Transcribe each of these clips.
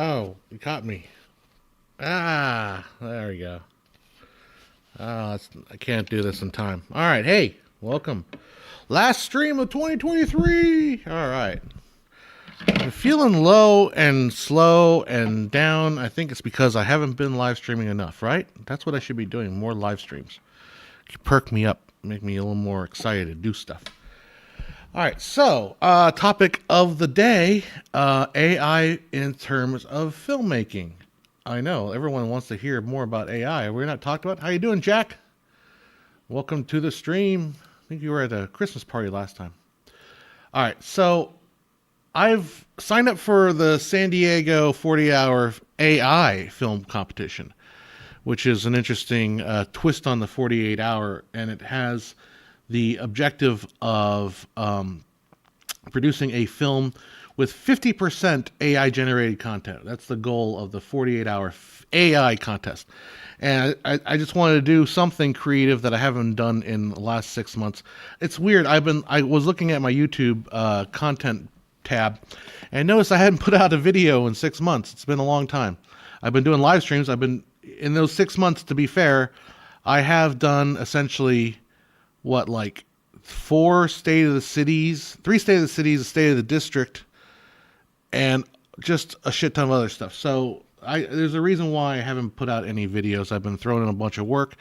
Oh, you caught me. There we go. I can't do this in time. All right, hey, welcome. Last stream of 2023. All right. I'm feeling low and slow and down. I think it's because I haven't been live streaming enough, right? That's what I should be doing, more live streams. Perk me up, make me a little more excited to do stuff. All right, so topic of the day, AI in terms of filmmaking. I know, everyone wants to hear more about AI. We're not talked about. How you doing, Jack? Welcome to the stream. I think you were at a Christmas party last time. All right, so I've signed up for the San Diego 40-hour AI film competition, which is an interesting twist on the 48-hour, and it has the objective of producing a film with 50% AI-generated content. That's the goal of the 48-hour AI contest. And I just wanted to do something creative that I haven't done in the last 6 months. It's weird. I was looking at my YouTube content tab, and I noticed I hadn't put out a video in 6 months. It's been a long time. I've been doing live streams. In those 6 months, to be fair, I have done essentially like 4 state of the cities, 3 state of the cities, a state of the district, and just a shit ton of other stuff. So there's a reason why I haven't put out any videos. I've been throwing in a bunch of work.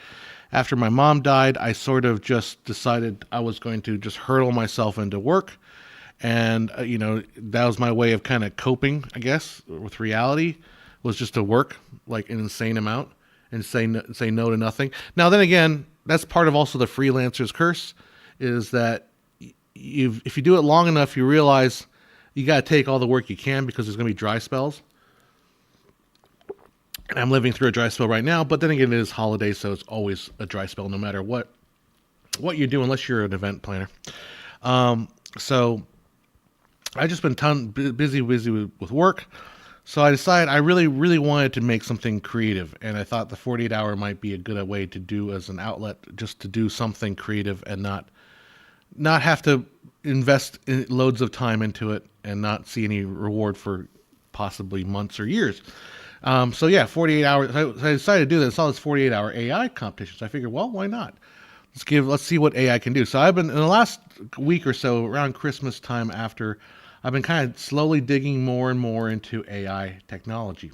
After my mom died, I sort of just decided I was going to just hurtle myself into work. And, that was my way of kind of coping, I guess, with reality, was just to work like an insane amount and say no to nothing. Now, then again, that's part of also the freelancer's curse, is that if you do it long enough, you realize you got to take all the work you can because there's going to be dry spells. And I'm living through a dry spell right now, but then again, it is holiday, so it's always a dry spell no matter what you do, unless you're an event planner. So I just been busy with work. So I decided I really, really wanted to make something creative, and I thought the 48-hour might be a good way to do as an outlet, just to do something creative and not have to invest loads of time into it and not see any reward for possibly months or years. 48 hours. I decided to do this. I saw this 48-hour AI competition, so I figured, well, why not? Let's see what AI can do. So I've been, in the last week or so, around Christmas time I've been kind of slowly digging more and more into AI technology.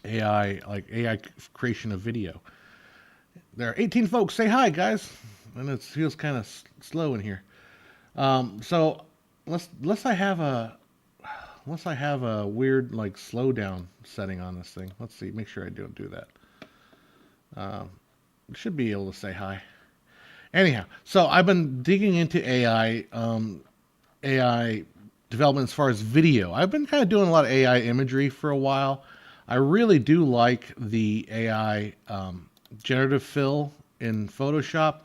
AI creation of video. There are 18 folks. Say hi, guys. And it feels kind of slow in here. So unless I have a weird like slowdown setting on this thing. Let's see. Make sure I don't do that. Should be able to say hi. Anyhow, so I've been digging into AI development as far as video. I've been kind of doing a lot of AI imagery for a while. I really do like the AI generative fill in Photoshop.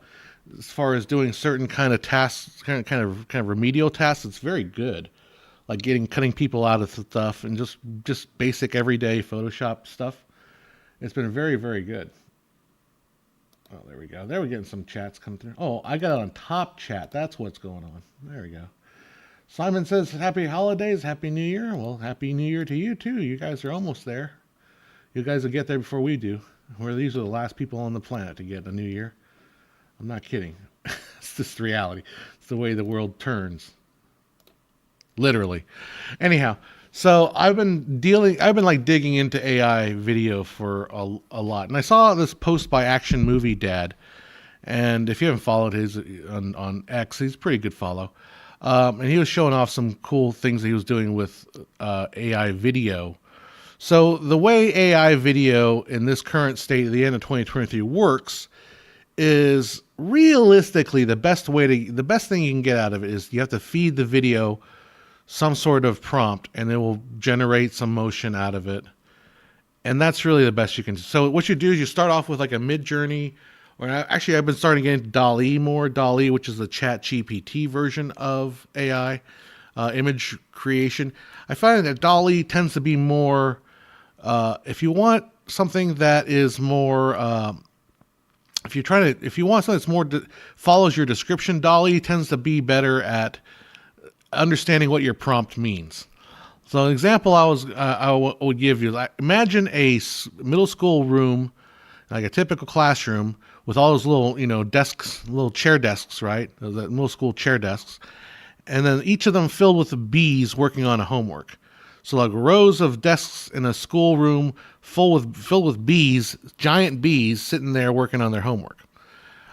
As far as doing certain kind of tasks, kind of remedial tasks, it's very good. Like cutting people out of stuff and just basic everyday Photoshop stuff. It's been very, very good. Oh, there we go. There we're getting some chats coming through. Oh, I got it on top chat. That's what's going on. There we go. Simon says, happy holidays, happy new year. Well, happy new year to you too. You guys are almost there. You guys will get there before we do. These are the last people on the planet to get a new year. I'm not kidding. It's just reality. It's the way the world turns. Literally. Anyhow, so I've been digging into AI video for a lot. And I saw this post by Action Movie Dad. And if you haven't followed his on X, he's a pretty good follow. And he was showing off some cool things that he was doing with AI video. So the way AI video in this current state at the end of 2023 works is realistically the best thing you can get out of it is you have to feed the video some sort of prompt and it will generate some motion out of it. And that's really the best you can do. So what you do is you start off with like a Mid-Journey, I've been starting to get into DALL-E, which is the ChatGPT version of AI image creation. I find that DALL-E tends to be more, if you want something that is more, if you want something that's more follows your description, DALL-E tends to be better at understanding what your prompt means. So an example would give you, like, imagine a middle school room, like a typical classroom, with all those little, desks, little chair desks, right? Those middle school chair desks. And then each of them filled with bees working on a homework. So like rows of desks in a school room filled with bees, giant bees sitting there working on their homework.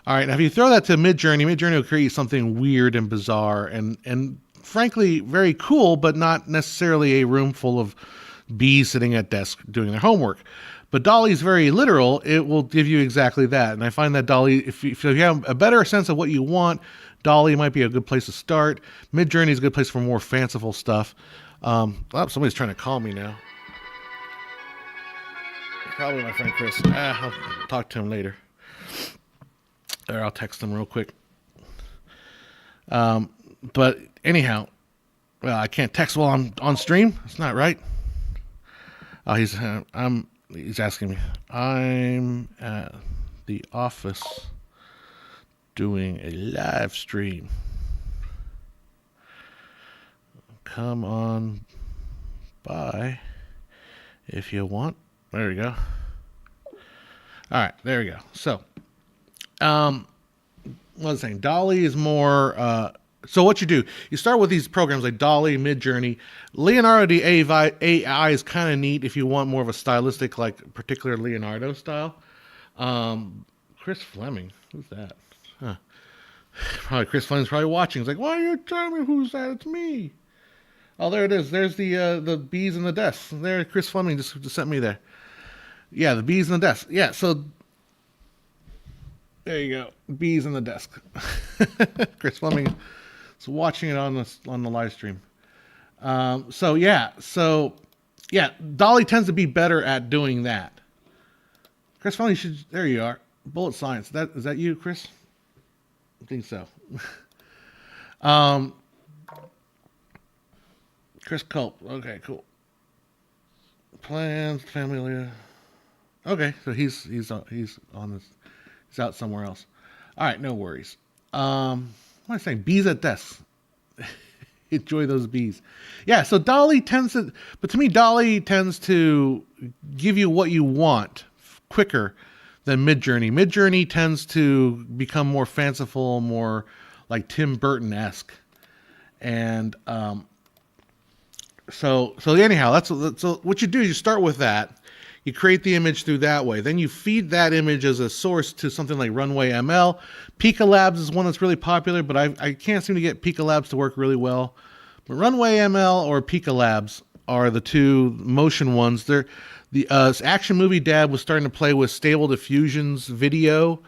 All right, now if you throw that to Midjourney will create something weird and bizarre and frankly very cool, but not necessarily a room full of bees sitting at desks doing their homework. But DALL-E's very literal. It will give you exactly that. And I find that DALL-E, if you have a better sense of what you want, DALL-E might be a good place to start. Midjourney is a good place for more fanciful stuff. Somebody's trying to call me now. Probably my friend Chris. I'll talk to him later. Or I'll text him real quick. But anyhow, well, I can't text while I'm on stream. That's not right. He's asking me. I'm at the office doing a live stream. Come on by if you want. There we go. All right, there we go. So, what was I saying? DALL-E is more. So what you do, you start with these programs like DALL-E, Midjourney. Leonardo the AI is kind of neat if you want more of a stylistic, like particular Leonardo style. Chris Fleming, who's that? Huh. Probably Chris Fleming's probably watching. He's like, why are you telling me who's that? It's me. Oh, there it is. There's the bees in the desk. There, Chris Fleming just sent me there. Yeah, the bees in the desk. Yeah, so there you go. Bees in the desk. Chris Fleming is watching it on the live stream. So DALL-E tends to be better at doing that. Chris Fleming there you are. Bullet Science. Is that you, Chris? I think so. Chris Culp. Okay, cool. Plans, family. Okay, so he's on this. He's out somewhere else. All right, no worries. What am I saying? Bees at desks. Enjoy those bees. Yeah, so DALL-E tends to give you what you want quicker than Midjourney. Midjourney tends to become more fanciful, more like Tim Burton-esque. And so anyhow, so what you do is you start with that. You create the image through that way. Then you feed that image as a source to something like Runway ML. Pika Labs is one that's really popular, but I can't seem to get Pika Labs to work really well. But Runway ML or Pika Labs are the two motion ones. The Action Movie Dad was starting to play with Stable Diffusion's video,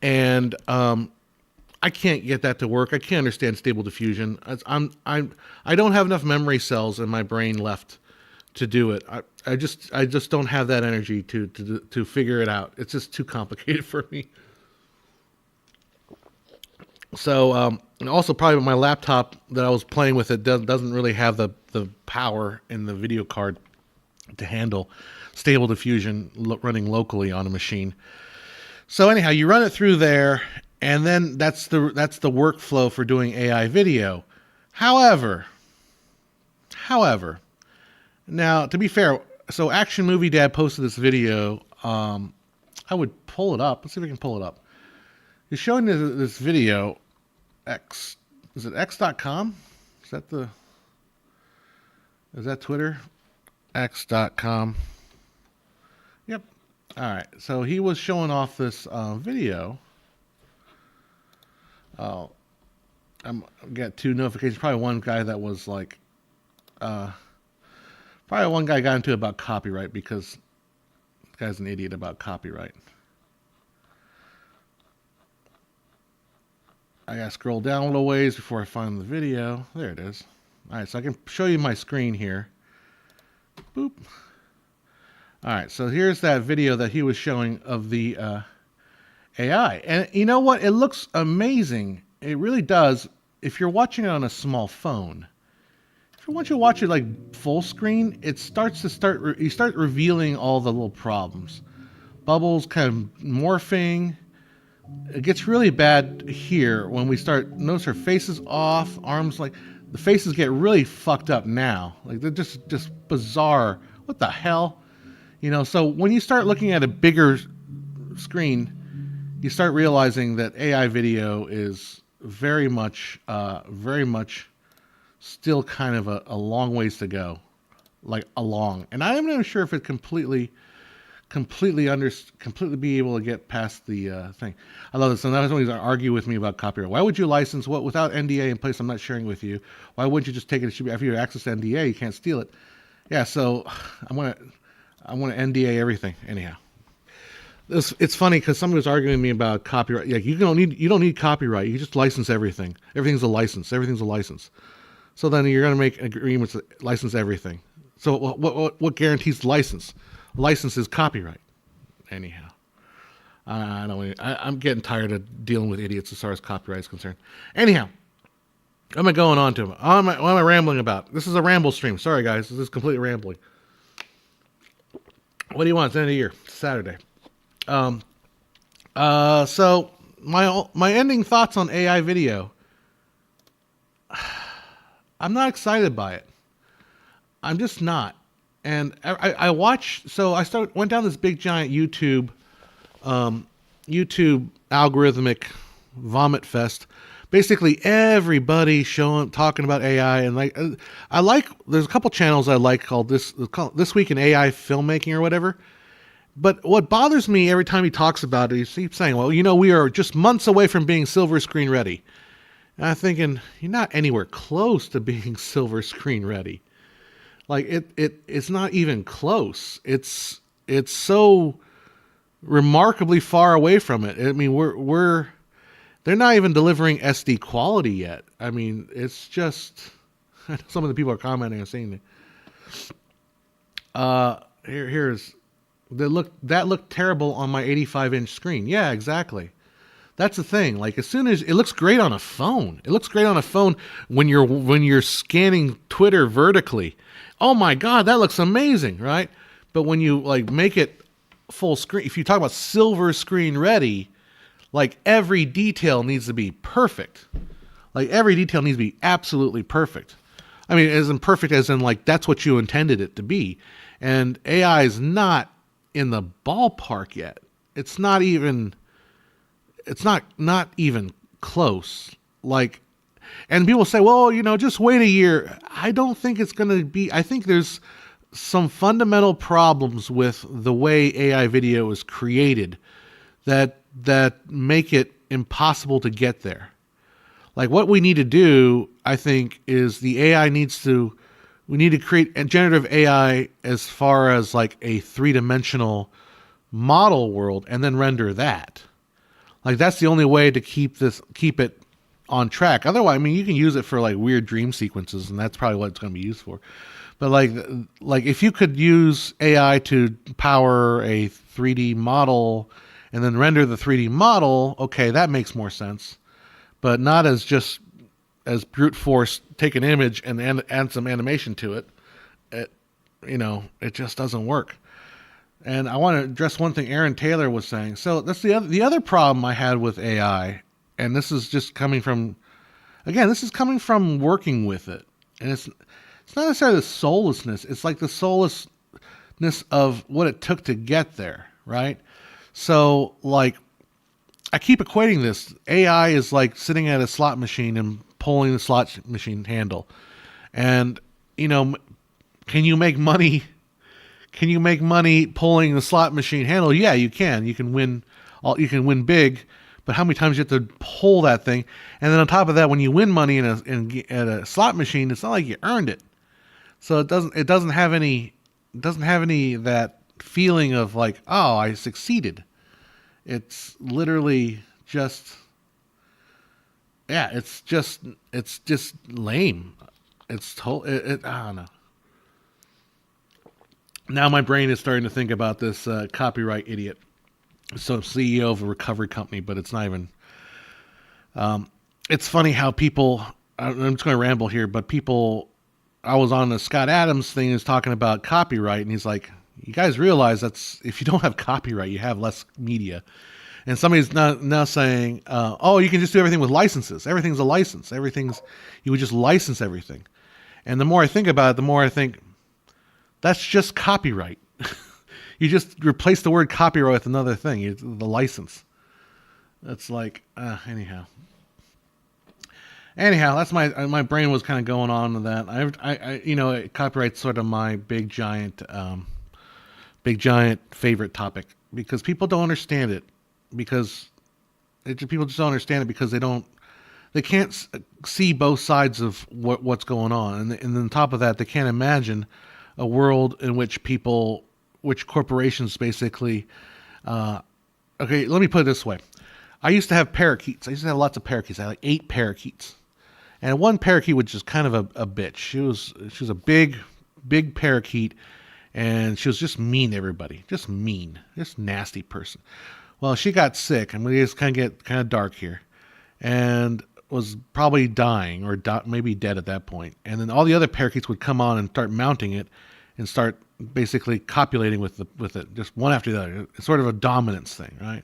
and I can't get that to work. I can't understand Stable Diffusion. I don't have enough memory cells in my brain left to do it. I just don't have that energy to figure it out. It's just too complicated for me. So, and also probably my laptop that I was playing with, it doesn't really have the power in the video card to handle Stable Diffusion running locally on a machine. So anyhow, you run it through there, and then that's the workflow for doing AI video. However, now to be fair, so Action Movie Dad posted this video. I would pull it up. Let's see if we can pull it up. He's showing this video. Is it x.com? Is that Twitter? x.com. Yep. All right. So he was showing off this video. I'm got two notifications. Probably one guy that was like, probably one guy got into it about copyright because this guy's an idiot about copyright. I gotta scroll down a little ways before I find the video. There it is. All right, so I can show you my screen here. Boop. All right, so here's that video that he was showing of the AI. And you know what? It looks amazing. It really does. If you're watching it on a small phone, once you watch it like full screen, it you start revealing all the little problems. Bubbles kind of morphing. It gets really bad here when we start, notice her face is off, arms like, the faces get really fucked up now. Like they're just bizarre. What the hell? You know, so when you start looking at a bigger screen, you start realizing that AI video is very much still kind of a long ways to go, like and I'm not even sure if it completely be able to get past the thing. I love this. And that's when he's argue with me about copyright. Why would you license what without NDA in place? I'm not sharing with you. Why wouldn't you just take it? It should be, after you have access to NDA, you can't steal it. Yeah, so I want to NDA everything anyhow. It's funny because somebody was arguing with me about copyright. Like you don't need copyright. You just license everything. Everything's a license. So then you're going to make agreements to license everything. So what guarantees the license? License is copyright. Anyhow, I'm getting tired of dealing with idiots as far as copyright is concerned. Anyhow, what am I going on to? What am I rambling about? This is a ramble stream. Sorry, guys. This is completely rambling. What do you want? It's the end of the year. It's Saturday. So my ending thoughts on AI video. I'm not excited by it. I'm just not. And I watched, so I went down this big giant YouTube algorithmic vomit fest. Basically everybody talking about AI, and there's a couple channels I like called This Week in AI Filmmaking or whatever. But what bothers me every time he talks about it, he keeps saying, well, you know, we are just months away from being silver screen ready. And I'm thinking, you're not anywhere close to being silver screen ready. Like it's not even close. It's so remarkably far away from it. I mean, they're not even delivering SD quality yet. I mean, it's just, some of the people are commenting and saying that. That looked terrible on my 85-inch screen. Yeah, exactly. That's the thing. Like, as soon as it looks great on a phone, when you're scanning Twitter vertically. Oh my God, that looks amazing, right? But when you like make it full screen, if you talk about silver screen ready, like every detail needs to be perfect. Like every detail needs to be absolutely perfect. I mean, as in perfect as in like that's what you intended it to be. And AI is not in the ballpark yet. It's not even close. Like, and people say, well, you know, just wait a year. I don't think it's going to be. I think there's some fundamental problems with the way AI video is created that make it impossible to get there. Like what we need to do, I think, is we need to create a generative AI as far as like a 3-dimensional model world and then render that. Like that's the only way to keep it on track. Otherwise, I mean, you can use it for like weird dream sequences, and that's probably what it's going to be used for. But like if you could use AI to power a 3D model and then render the 3D model, okay, that makes more sense. But not as brute force, take an image and add some animation to it. It just doesn't work. And I want to address one thing Aaron Taylor was saying. So that's the other problem I had with AI. And this is just coming from working with it. And it's not necessarily the soullessness. It's like the soullessness of what it took to get there, right? So, like, I keep equating this. AI is like sitting at a slot machine and pulling the slot machine handle. And, you know, can you make money pulling the slot machine handle? Yeah, you can. You can win big. But how many times you have to pull that thing? And then on top of that, when you win money at a slot machine, it's not like you earned it. So it doesn't have any that feeling of like, oh, I succeeded. It's literally just, yeah, it's just lame. I don't know. Now my brain is starting to think about this copyright idiot. So CEO of a recovery company, but it's not even, it's funny how people, I'm just going to ramble here, but I was on the Scott Adams thing, is talking about copyright, and he's like, you guys realize if you don't have copyright, you have less media. And somebody's now saying, oh, you can just do everything with licenses. Everything's a license. You would just license everything. And the more I think about it, the more I think that's just copyright. You just replace the word copyright with another thing, the license. That's like, anyhow, that's my brain was kind of going on to that. I copyright's sort of my big giant favorite topic because people don't understand it people just don't understand it because they can't see both sides of what's going on. And on top of that, they can't imagine a world in which corporations basically, okay, let me put it this way. I used to have parakeets. I used to have lots of parakeets. I had like 8 parakeets. And one parakeet was just kind of a bitch. She was a big parakeet, and she was just mean to everybody. Just mean. Just nasty person. Well, she got sick, and we just kind of dark here, and was probably dying or maybe dead at that point. And then all the other parakeets would come on and start mounting it and start basically copulating with it, just one after the other. It's sort of a dominance thing, right?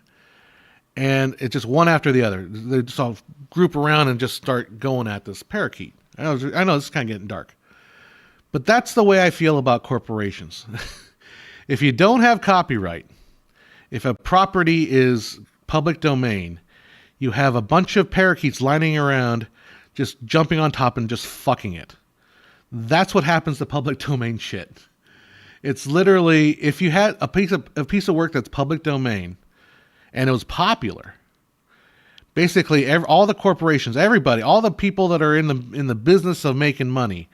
And it's just one after the other. They just all group around and just start going at this parakeet. I know this is kind of getting dark. But that's the way I feel about corporations. If you don't have copyright, if a property is public domain, you have a bunch of parakeets lining around, just jumping on top and just fucking it. That's what happens to public domain shit. It's literally, if you had a piece of work that's public domain, and it was popular, basically all the corporations, everybody, all the people that are in the business of making money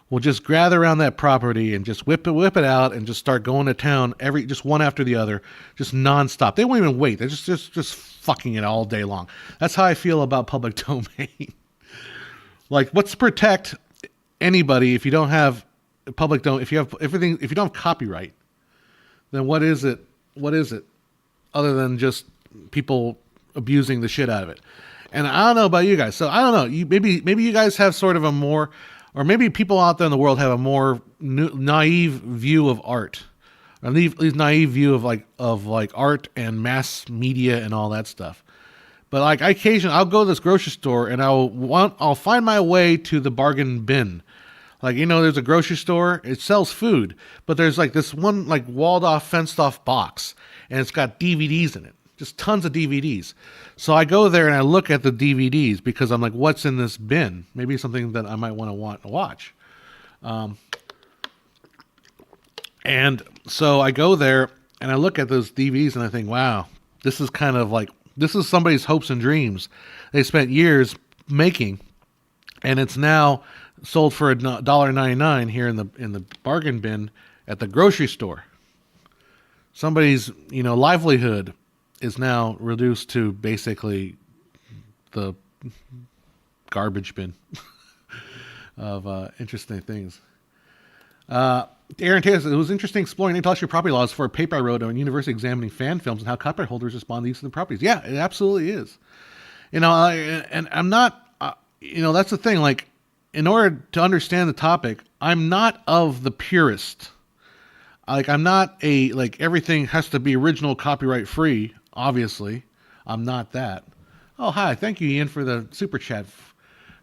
will just gather around that property and just whip it out and just start going to town just one after the other, just nonstop. They won't even wait. They're just fucking it all day long. That's how I feel about public domain. Like, what's to protect anybody if you don't have public domain? If you have everything, if you don't have copyright, then what is it? What is it? Other than just people abusing the shit out of it. And I don't know about you guys. So I don't know. Maybe you guys have sort of a more, or maybe people out there in the world have a more naive view of art, or at least naive view of like art and mass media and all that stuff. But like occasionally I'll go to this grocery store and I'll find my way to the bargain bin. Like, there's a grocery store, it sells food, but there's like this one like walled off, fenced off box, and it's got DVDs in it, just tons of DVDs. So I go there and I look at the DVDs because I'm like, what's in this bin? Maybe something that I might want to watch. And so I go there and I look at those DVDs and I think, wow, this is somebody's hopes and dreams they spent years making, and it's now sold for $1.99 here in the bargain bin at the grocery store. Somebody's livelihood is now reduced to basically the garbage bin of interesting things. Aaron Taylor says, it was interesting exploring intellectual property laws for a paper I wrote on university examining fan films and how copyright holders respond to these properties. Yeah, it absolutely is. And I'm not, that's the thing. Like, in order to understand the topic, I'm not of the purist. Like, I'm not everything has to be original copyright free. Obviously, I'm not that. Oh, hi. Thank you, Ian, for the super chat.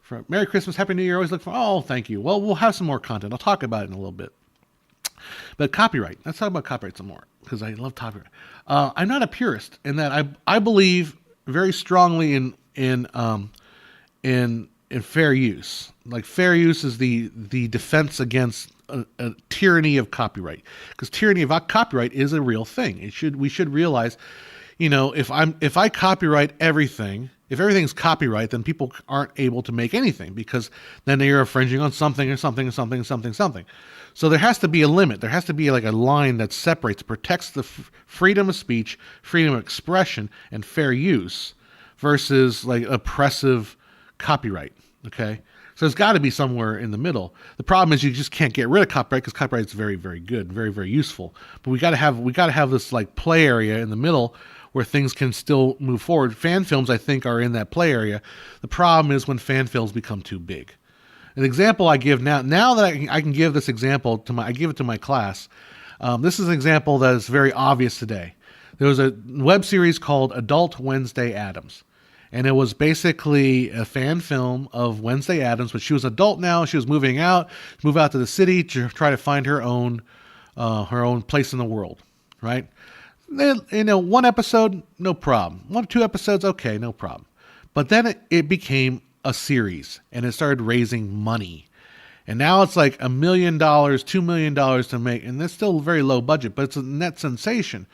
For Merry Christmas, Happy New Year. Always look for. Oh, thank you. Well, we'll have some more content. I'll talk about it in a little bit. But copyright. Let's talk about copyright some more because I love copyright. I'm not a purist in that I believe very strongly in fair use. Like, fair use is the defense against a tyranny of copyright, because tyranny of copyright is a real thing. We should realize, if I copyright everything, if everything's copyright, then people aren't able to make anything, because then they're infringing on something or something or something or something, something. So there has to be a limit. There has to be like a line that separates, protects the freedom of speech, freedom of expression, and fair use versus like oppressive copyright. Okay. So there's got to be somewhere in the middle. The problem is you just can't get rid of copyright, because copyright is very, very good, very, very useful. But we got to have this like play area in the middle where things can still move forward. Fan films, I think, are in that play area. The problem is when fan films become too big. An example I give now that I can give this example I give it to my class. This is an example that is very obvious today. There was a web series called Adult Wednesday Addams. And it was basically a fan film of Wednesday Addams, but she was adult now. She was moving out, move out to the city to try to find her own place in the world, right? One episode, no problem. 1 or 2 episodes, okay, no problem. But then it became a series, and it started raising money. And now it's like $1 million, $2 million to make, and it's still very low budget, but it's a net sensation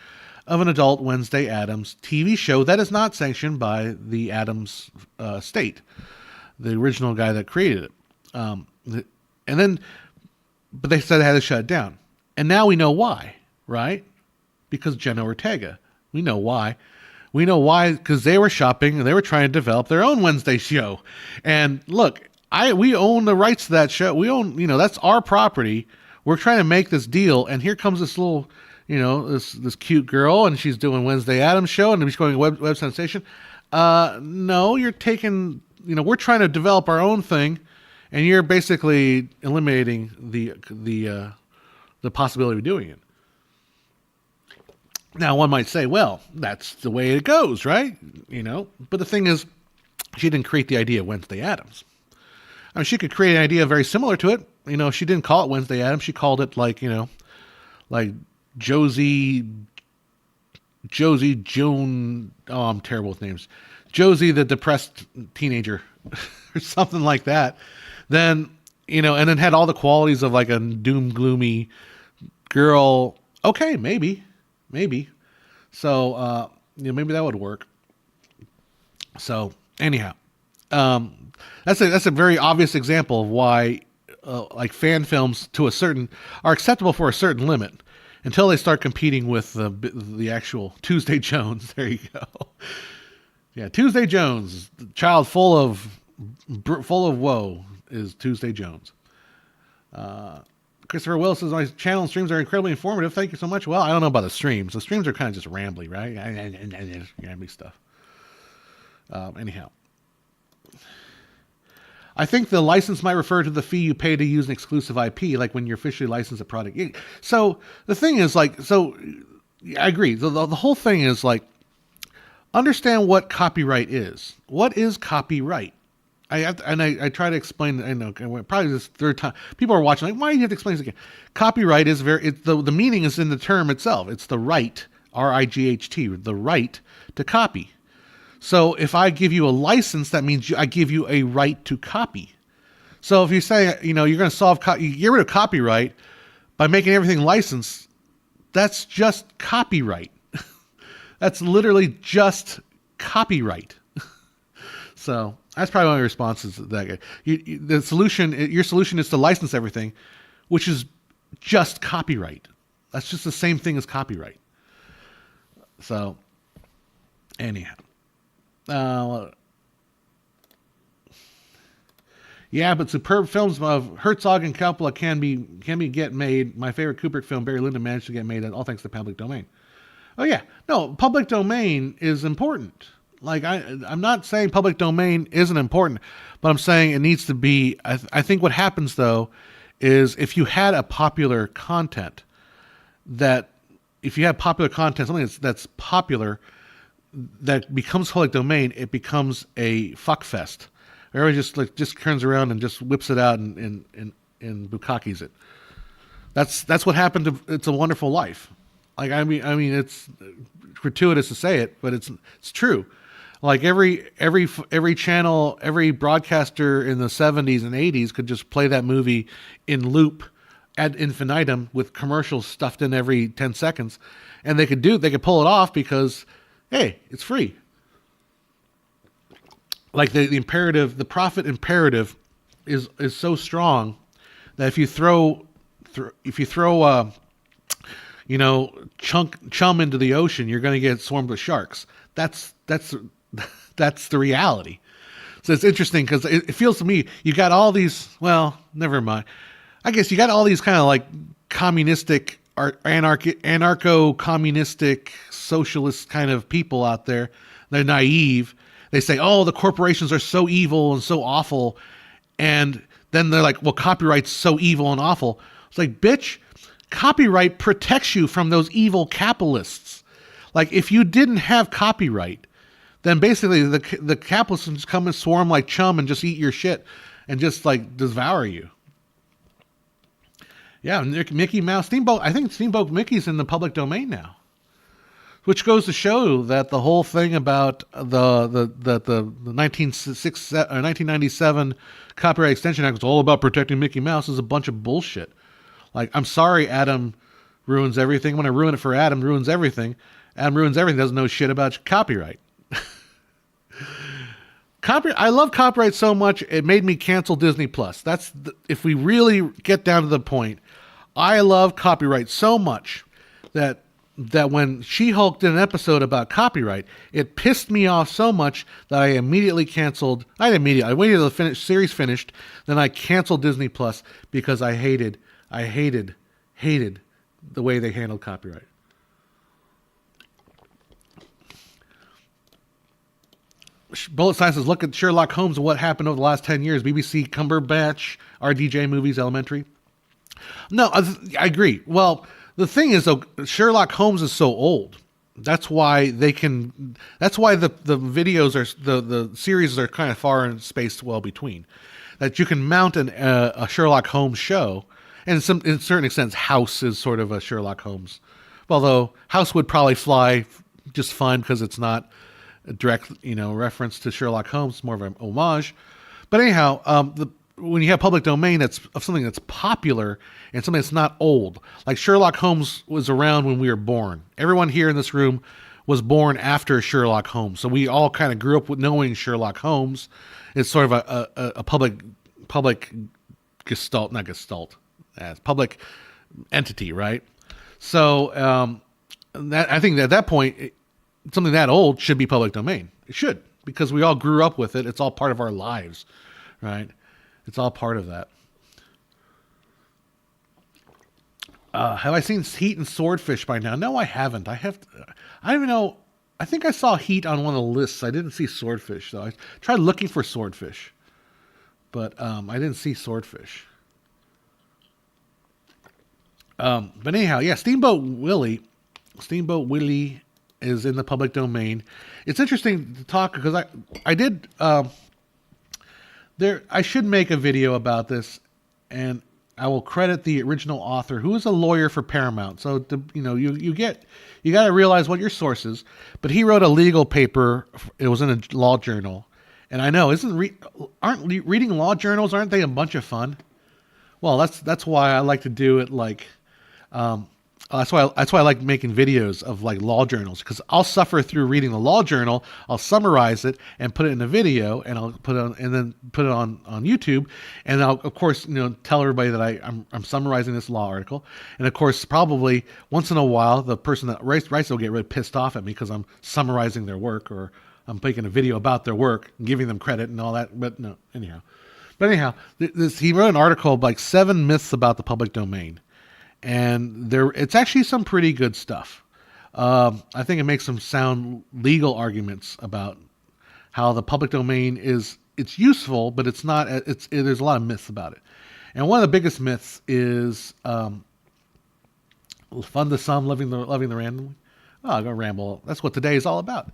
of an Adult Wednesday Addams TV show that is not sanctioned by the Addams state, the original guy that created it. But they said they had to shut it down. And now we know why, right? Because Jenna Ortega. We know why. We know why, because they were shopping and they were trying to develop their own Wednesday show. And look, we own the rights to that show. We own, that's our property. We're trying to make this deal, and here comes this little, this cute girl, and she's doing Wednesday Addams show, and she's going web sensation. No, you're taking, we're trying to develop our own thing, and you're basically eliminating the possibility of doing it. Now, one might say, well, that's the way it goes, right? But the thing is, she didn't create the idea of Wednesday Addams. I mean, she could create an idea very similar to it. She didn't call it Wednesday Addams. She called it like Josie, Joan. Oh, I'm terrible with names. Josie, the depressed teenager, or something like that. Then, and then had all the qualities of like a doom gloomy girl. Okay, maybe. So, maybe that would work. So, anyhow, that's a very obvious example of why, like fan films are acceptable for a certain limit until they start competing with the actual Tuesday Jones. There you go. Yeah, Tuesday Jones, the child full of woe is Tuesday Jones. Christopher Willis says, my channel and streams are incredibly informative. Thank you so much. Well, I don't know about the streams. The streams are kind of just rambly, right? Rambly stuff. Anyhow. I think the license might refer to the fee you pay to use an exclusive IP, like when you're officially licensed a product. So the thing is I agree. The whole thing is like, understand what copyright is. What is copyright? I try to explain. I know probably this third time people are watching. Like, why do you have to explain this again? Copyright is the meaning is in the term itself. It's the right, R-I-G-H-T, the right to copy. So if I give you a license, that means I give you a right to copy. So if you say you're going to you get rid of copyright by making everything licensed, that's just copyright. That's literally just copyright. So that's probably one of the responses to that guy. Your solution is to license everything, which is just copyright. That's just the same thing as copyright. So, anyhow. Yeah, but superb films of Herzog and Coppola can get made. My favorite Kubrick film, Barry Lyndon, managed to get made, all thanks to public domain. Oh yeah, no, public domain is important. Like I'm not saying public domain isn't important, but I'm saying it needs to be. I think what happens though is if you had a popular content something that's popular that becomes public domain, it becomes a fuck fest. Everybody just turns around and just whips it out and bukakis it. That's what happened to It's a Wonderful Life. Like I mean, it's gratuitous to say it, but it's true. Like every channel, every broadcaster in the 70s and 80s could just play that movie in loop ad infinitum with commercials stuffed in every 10 seconds, and they could pull it off because, hey, it's free. Like the profit imperative is so strong that if you throw chum into the ocean, you're going to get swarmed with sharks. That's the reality. So it's interesting because it feels to me you got all these. Well, never mind. I guess you got all these kind of like communistic or anarcho-communistic socialist kind of people out there. They're naive. They say, "Oh, the corporations are so evil and so awful," and then they're like, "Well, copyright's so evil and awful." It's like, bitch, copyright protects you from those evil capitalists. Like if you didn't have copyright, then basically the capitalists would just come and swarm like chum and just eat your shit and just like devour you. Yeah, Mickey Mouse, Steamboat. I think Steamboat Mickey's in the public domain now, which goes to show that the whole thing about the 1997 Copyright Extension Act was all about protecting Mickey Mouse is a bunch of bullshit. Like, I'm sorry, Adam ruins everything. When I ruin it for Adam, ruins everything. Adam ruins everything. Doesn't know shit about copyright. I love copyright so much it made me cancel Disney Plus. If we really get down to the point, I love copyright so much that when She-Hulk did an episode about copyright, it pissed me off so much that I immediately canceled. I waited till the series finished, then I canceled Disney Plus because I hated the way they handled copyright. Bullet Sign says, look at Sherlock Holmes and what happened over the last 10 years. BBC, Cumberbatch, RDJ movies, Elementary. No, I agree. Well, the thing is, though, Sherlock Holmes is so old. That's why the videos are, the series are kind of far in space well between. That you can mount a Sherlock Holmes show, and in certain extent, House is sort of a Sherlock Holmes. Although House would probably fly just fine because it's not a direct, reference to Sherlock Holmes. It's more of an homage. But anyhow, when you have public domain of something that's popular and something that's not old, like Sherlock Holmes was around when we were born. Everyone here in this room was born after Sherlock Holmes, so we all kind of grew up with knowing Sherlock Holmes. It's sort of a public gestalt, not gestalt, as public entity, right? So I think that at that point, something that old should be public domain. It should, because we all grew up with it. It's all part of our lives, right? It's all part of that. Have I seen Heat and Swordfish by now? No, I haven't. I don't even know. I think I saw Heat on one of the lists. I didn't see Swordfish, though. I tried looking for Swordfish, but I didn't see Swordfish. But anyhow, yeah, Steamboat Willie is in the public domain. It's interesting to talk because I did I should make a video about this, and I will credit the original author, who is a lawyer for Paramount. So you got to realize what your source is. But he wrote a legal paper. It was in a law journal, and I know reading law journals, aren't they a bunch of fun? Well, that's why I like to do it like. That's why I like making videos of like law journals, because I'll suffer through reading the law journal. I'll summarize it and put it in a video, and I'll put it on YouTube, and I'll of course tell everybody that I'm summarizing this law article, and of course probably once in a while the person that writes will get really pissed off at me because I'm summarizing their work, or I'm making a video about their work and giving them credit and all that. But no, anyhow, he wrote an article like 7 myths about the public domain. And it's actually some pretty good stuff. I think it makes some sound legal arguments about how the public domain it's useful, but it's not. There's a lot of myths about it. And one of the biggest myths is fun to some, loving the randomly. Oh, I'm gonna ramble. That's what today is all about.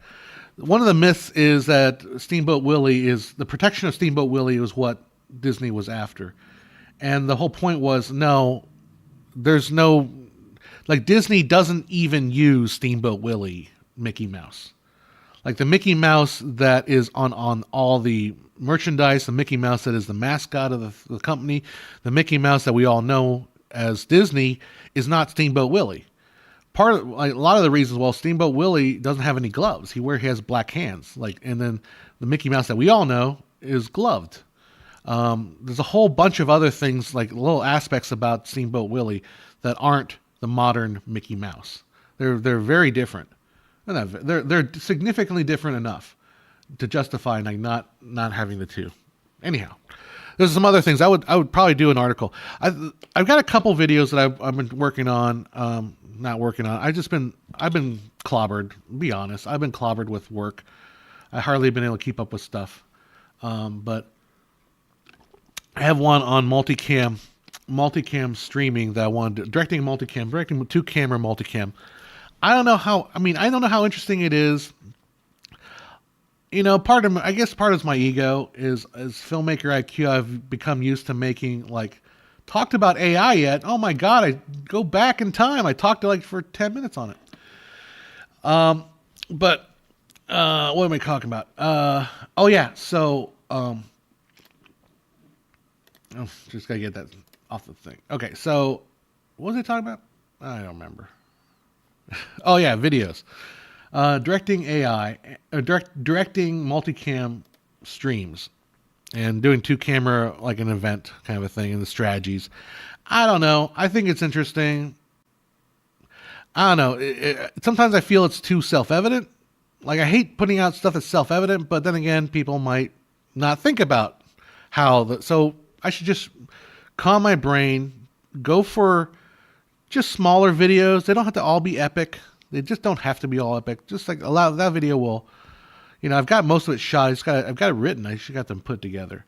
One of the myths is that the protection of Steamboat Willie was what Disney was after, and the whole point was no. There's no, like, Disney doesn't even use Steamboat Willie Mickey Mouse. Like the Mickey Mouse that is on all the merchandise, the Mickey Mouse that is the mascot of the company, the Mickey Mouse that we all know as Disney is not Steamboat Willie. A lot of the reasons, Steamboat Willie doesn't have any gloves. He has black hands. And then the Mickey Mouse that we all know is gloved. There's a whole bunch of other things, like little aspects about Steamboat Willie that aren't the modern Mickey Mouse. They're very different. They're significantly different enough to justify not having the two. Anyhow, there's some other things I would probably do an article. I've got a couple videos that I've been working on. Not working on. I've been clobbered. Be honest, I've been clobbered with work. I hardly been able to keep up with stuff. But I have one on multicam streaming that I wanted to, directing 2-camera multicam. I don't know how. I mean, I don't know how interesting it is. You know, I guess part of my ego is as filmmaker IQ. I've become used to making like talked about AI yet. Oh my god! I go back in time. I talked to like for 10 minutes on it. But what am I talking about? Oh yeah. So just gotta get that off the thing. Okay. So what was I talking about? I don't remember. Oh yeah, videos. Directing AI, directing multicam streams, and doing 2-camera like an event kind of a thing, and the strategies. I don't know. I think it's interesting. I don't know. Sometimes I feel it's too self-evident. Like I hate putting out stuff that's self-evident, but then again, people might not think about so I should just calm my brain, go for just smaller videos. They don't have to all be epic. They just don't have to be all epic. Just like allow that video will, I've got most of it shot. I've got it written. I should got them put together.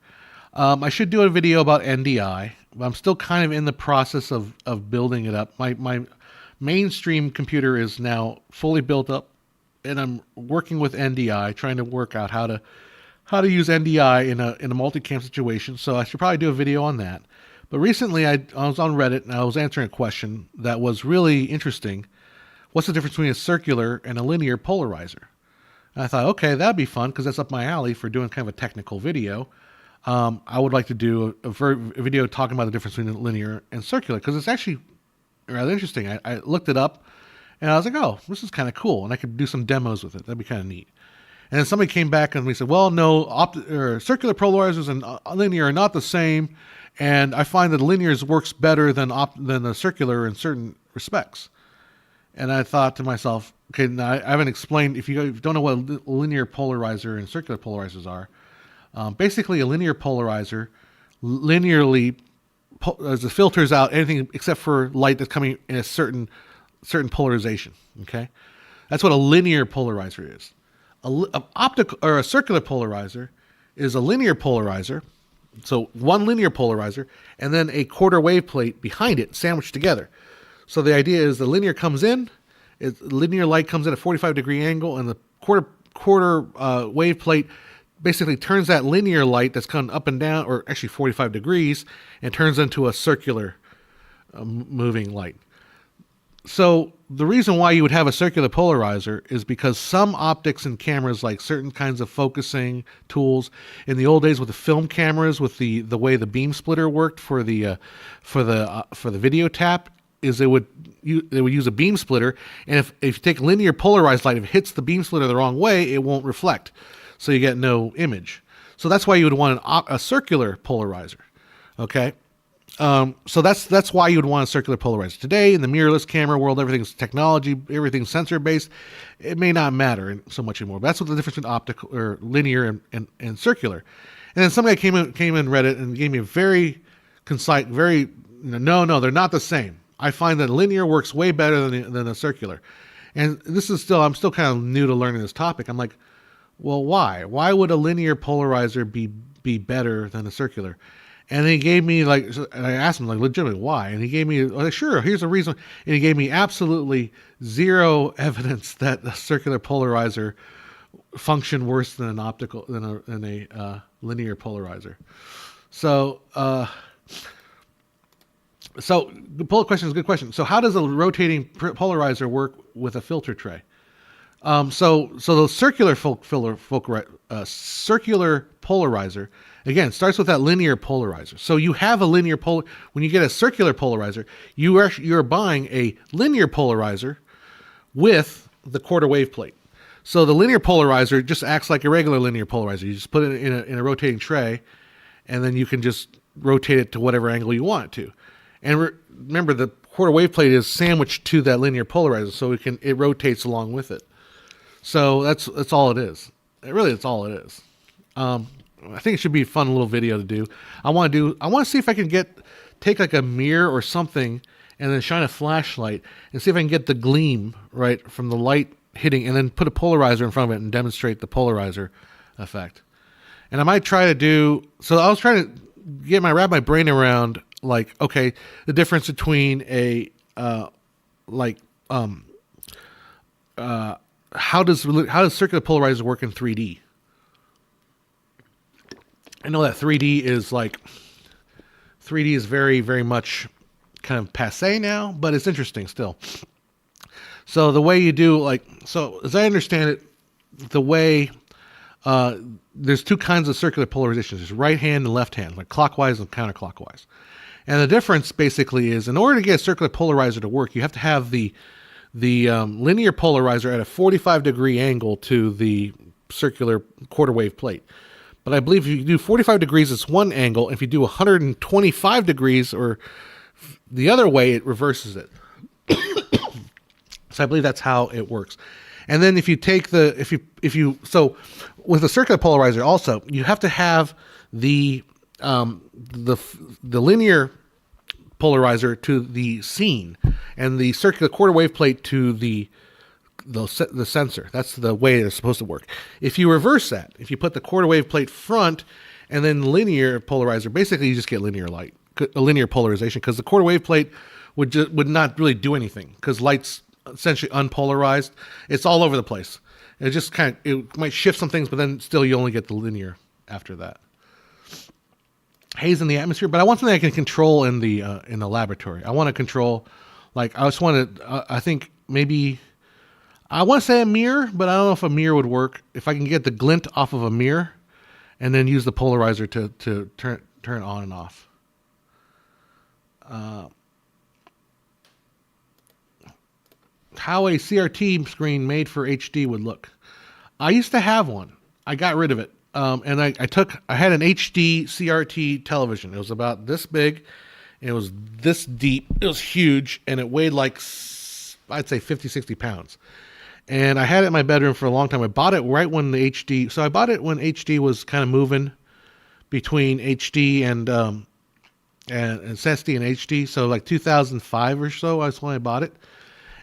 I should do a video about NDI, but I'm still kind of in the process of building it up. My mainstream computer is now fully built up, and I'm working with NDI, trying to work out how to use NDI in a multicam situation. So I should probably do a video on that. But recently I was on Reddit and I was answering a question that was really interesting. What's the difference between a circular and a linear polarizer? And I thought, okay, that'd be fun because that's up my alley for doing kind of a technical video. I would like to do a video talking about the difference between linear and circular because it's actually rather interesting. I looked it up and I was like, oh, this is kind of cool. And I could do some demos with it. That'd be kind of neat. And then somebody came back and we said, well, no, circular polarizers and linear are not the same. And I find that the linear works better than the circular in certain respects. And I thought to myself, okay, now I haven't explained, if you don't know what a linear polarizer and circular polarizers are, basically a linear polarizer linearly filters out anything except for light that's coming in a certain polarization. Okay, that's what a linear polarizer is. A optical or a circular polarizer is a linear polarizer, so one linear polarizer, and then a quarter wave plate behind it sandwiched together. So the idea is the linear comes in, linear light comes in at a 45-degree angle, and the quarter wave plate basically turns that linear light that's coming up and down, or actually 45 degrees, and turns into a circular moving light. So the reason why you would have a circular polarizer is because some optics and cameras, like certain kinds of focusing tools, in the old days with the film cameras, with the way the beam splitter worked for the video tap, is they would use a beam splitter, and if you take linear polarized light, if it hits the beam splitter the wrong way, it won't reflect, so you get no image. So that's why you would want a circular polarizer. Okay. So that's why you would want a circular polarizer. Today, in the mirrorless camera world, everything's technology, everything's sensor-based. It may not matter so much anymore. But that's what the difference between optical or linear and circular. And then somebody came in Reddit and gave me a very concise, no, they're not the same. I find that linear works way better than the circular. And I'm still kind of new to learning this topic. I'm like, well, why? Why would a linear polarizer be better than a circular? And he gave me and I asked him legitimately why, and he gave me sure, here's the reason, and he gave me absolutely zero evidence that a circular polarizer function worse than a linear polarizer. So the question is a good question. So how does a rotating polarizer work with a filter tray? So the circular circular polarizer, again, starts with that linear polarizer. So you have a linear when you get a circular polarizer, you're buying a linear polarizer with the quarter wave plate. So the linear polarizer just acts like a regular linear polarizer. You just put it in a rotating tray, and then you can just rotate it to whatever angle you want it to. And remember, the quarter wave plate is sandwiched to that linear polarizer, so it rotates along with it. So that's all it is. That's all it is. I think it should be a fun little video to do. I want to see if I can take like a mirror or something and then shine a flashlight and see if I can get the gleam right from the light hitting, and then put a polarizer in front of it and demonstrate the polarizer effect. And I might try to do, so I was trying to wrap my brain around the difference between a how does circular polarizer work in 3D? I know that 3D is very, very much kind of passe now, but it's interesting still. So the way you do as I understand it, the way there's two kinds of circular polarizations. There's right hand and left hand, like clockwise and counterclockwise. And the difference basically is, in order to get a circular polarizer to work, you have to have the linear polarizer at a 45-degree angle to the circular quarter wave plate. But I believe if you do 45 degrees, it's one angle. If you do 125 degrees or the other way, it reverses it. So I believe that's how it works. And then if you take so with the circular polarizer also, you have to have the linear polarizer to the scene and the circular quarter wave plate to the sensor. That's the way it's supposed to work. If you reverse that, if you put the quarter wave plate front and then linear polarizer, basically you just get linear polarization, because the quarter wave plate would not really do anything, because light's essentially unpolarized. It's all over the place. It just it might shift some things, but then still you only get the linear after that. Haze in the atmosphere, but I want something I can control in the laboratory. I want to control, I just want to, I think maybe, I want to say a mirror, but I don't know if a mirror would work. If I can get the glint off of a mirror and then use the polarizer to turn on and off. How a CRT screen made for HD would look. I used to have one. I got rid of it. And I had an HD CRT television. It was about this big. It was this deep. It was huge. And it weighed I'd say 50, 60 pounds. And I had it in my bedroom for a long time. I bought it right when the HD. So I bought it when HD was kind of moving between HD and SD and HD. So 2005 or so, that's when I bought it.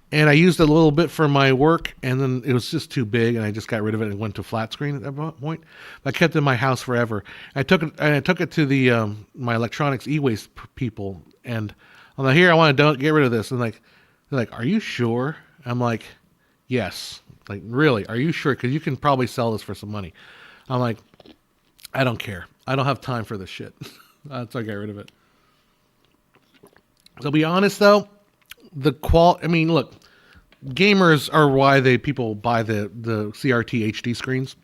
And I used it a little bit for my work, and then it was just too big, and I just got rid of it and went to flat screen at that point. I kept it in my house forever. I took it to the my electronics e-waste people, and I'm like, here, I want to get rid of this. And they're like, are you sure? I'm like, yes. Really, are you sure? Because you can probably sell this for some money. I'm like, I don't care. I don't have time for this shit. So I got rid of it. So to be honest, though, look, gamers are why people buy the CRT HD screens.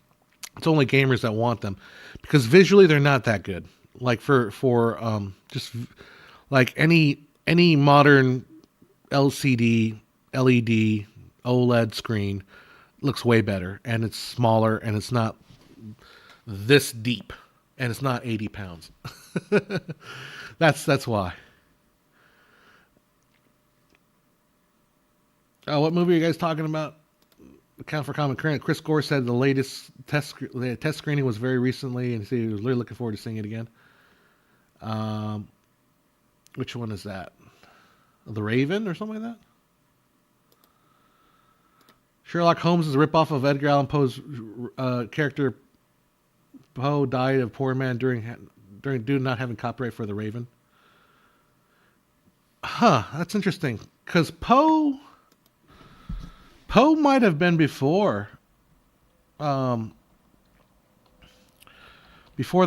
It's only gamers that want them, because visually they're not that good. Just any modern LCD, LED, OLED screen looks way better, and it's smaller, and it's not this deep, and it's not 80 pounds. That's why. Oh, what movie are you guys talking about? Account for Common Current. Chris Gore said the latest test screening was very recently, and he was really looking forward to seeing it again. Which one is that? The Raven or something like that? Sherlock Holmes is a ripoff of Edgar Allan Poe's character. Poe died of poor man during due not having copyright for The Raven. Huh, that's interesting, because Poe might have been before the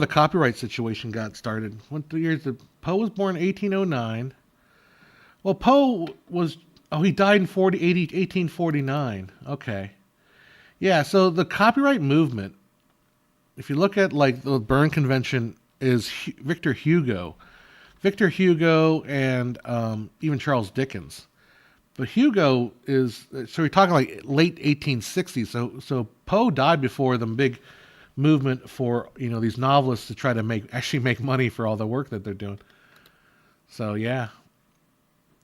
copyright situation got started. What years did Poe was born in 1809. Well, Poe was, he died in 1849. Okay. Yeah, so the copyright movement, if you look at the Berne Convention, is Victor Hugo. Victor Hugo and even Charles Dickens. But Hugo so we're talking late 1860s. So Poe died before the big movement for these novelists to try to make money for all the work that they're doing. So yeah.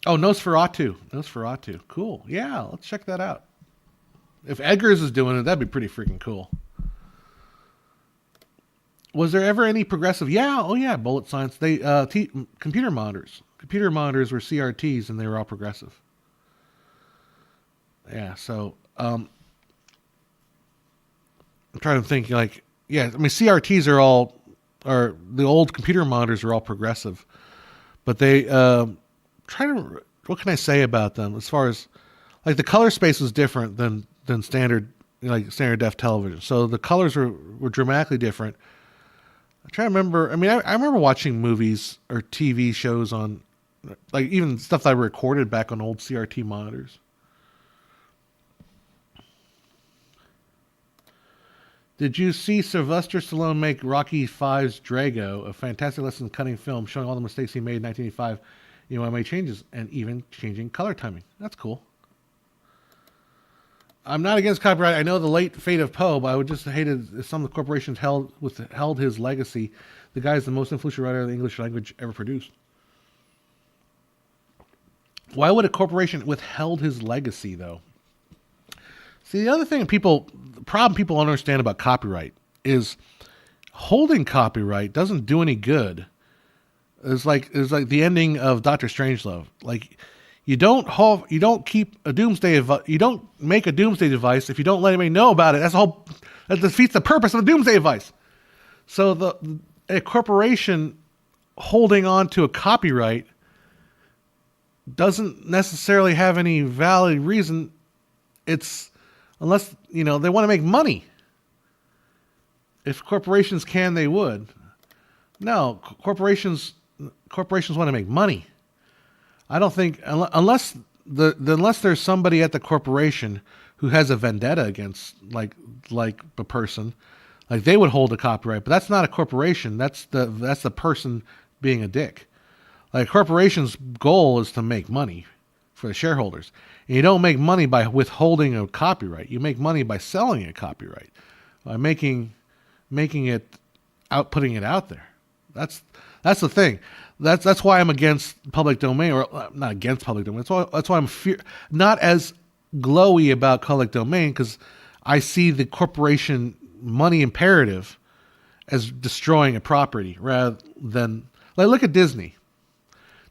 Oh, Nosferatu. Cool. Yeah, let's check that out. If Edgar's is doing it, that'd be pretty freaking cool. Was there ever any progressive? Yeah. Oh yeah. Bullet Science. They computer monitors. Computer monitors were CRTs, and they were all progressive. Yeah, so I'm trying to think CRTs are the old computer monitors are all progressive, but they what can I say about them as far as the color space was different than than standard def television. So the colors were dramatically different. I'm trying to remember. I mean, I remember watching movies or TV shows on, like, even stuff that I recorded back on old CRT monitors. Did you see Sylvester Stallone make Rocky V's Drago, a fantastic lesson in cutting film, showing all the mistakes he made in 1985? You know, I made changes and even changing color timing. That's cool. I'm not against copyright. I know the late fate of Poe, but I would just hate it if some of the corporations held his legacy. The guy is the most influential writer of the English language ever produced. Why would a corporation withheld his legacy, though? See, the other thing the problem people don't understand about copyright is holding copyright doesn't do any good. It's like the ending of Doctor Strangelove. Like, you don't make a doomsday device if you don't let anybody know about it. That defeats the purpose of a doomsday device. So a corporation holding on to a copyright doesn't necessarily have any valid reason. Unless, they want to make money. If corporations can, they would. No, corporations want to make money. I don't think, unless there's somebody at the corporation who has a vendetta against like the person, like they would hold the copyright. But that's not a corporation. That's the person being a dick. Like, a corporation's goal is to make money for the shareholders. And you don't make money by withholding a copyright. You make money by selling a copyright, by making it out, putting it out there. That's the thing. That's why I'm against public domain, or not against public domain. That's why I'm not as glowy about public domain, because I see the corporation money imperative as destroying a property rather than, like, look at Disney.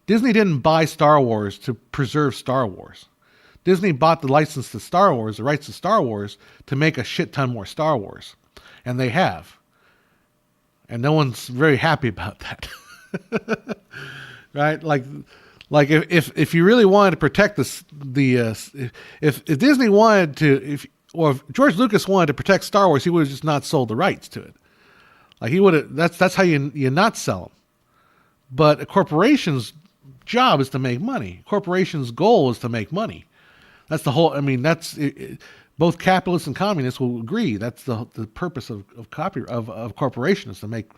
Disney didn't buy Star Wars to preserve Star Wars. Disney bought the license to Star Wars, the rights to Star Wars, to make a shit ton more Star Wars. And they have. And no one's very happy about that. Right? Like if you really wanted to protect if Disney wanted to, or if George Lucas wanted to protect Star Wars, he would have just not sold the rights to it. Like, he would have. That's how you not sell them. But a corporation's job is to make money. A corporation's goal is to make money. That's the whole. I mean, both capitalists and communists will agree. That's the purpose of corporations, to make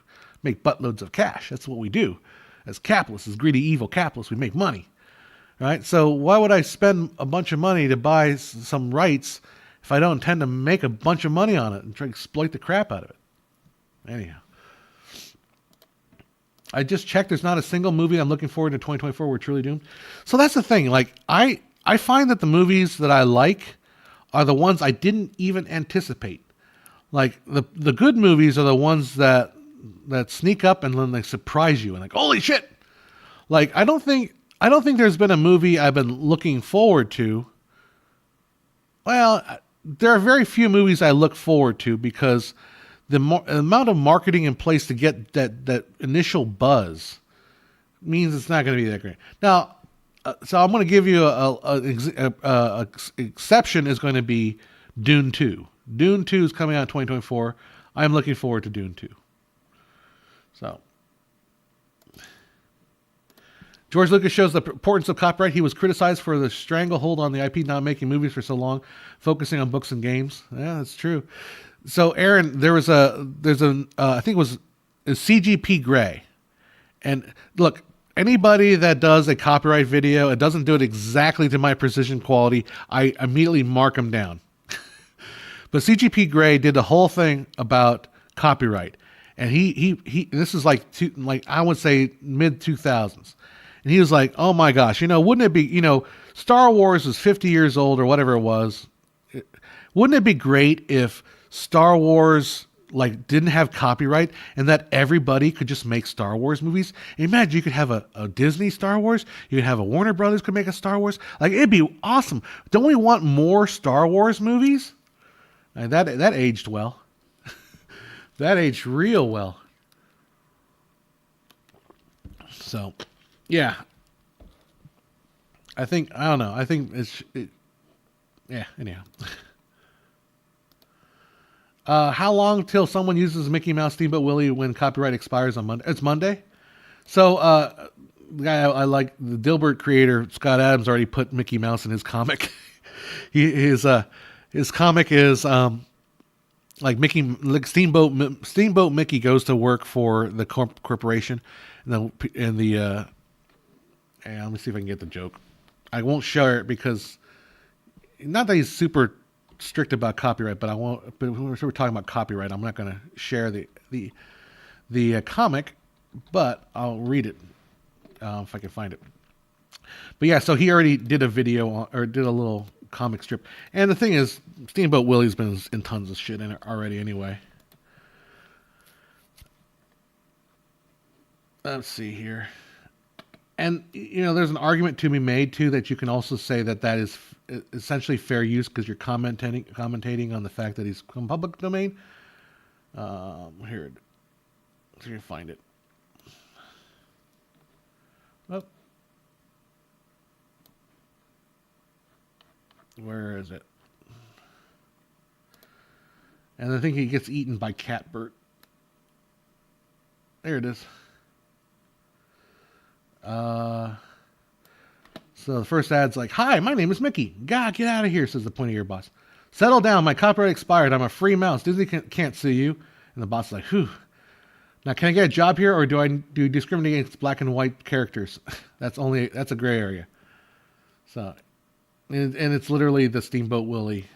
buttloads of cash. That's what we do as capitalists, as greedy, evil capitalists. We make money, right? So why would I spend a bunch of money to buy some rights if I don't intend to make a bunch of money on it and try to exploit the crap out of it? Anyhow, I just checked. There's not a single movie I'm looking forward to 2024 we're truly doomed. So that's the thing. Like, I find that the movies that I like are the ones I didn't even anticipate. Like, the good movies are the ones that sneak up and then they surprise you and, like, holy shit. Like, I don't think there's been a movie I've been looking forward to. Well, there are very few movies I look forward to because the amount of marketing in place to get that initial buzz means it's not going to be that great. Now, so I'm going to give you a exception is going to be Dune 2. Dune 2 is coming out in 2024. I'm looking forward to Dune 2. So, George Lucas shows the importance of copyright. He was criticized for the stranglehold on the IP, not making movies for so long, focusing on books and games. Yeah, that's true. So, Aaron, there's I think it was CGP Grey. And look, anybody that does a copyright video and doesn't do it exactly to my precision quality, I immediately mark them down. But CGP Grey did the whole thing about copyright. And he this is like I would say mid 2000s. And he was like, "Oh my gosh, wouldn't it be, Star Wars is 50 years old or whatever it was. Wouldn't it be great if Star Wars didn't have copyright and that everybody could just make Star Wars movies? Imagine you could have a Disney Star Wars, you could have a Warner Brothers could make a Star Wars. Like, it'd be awesome. Don't we want more Star Wars movies?" And that aged well. That aged real well. So, yeah. I don't know. I think anyhow. How long till someone uses Mickey Mouse Steamboat Willie when copyright expires on Monday? It's Monday. So, the guy I like, the Dilbert creator, Scott Adams, already put Mickey Mouse in his comic. His comic is, like Steamboat Mickey goes to work for the corporation, and let me see if I can get the joke. I won't share it because, not that he's super strict about copyright, but I won't. But when we're talking about copyright, I'm not going to share the comic, but I'll read it if I can find it. But yeah, so he already did a video or did a little comic strip, and the thing is, Steamboat Willie's been in tons of shit in it already anyway. Let's see here. And, there's an argument to be made, too, that you can also say that is essentially fair use because you're commentating on the fact that he's public domain. Here, let's see if I can find it. Oh. Where is it? And I think he gets eaten by Catbert. There it is. So the first ad's like, "Hi, my name is Mickey. God, get out of here," says the pointy ear boss. "Settle down. My copyright expired. I'm a free mouse. Disney can't sue you." And the boss is like, "Whew. Now, can I get a job here, or do you discriminate against black and white characters?" That's a gray area. So, and it's literally the Steamboat Willie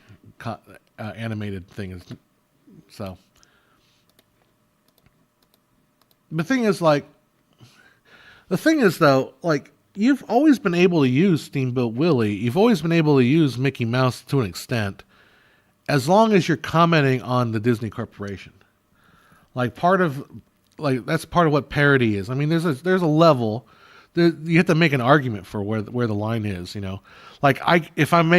animated thing. So, the thing is, though, like, you've always been able to use Steamboat Willie. You've always been able to use Mickey Mouse to an extent, as long as you're commenting on the Disney Corporation. That's part of what parody is. I mean, there's a level. You have to make an argument for where the line is. Like if I'm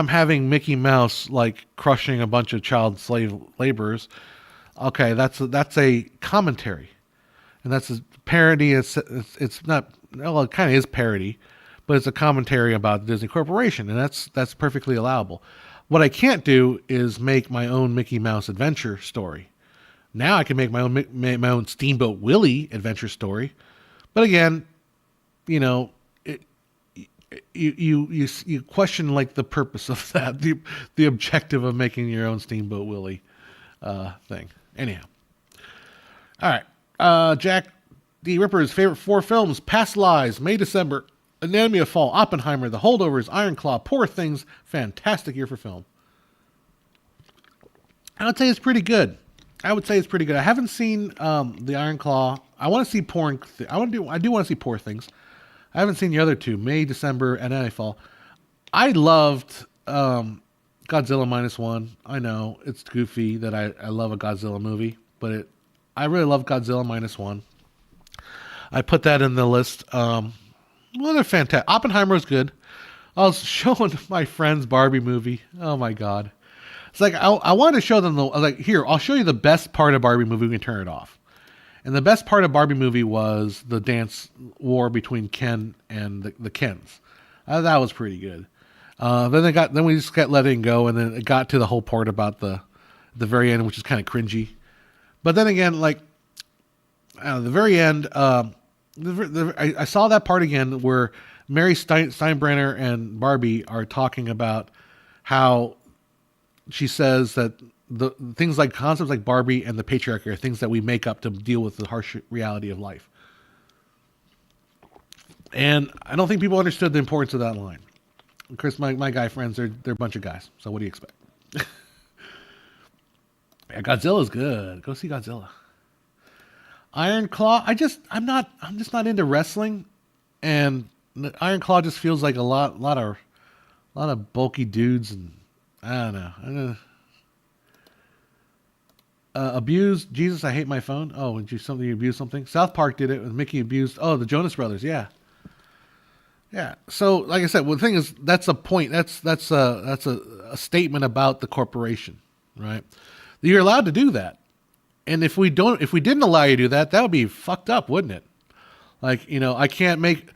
having Mickey Mouse like crushing a bunch of child slave laborers, okay, that's a commentary. And that's a parody. It's not, well, it kind of is parody, but it's a commentary about the Disney Corporation, and that's perfectly allowable. What I can't do is make my own Mickey Mouse adventure story. Now I can make my own Steamboat Willie adventure story, but again, you question like the purpose of that, the objective of making your own Steamboat Willie thing. Anyhow, all right. Jack D. Ripper's favorite 4 films: Past Lives, May December, Anatomy of Fall, Oppenheimer, The Holdovers, Iron Claw, Poor Things. Fantastic year for film. I would say it's pretty good. I haven't seen the Iron Claw. I want to see I do want to see Poor Things. I haven't seen the other 2, May, December, and Anatomy of Fall. I loved Godzilla Minus One. I know it's goofy that I love a Godzilla movie, but I really love Godzilla Minus One. I put that in the list. Well, they're fantastic. Oppenheimer is good. I was showing my friend's Barbie movie. Oh my God. It's like, I wanted to show them here, I'll show you the best part of Barbie movie. We can turn it off. And the best part of Barbie movie was the dance war between Ken and the Kens. That was pretty good. Then we just kept letting go, and then it got to the whole part about the very end, which is kind of cringy. But then again, like, the very end, I saw that part again where Mary Steinbrenner and Barbie are talking about how she says that the things like concepts like Barbie and the patriarchy are things that we make up to deal with the harsh reality of life. And I don't think people understood the importance of that line. Chris, my guy friends, they're a bunch of guys. So what do you expect? Yeah, Godzilla's good. Go see Godzilla. Iron Claw. I'm just not into wrestling, and Iron Claw just feels like a lot of bulky dudes, and I don't know. Abused Jesus. I hate my phone. Oh, did you abuse something? South Park did it with Mickey abused. Oh, the Jonas Brothers. Yeah. So, like I said, well, the thing is, that's a point. That's a statement about the corporation, right? You're allowed to do that. And if we didn't allow you to do that, that would be fucked up, wouldn't it? Like, I can't make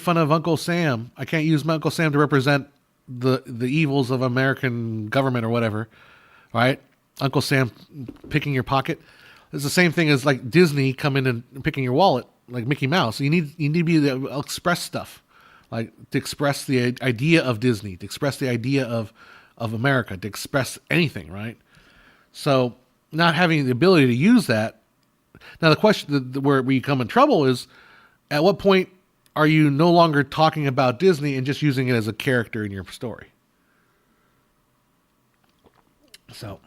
fun of Uncle Sam. I can't use my Uncle Sam to represent the evils of American government or whatever, right? Uncle Sam picking your pocket. It's the same thing as like Disney coming and picking your wallet, like Mickey Mouse. You need to be able to express stuff, like to express the idea of Disney, to express the idea of America, to express anything, right? So not having the ability to use that. Now the question where we come in trouble is, at what point are you no longer talking about Disney and just using it as a character in your story? So,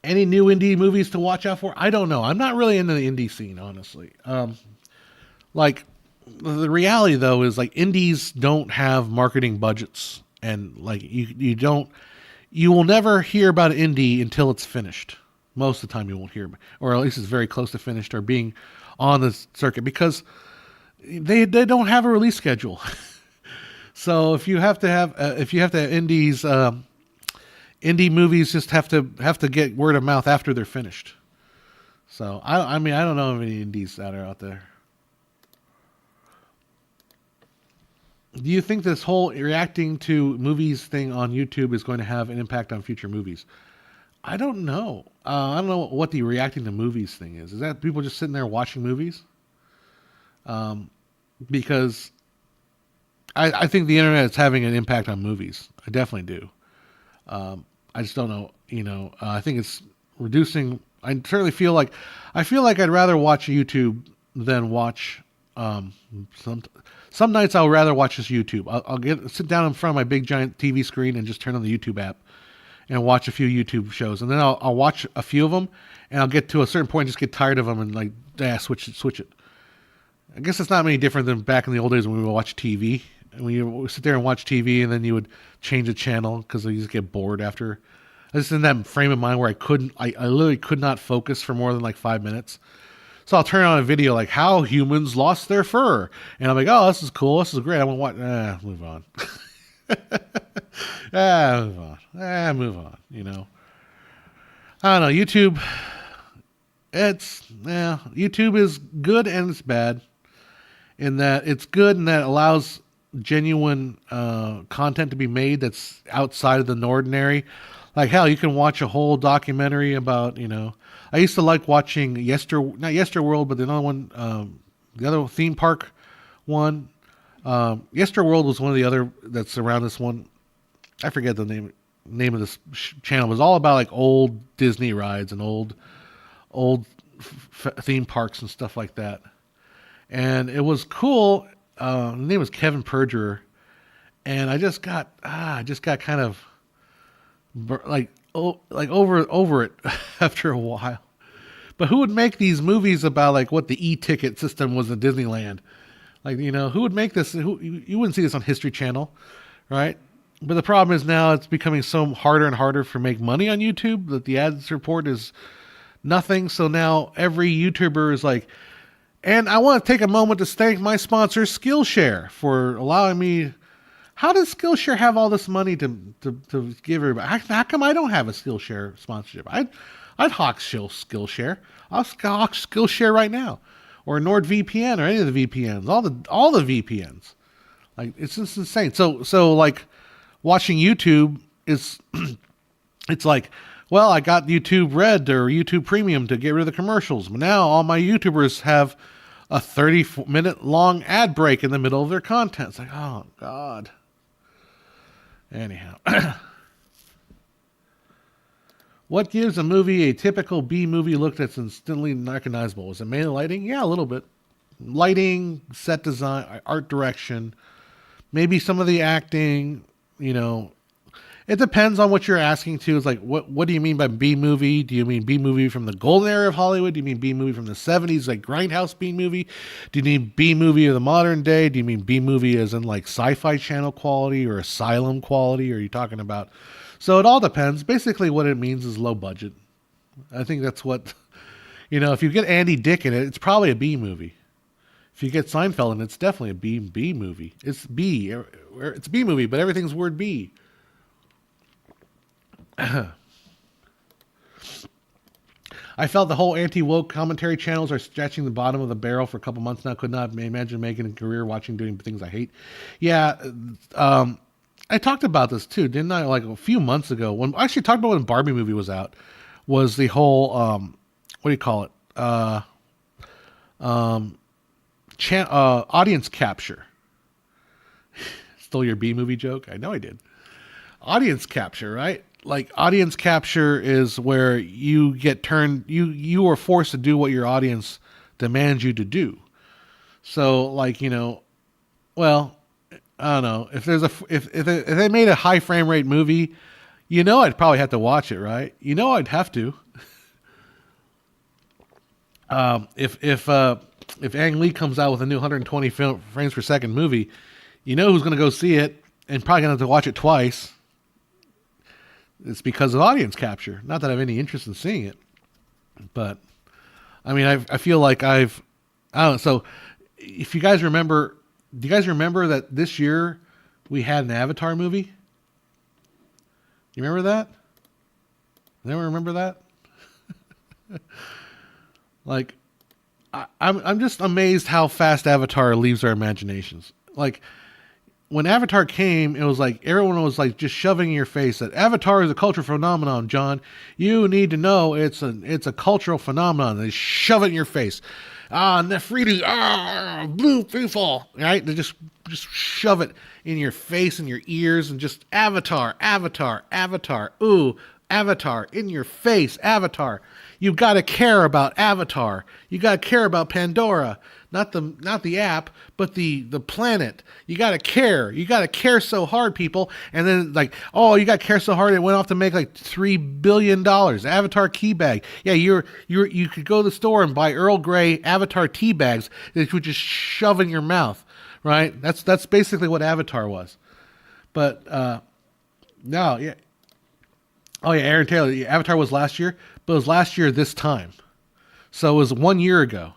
any new indie movies to watch out for? I don't know. I'm not really into the indie scene, honestly. Like, the reality though is like indies don't have marketing budgets, and like you will never hear about an indie until it's finished. Most of the time you won't hear, or at least it's very close to finished or being on the circuit, because they don't have a release schedule. So if you have to have indies, indie movies just have to get word of mouth after they're finished. So I mean I don't know of any indies that are out there. Do you think this whole reacting to movies thing on YouTube is going to have an impact on future movies? I don't know. I don't know what the reacting to movies thing is. Is that people just sitting there watching movies? Because I think the internet is having an impact on movies. I definitely do. I just don't know. I think it's reducing. I certainly feel like I'd rather watch YouTube than watch some nights I'll rather watch just YouTube. I'll sit down in front of my big giant TV screen and just turn on the YouTube app and watch a few YouTube shows, and then I'll watch a few of them, and I'll get to a certain point, just get tired of them, and like, switch it. I guess it's not any different than back in the old days when we would watch TV. And when you sit there and watch TV, and then you would change the channel because you just get bored after. I was in that frame of mind where I literally could not focus for more than like 5 minutes. So I'll turn on a video like how humans lost their fur, and I'm like, oh, this is cool, this is great. I want to watch. Move on. Move on. I don't know. YouTube. YouTube is good and it's bad. In that it's good and that it allows genuine content to be made that's outside of the ordinary. Like hell, you can watch a whole documentary about, I used to like watching not Yesterworld, but the other one, the other theme park one. Yesterworld was one of the other that's around this one. I forget the name of this channel. It was all about like old Disney rides and old theme parks and stuff like that. And it was cool. His name was Kevin Perjurer, and I just got kind of over it after a while. But who would make these movies about like what the e-ticket system was in Disneyland? Like, who would make this? You wouldn't see this on History Channel, right? But the problem is now it's becoming so harder and harder to make money on YouTube that the ads report is nothing. So now every YouTuber is like, and I want to take a moment to thank my sponsor Skillshare for allowing me. How does Skillshare have all this money to give everybody? How come I don't have a Skillshare sponsorship? I'd hawk Skillshare. I'll hawk Skillshare right now, or NordVPN, or any of the VPNs. All the VPNs. Like, it's just insane. So like watching YouTube is it's like, well, I got YouTube Red or YouTube Premium to get rid of the commercials, but now all my YouTubers have a 30-minute long ad break in the middle of their content. It's like, oh God. Anyhow, what gives a movie a typical B movie look that's instantly recognizable? Is it mainly lighting? Yeah, a little bit. Lighting, set design, art direction, maybe some of the acting. It depends on what you're asking to. It's like, what do you mean by B movie? Do you mean B movie from the golden era of Hollywood? Do you mean B movie from the 70s, like Grindhouse B movie? Do you mean B movie of the modern day? Do you mean B movie as in like Sci-Fi Channel quality or Asylum quality? Or are you talking about? So it all depends. Basically what it means is low budget. I think that's what, if you get Andy Dick in it, it's probably a B movie. If you get Seinfeld in it, it's definitely a B movie. It's B. It's a B movie, but everything's word B. I felt the whole anti-woke commentary channels are scratching the bottom of the barrel for a couple months now. Could not imagine making a career watching doing things I hate. Yeah, I talked about this too, didn't I? Like a few months ago, when I actually talked about when Barbie movie was out, was the whole what do you call it? Audience capture. Stole your B movie joke? I know I did. Audience capture, right? Like audience capture is where you get turned, you are forced to do what your audience demands you to do. So like, well, I don't know, if there's if they made a high frame rate movie, I'd probably have to watch it, right? I'd have to. If Ang Lee comes out with a new 120 frames per second movie, who's going to go see it and probably going to have to watch it twice. It's because of audience capture. Not that I have any interest in seeing it, but I mean, I feel like I don't know. So if you guys remember, do you guys remember that this year we had an Avatar movie? You remember that? Anyone remember that? Like, I'm just amazed how fast Avatar leaves our imaginations. Like, when Avatar came, it was like everyone was like just shoving in your face that Avatar is a cultural phenomenon, John. You need to know it's a cultural phenomenon. They shove it in your face. Nefriti, blue people, right? They just shove it in your face and your ears and just Avatar, Avatar, Avatar. Ooh, Avatar in your face, Avatar. You got to care about Avatar. You got to care about Pandora. Not the app, but the planet. You got to care. You got to care so hard, people. And then like, oh, you got to care so hard. It went off to make like $3 billion. Avatar key bag. Yeah, you could go to the store and buy Earl Grey Avatar tea bags that you would just shove in your mouth, right? That's basically what Avatar was. But no, yeah. Oh yeah, Aaron Taylor. Yeah, Avatar was last year, but it was last year this time. So it was 1 year ago.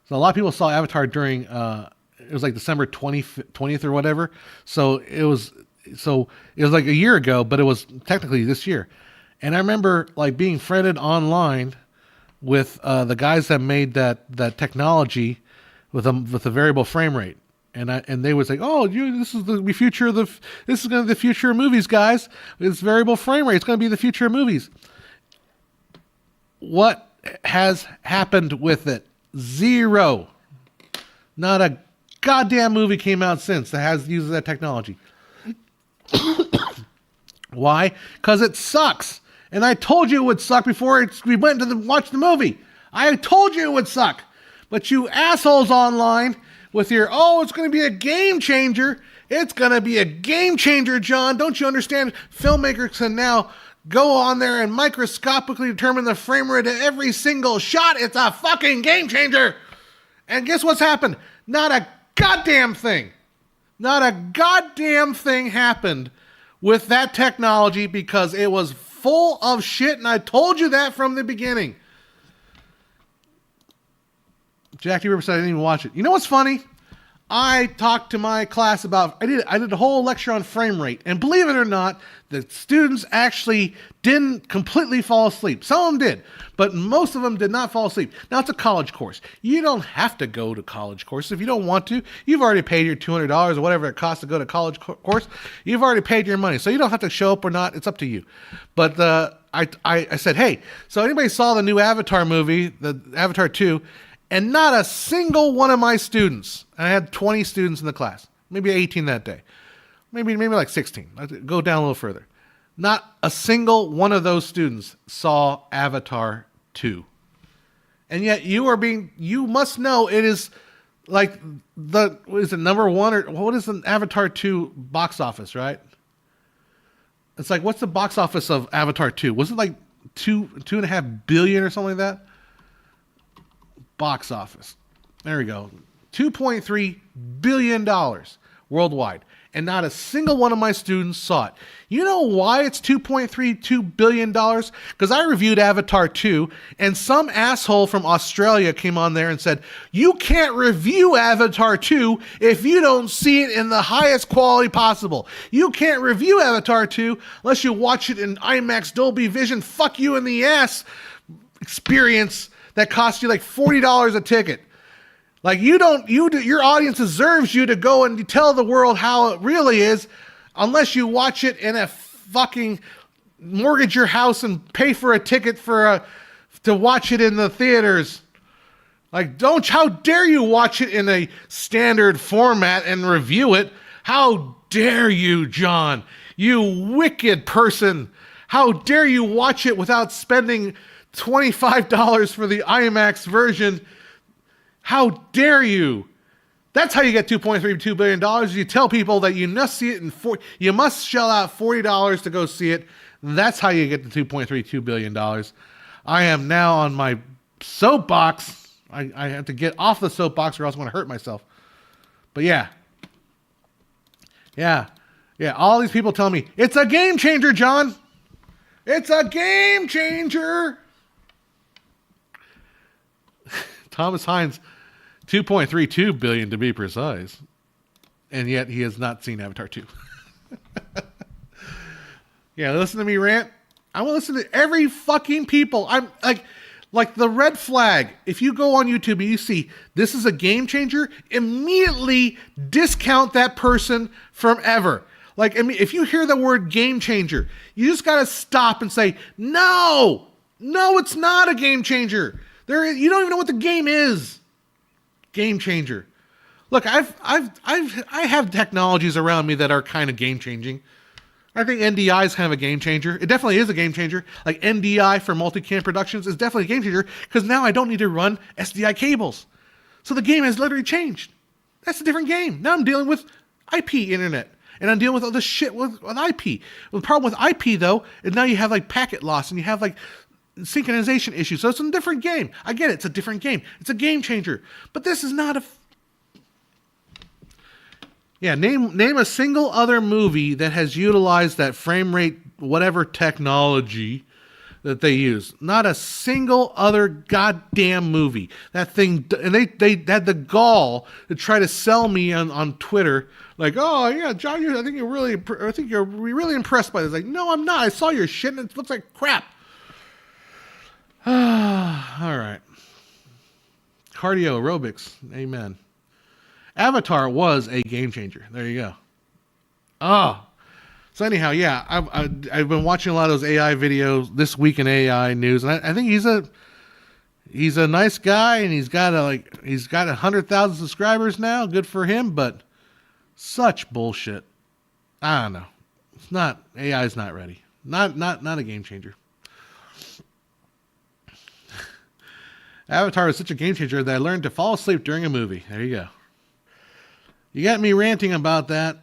So a lot of people saw Avatar during, it was like December 20th or whatever. So it was like a year ago, but it was technically this year. And I remember like being friended online with the guys that made that technology with a variable frame rate. And they would say, oh, this is the future of this is going to be the future of movies, guys. It's variable frame rate. It's going to be the future of movies. What has happened with it? Zero. Not a goddamn movie came out since that uses that technology. Why? Because it sucks. And I told you it would suck before we went to watch the movie. I told you it would suck. But you assholes online with your, it's going to be a game changer. It's going to be a game changer, John. Don't you understand? Filmmakers can now go on there and microscopically determine the frame rate of every single shot. It's a fucking game changer. And guess what's happened? Not a goddamn thing. Not a goddamn thing happened with that technology because it was full of shit, and I told you that from the beginning. Jackie River said I didn't even watch it. You know what's funny? I talked to my class about, I did a whole lecture on frame rate, and believe it or not, the students actually didn't completely fall asleep. Some of them did, but most of them did not fall asleep. Now, it's a college course. You don't have to go to college course if you don't want to. You've already paid your $200 or whatever it costs to go to college course. You've already paid your money, so you don't have to show up or not. It's up to you. But I said, hey, so anybody saw the new Avatar movie, the Avatar 2, and not a single one of my students, I had 20 students in the class, maybe 18 that day, maybe like 16. I'd go down a little further. Not a single one of those students saw Avatar 2. And yet you must know it is like is it number one or what is the Avatar 2 box office, right? It's like, what's the box office of Avatar 2? Was it like 2.5 billion or something like that? Box office. There we go. $2.3 billion worldwide. And not a single one of my students saw it. You know why it's $2.32 billion? Because I reviewed Avatar 2, and some asshole from Australia came on there and said, you can't review Avatar 2 if you don't see it in the highest quality possible. You can't review Avatar 2 unless you watch it in IMAX Dolby Vision. Fuck you in the ass. experience that costs you like $40 a ticket. Like your audience deserves you to go and tell the world how it really is, unless you watch it in a fucking mortgage your house and pay for a ticket to watch it in the theaters. Like, how dare you watch it in a standard format and review it? How dare you, John? You wicked person. How dare you watch it without spending $25 for the IMAX version? How dare you? That's how you get $2.32 billion. You tell people that you must see it you must shell out $40 to go see it. That's how you get the $2.32 billion. I am now on my soapbox. I have to get off the soapbox or else I'm going to hurt myself. But yeah. All these people tell me, it's a game changer, John. It's a game changer. Thomas Hines, $2.32 billion to be precise. And yet he has not seen Avatar 2. Yeah, listen to me rant. I want to listen to every fucking people. I'm like the red flag. If you go on YouTube and you see this is a game changer, immediately discount that person from ever. Like, I mean, if you hear the word game changer, you just got to stop and say, no, it's not a game changer. You don't even know what the game is. Game changer. Look, I have technologies around me that are kind of game changing. I think NDI is kind of a game changer. It definitely is a game changer. Like NDI for multicam productions is definitely a game changer because now I don't need to run SDI cables. So the game has literally changed. That's a different game. Now I'm dealing with IP internet. And I'm dealing with all this shit with IP. The problem with IP, though, is now you have like packet loss and you have like synchronization issues. So it's a different game. I get it. It's a different game. It's a game changer. But this is not a... Yeah, name a single other movie that has utilized that frame rate whatever technology that they use. Not a single other goddamn movie. That thing, and they had the gall to try to sell me on Twitter, like, oh yeah, John, I think you're really impressed by this. Like, no, I'm not. I saw your shit and it looks like crap. All right. Cardio aerobics. Amen. Avatar was a game changer. There you go. Oh. So anyhow, yeah, I've been watching a lot of those AI videos this week in AI news, and I think he's a nice guy, and he's got 100,000 subscribers now. Good for him, but such bullshit. I don't know. It's not AI's not ready. Not a game changer. Avatar is such a game changer that I learned to fall asleep during a movie. There you go. You got me ranting about that.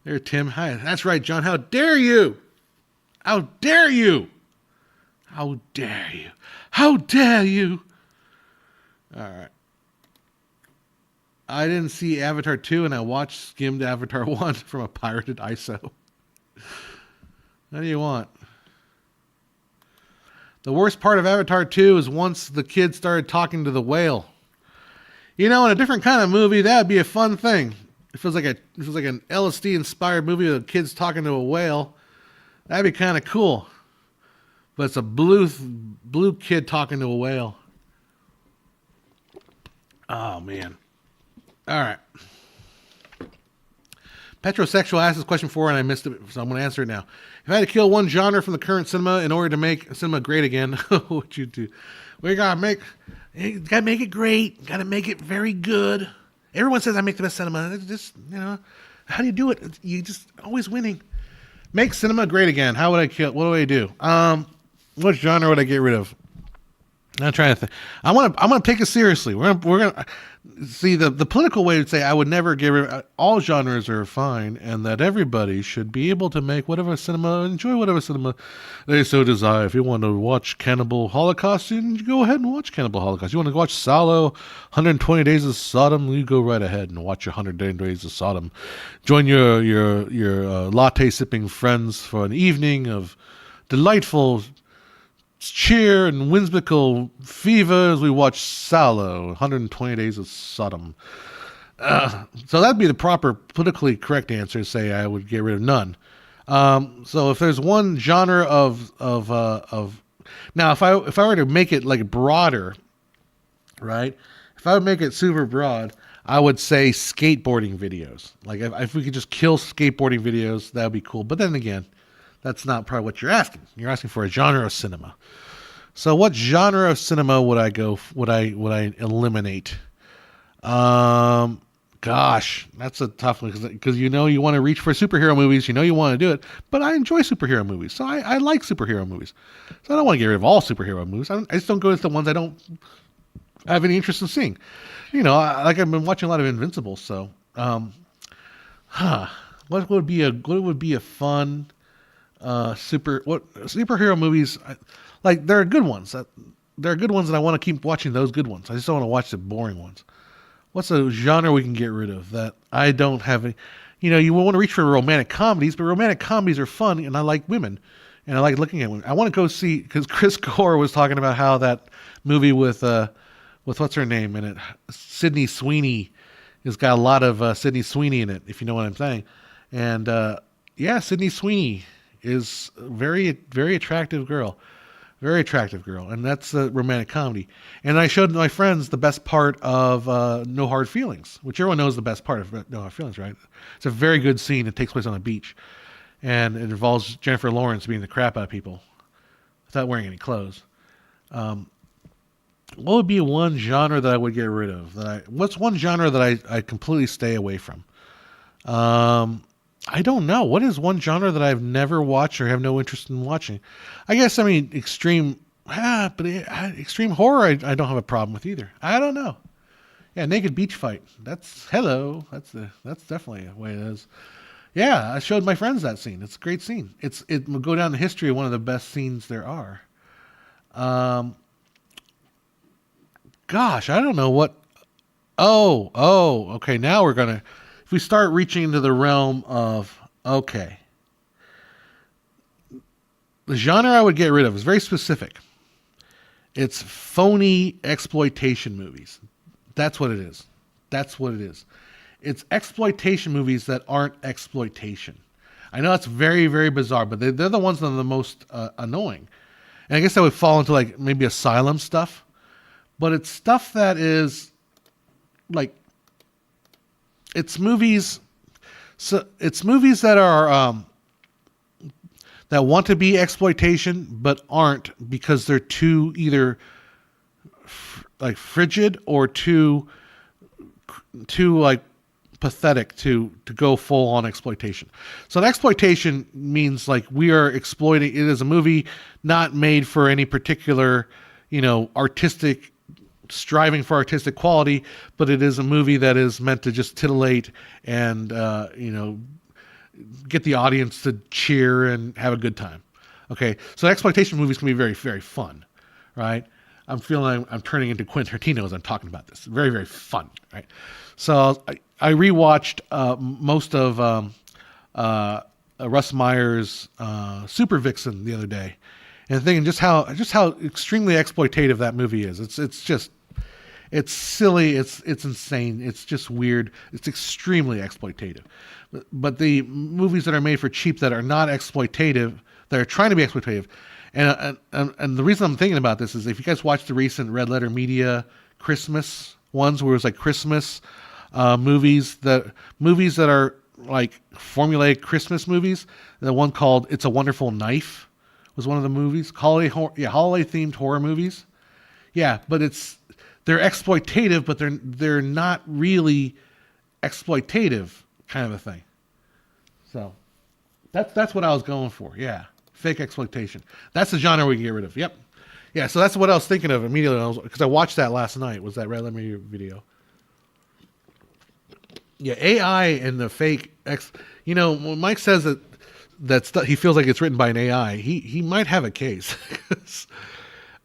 There, Tim. Hi. That's right, John. How dare you? How dare you? How dare you? How dare you? All right. I didn't see Avatar 2, and I skimmed Avatar 1 from a pirated ISO. What do you want? The worst part of Avatar 2 is once the kid started talking to the whale. You know, in a different kind of movie, that would be a fun thing. It feels like an LSD inspired movie with kids talking to a whale. That'd be kind of cool. But it's a blue kid talking to a whale. Oh man. All right. Petrosexual asked this question before and I missed it, so I'm going to answer it now. If I had to kill one genre from the current cinema in order to make cinema great again, what would you do? You gotta make it great. Gotta make it very good. Everyone says I make the best cinema. It's just, how do you do it? You just always winning. Make cinema great again. How would I kill? What do I do? What genre would I get rid of? I'm trying to think. I'm gonna take it seriously. We're gonna see the political way would say I would never get rid of all genres are fine, and that everybody should be able to make enjoy whatever cinema they so desire. If you want to watch Cannibal Holocaust, you can go ahead and watch Cannibal Holocaust. You want to watch Salo, 120 Days of Sodom, you go right ahead and watch 100 Days of Sodom. Join your latte sipping friends for an evening of delightful cheer and whimsical fever as we watch Salo, 120 Days of Sodom. So that'd be the proper politically correct answer. Say I would get rid of none. So if there's one genre of now, if I were to make it like broader, right? If I would make it super broad, I would say skateboarding videos. Like if we could just kill skateboarding videos, that would be cool. But then again, that's not probably what you're asking. You're asking for a genre of cinema. So what genre of cinema would I go? Would I eliminate? Gosh, that's a tough one because you want to reach for superhero movies. You want to do it, but I enjoy superhero movies, so I like superhero movies. So I don't want to get rid of all superhero movies. I just don't go with the ones I don't have any interest in seeing. I've been watching a lot of Invincible. So, what would be a fun superhero movies? Like there are good ones. There are good ones, and I want to keep watching those good ones. I just don't want to watch the boring ones. What's a genre we can get rid of that I don't have any? You want to reach for romantic comedies, but romantic comedies are fun, and I like women, and I like looking at women. I want to go see, because Chris Gore was talking about how that movie with what's her name in it, Sydney Sweeney, has got a lot of Sydney Sweeney in it, if you know what I'm saying. And yeah, Sydney Sweeney is a very, very attractive girl. Very attractive girl, and that's a romantic comedy. And I showed my friends the best part of No Hard Feelings, which everyone knows the best part of No Hard Feelings, right? It's a very good scene. It takes place on a beach, and it involves Jennifer Lawrence beating the crap out of people without wearing any clothes. What would be one genre that I would get rid of? What's one genre that I completely stay away from? I don't know. What is one genre that I've never watched or have no interest in watching? I guess, extreme horror I don't have a problem with either. I don't know. Yeah, naked beach fight. That's definitely the way it is. Yeah, I showed my friends that scene. It's a great scene. It will go down in history of one of the best scenes there are. Gosh, I don't know what. Okay. Now we're gonna. If we start reaching into the realm of, okay, the genre I would get rid of is very specific. It's phony exploitation movies. That's what it is. It's exploitation movies that aren't exploitation. I know that's very, very bizarre, but they're the ones that are the most annoying. And I guess that would fall into like maybe asylum stuff. But it's stuff that is like, it's movies that are that want to be exploitation but aren't, because they're too either like frigid or too like pathetic to go full on exploitation. So an exploitation means like we are exploiting. It is a movie not made for any particular, artistic, striving for artistic quality, but it is a movie that is meant to just titillate and get the audience to cheer and have a good time. Okay, so exploitation movies can be very, very fun, right? I'm feeling I'm turning into Quentin Tarantino as I'm talking about this. Very, very fun, right? So I rewatched most of Russ Meyer's Super Vixen the other day, and thinking just how extremely exploitative that movie is. It's silly. It's insane. It's just weird. It's extremely exploitative. But the movies that are made for cheap that are not exploitative, that are trying to be exploitative, and the reason I'm thinking about this is if you guys watched the recent Red Letter Media Christmas ones, where it was like Christmas movies that are like formulaic Christmas movies. The one called It's a Wonderful Knife was one of the movies. Holiday themed horror movies. Yeah, but they're exploitative, but they're not really exploitative, kind of a thing. So that's what I was going for. Yeah, fake exploitation. That's the genre we can get rid of. Yep. Yeah, so that's what I was thinking of immediately because I watched that last night. Was that Red Letter Media video? Yeah, AI and the fake when Mike says that he feels like it's written by an AI, he might have a case.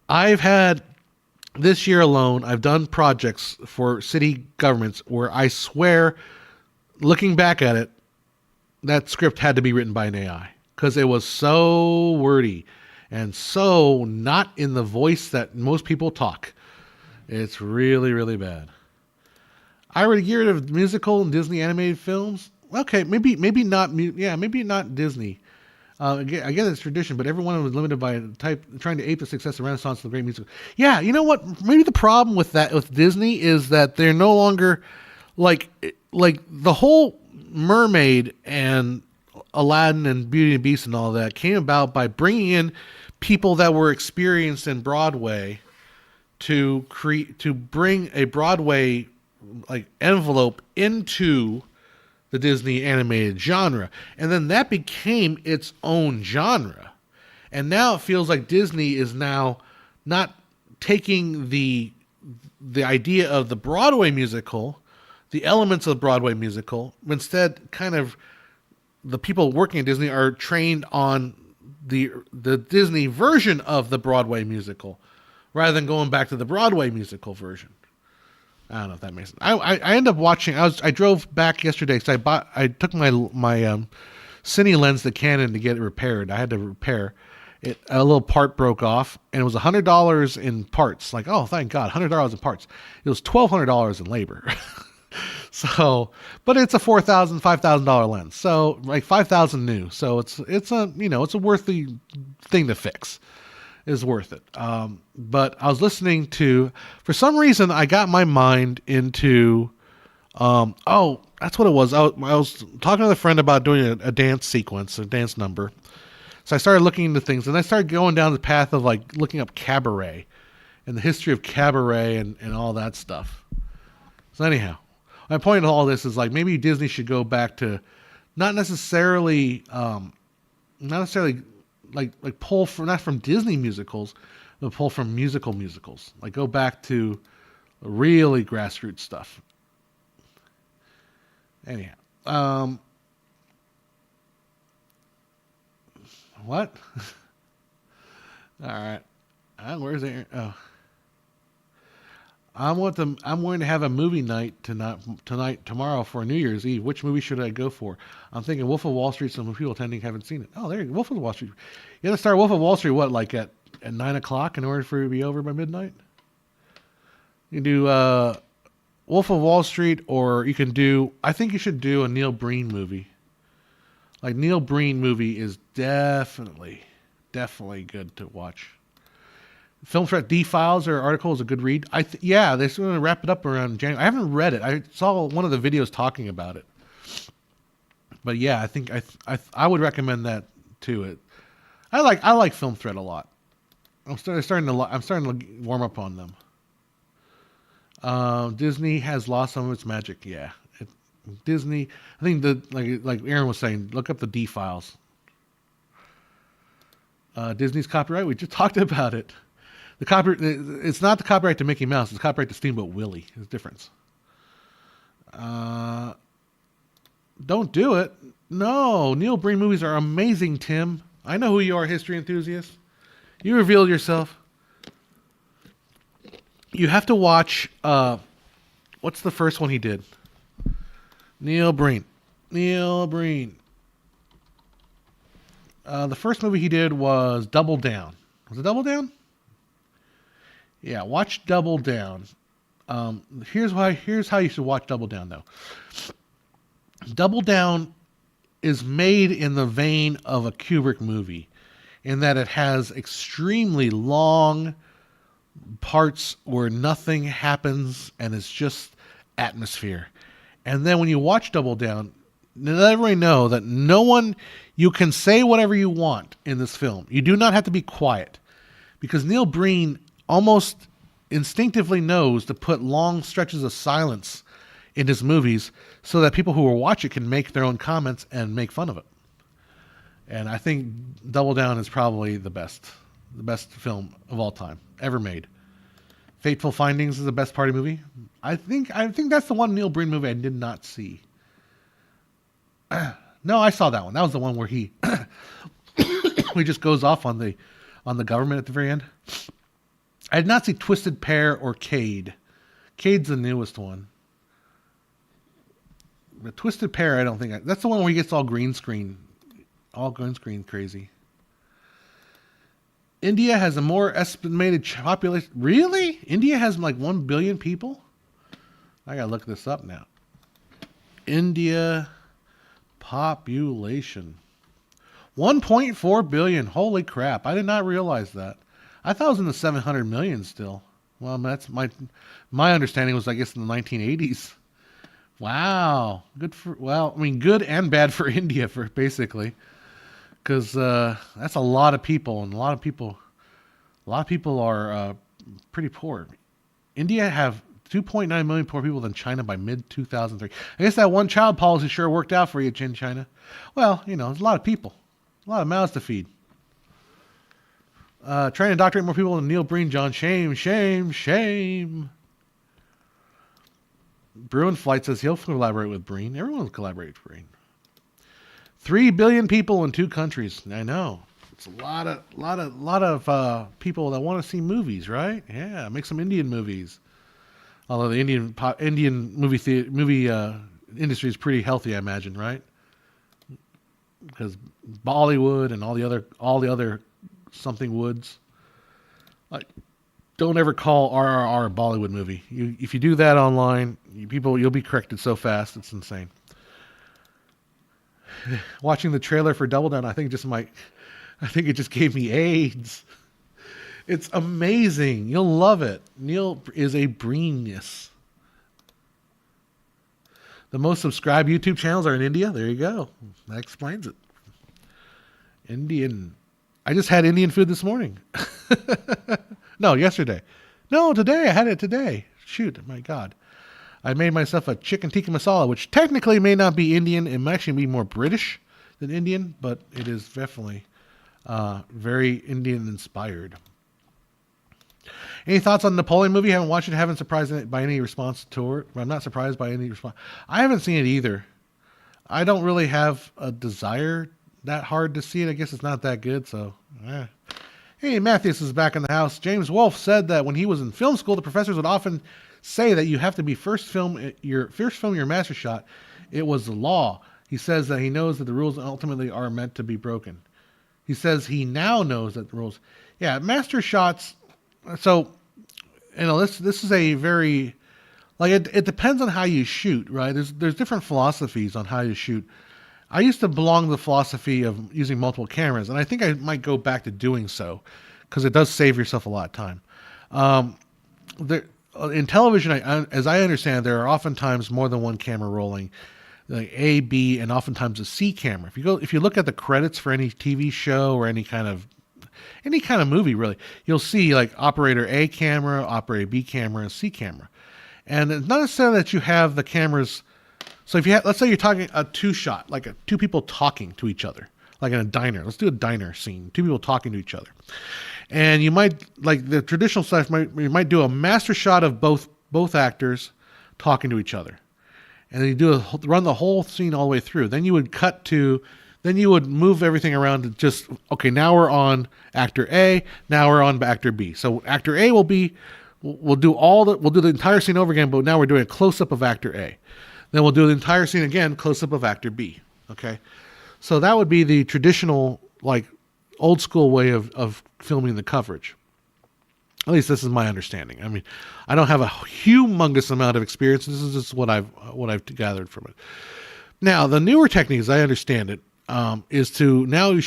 I've had. This year alone, I've done projects for city governments where I swear, looking back at it, that script had to be written by an AI because it was so wordy and so not in the voice that most people talk. It's really, really bad. I would get rid of musical and Disney animated films. Okay, maybe not. Maybe not Disney. I get it's tradition, but everyone was limited by type trying to ape the success of Renaissance of the great music. Yeah, you know what? Maybe the problem with that with Disney is that they're no longer like the whole Mermaid and Aladdin and Beauty and the Beast and all that came about by bringing in people that were experienced in Broadway to bring a Broadway like envelope into the Disney animated genre. And then that became its own genre. And now it feels like Disney is now not taking the idea of the Broadway musical, the elements of the Broadway musical, instead kind of the people working at Disney are trained on the Disney version of the Broadway musical rather than going back to the Broadway musical version. I don't know if that makes sense. I ended up watching. I drove back yesterday because I took my Cine lens to Canon to get it repaired. I had to repair it. A little part broke off, and it was $100 in parts. Like, oh, thank God, $100 in parts. It was $1,200 in labor. So, but it's a $5,000 lens. So like $5,000 new. So it's a worthy thing to fix. Is worth it. But I was listening to, for some reason, I got my mind into, that's what it was. I was talking to a friend about doing a dance sequence, a dance number. So I started looking into things, and I started going down the path of like looking up cabaret and the history of cabaret and all that stuff. So anyhow, my point of all this is like maybe Disney should go back to not necessarily like pull from not from Disney musicals, but pull from musicals. Like go back to really grassroots stuff. Anyhow, what? All right, where's Aaron? Oh, I'm going to have a movie night tomorrow for New Year's Eve. Which movie should I go for? I'm thinking Wolf of Wall Street. Some people attending haven't seen it. Oh, there you go. Wolf of Wall Street. You got to start Wolf of Wall Street. What, like at 9:00 in order for it to be over by midnight? You can do Wolf of Wall Street, or you can do. I think you should do a Neil Breen movie. Like Neil Breen movie is definitely good to watch. Film Threat D-Files or article is a good read. They're going to wrap it up around January. I haven't read it. I saw one of the videos talking about it. But yeah, I think I would recommend that too. I like Film Threat a lot. I'm starting to warm up on them. Disney has lost some of its magic. Yeah, Disney. I think like Aaron was saying, look up the D-Files. Disney's copyright. We just talked about it. It's not the copyright to Mickey Mouse. It's copyright to Steamboat Willie. There's a difference. Don't do it. No, Neil Breen movies are amazing, Tim. I know who you are, history enthusiast. You revealed yourself. You have to watch, what's the first one he did? Neil Breen. The first movie he did was Double Down. Was it Double Down? Yeah, watch Double Down. Here's how you should watch Double Down, though. Double Down is made in the vein of a Kubrick movie, in that it has extremely long parts where nothing happens and it's just atmosphere. And then when you watch Double Down, let everybody know that you can say whatever you want in this film. You do not have to be quiet, because Neil Breen almost instinctively knows to put long stretches of silence in his movies so that people who will watch it can make their own comments and make fun of it. And I think Double Down is probably the best film of all time ever made. Fateful Findings is the best party movie. I think that's the one Neil Breen movie I did not see. No, I saw that one. That was the one where he he just goes off on the government at the very end. I did not see Twisted Pair or Cade. Cade's the newest one. But Twisted Pair, I don't think that's the one where he gets all green screen crazy. India has a more estimated population. Really? India has like 1 billion people? I gotta look this up now. India population. 1.4 billion. Holy crap. I did not realize that. I thought it was in the 700 million still. Well, that's my understanding was, I guess, in the 1980s. Wow. Good and bad for India, for basically, because that's a lot of people, and a lot of people are pretty poor. India have 2.9 million poor people than China by mid 2003. I guess that one child policy sure worked out for you in China. Well, there's a lot of people, a lot of mouths to feed. Trying to indoctrinate more people than Neil Breen, John. Shame, shame, shame. Bruin Flight says he'll collaborate with Breen. Everyone will collaborate with Breen. 3 billion people in 2 countries. I know. It's a lot of people that want to see movies, right? Yeah, make some Indian movies. Although the Indian movie industry is pretty healthy, I imagine, right? Because Bollywood and all the other something woods. Like, don't ever call RRR a Bollywood movie. If you do that online, you'll be corrected so fast. It's insane. Watching the trailer for Double Down, I think it just gave me AIDS. It's amazing. You'll love it. Neil is a breenius. The most subscribed YouTube channels are in India. There you go. That explains it. Indian. I just had Indian food this morning. No, yesterday. No, today. I had it today. Shoot, my God. I made myself a chicken tikka masala, which technically may not be Indian. It might actually be more British than Indian, but it is definitely very Indian inspired. Any thoughts on the Napoleon movie? Haven't watched it. Haven't surprised by any response to it. I'm not surprised by any response. I haven't seen it either. I don't really have a desire that hard to see it. I guess it's not that good. So, Hey, Matthews is back in the house. James Wolfe said that when he was in film school, the professors would often say that you have to be first film your master shot. It was the law. He says that he knows that the rules ultimately are meant to be broken. He says he now knows that the rules. Yeah, master shots. So, this is a very, it depends on how you shoot, right? There's different philosophies on how you shoot. I used to belong to the philosophy of using multiple cameras, and I think I might go back to doing so because it does save yourself a lot of time. In television, as I understand, there are oftentimes more than one camera rolling, like A, B, and oftentimes a C camera. If you look at the credits for any TV show or any kind of movie, really, you'll see like operator A camera, operator B camera, and C camera. And it's not necessarily that you have the cameras. So if let's say you're talking a 2-shot, like two people talking to each other, like in a diner. Let's do a diner scene, 2 people talking to each other. And you might, like the traditional stuff, you might do a master shot of both actors talking to each other. And then you run the whole scene all the way through. Then you would move everything around to just, okay, now we're on actor A, now we're on actor B. So actor A we'll do the entire scene over again, but now we're doing a close-up of actor A. Then we'll do the entire scene again, close-up of actor B. Okay? So that would be the traditional, like, old school way of filming the coverage. At least this is my understanding. I mean, I don't have a humongous amount of experience. This is just what I've gathered from it. Now, the newer technique, as I understand it, is to let's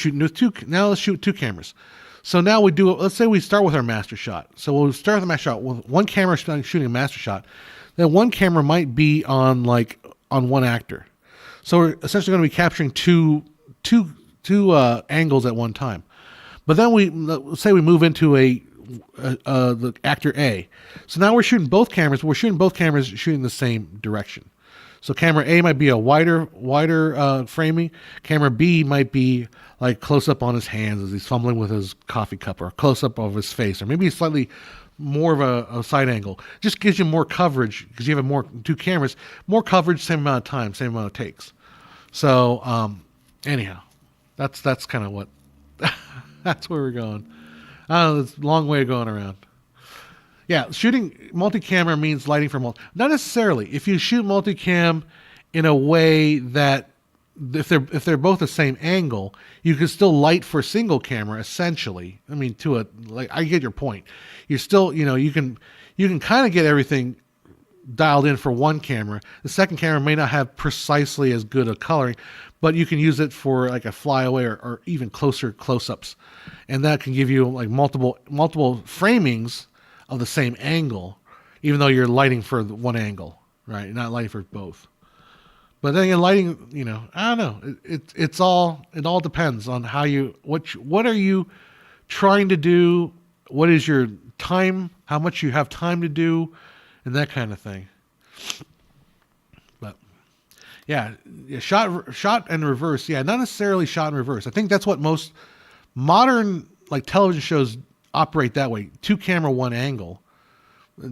shoot 2 cameras. So now let's say we start with our master shot. So we'll start with the master shot with one camera shooting a master shot. Then one camera might be on one actor. So we're essentially going to be capturing two angles at one time. But then let's say we move into the actor A. So now we're shooting both cameras. We're shooting both cameras shooting the same direction. So camera A might be a wider framing. Camera B might be like close up on his hands as he's fumbling with his coffee cup, or close up of his face, or maybe slightly more of a side angle. Just gives you more coverage because you have 2 cameras, more coverage, same amount of time, same amount of takes. So anyhow, that's kind of what that's where we're going. I don't know, it's a long way of going around. Yeah, shooting multi-camera means lighting for not necessarily. If you shoot multicam in a way that if they're both the same angle, you can still light for single camera essentially. I mean, I get your point. You're still, you can kind of get everything dialed in for one camera. The second camera may not have precisely as good a coloring, but you can use it for like a flyaway or even closer close-ups, and that can give you like multiple framings of the same angle, even though you're lighting for one angle, right? You're not lighting for both. But then again, lighting, you know, I don't know. It all depends on how what are you trying to do? What is your time? How much you have time to do, and that kind of thing. But yeah, shot and reverse. Yeah, not necessarily shot and reverse. I think that's what most modern like television shows operate that way. 2 camera, 1 angle,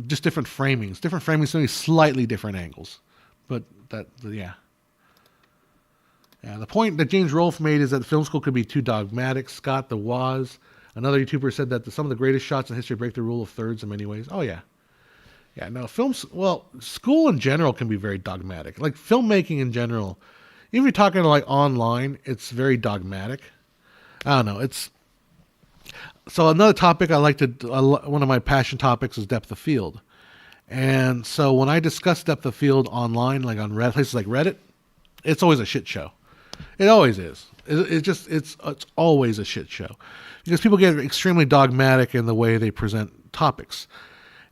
just different framings. Different framings, maybe slightly different angles. But yeah. Yeah, the point that James Rolfe made is that the film school could be too dogmatic. Scott the Woz, another YouTuber, said that some of the greatest shots in history break the rule of thirds in many ways. Oh, yeah. Yeah, no, school in general can be very dogmatic. Like filmmaking in general, even if you're talking like online, it's very dogmatic. I don't know. So another topic one of my passion topics is depth of field. And so when I discuss depth of field online, like on places like Reddit, it's always a shit show. It always is. It's always a shit show because people get extremely dogmatic in the way they present topics.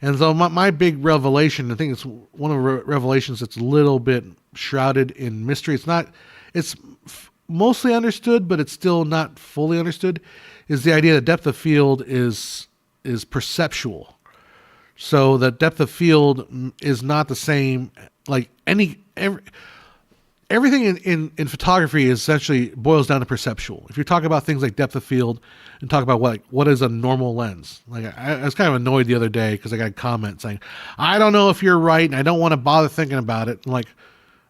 And so my big revelation, I think it's one of the revelations that's a little bit shrouded in mystery. It's mostly understood, but it's still not fully understood, is the idea that depth of field is perceptual. So that depth of field is not the same, like everything in photography is essentially boils down to perceptual. If you're talking about things like depth of field and talk about what is a normal lens, like I was kind of annoyed the other day because I got a comment saying, I don't know if you're right and I don't want to bother thinking about it. I'm like,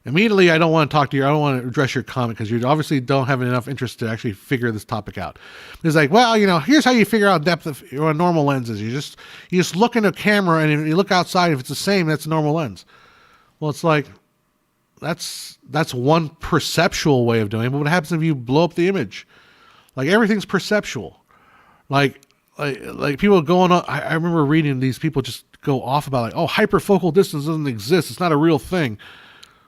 immediately, I don't want to talk to you. I don't want to address your comment because you obviously don't have enough interest to actually figure this topic out. It's like, well, you know, here's how you figure out depth of what a normal lens is. You just look in a camera and if you look outside, if it's the same, that's a normal lens. Well, it's like, that's one perceptual way of doing it. But what happens if you blow up the image? Like everything's perceptual. Like people going on. I remember reading these people just go off about like, oh, hyperfocal distance doesn't exist. It's not a real thing.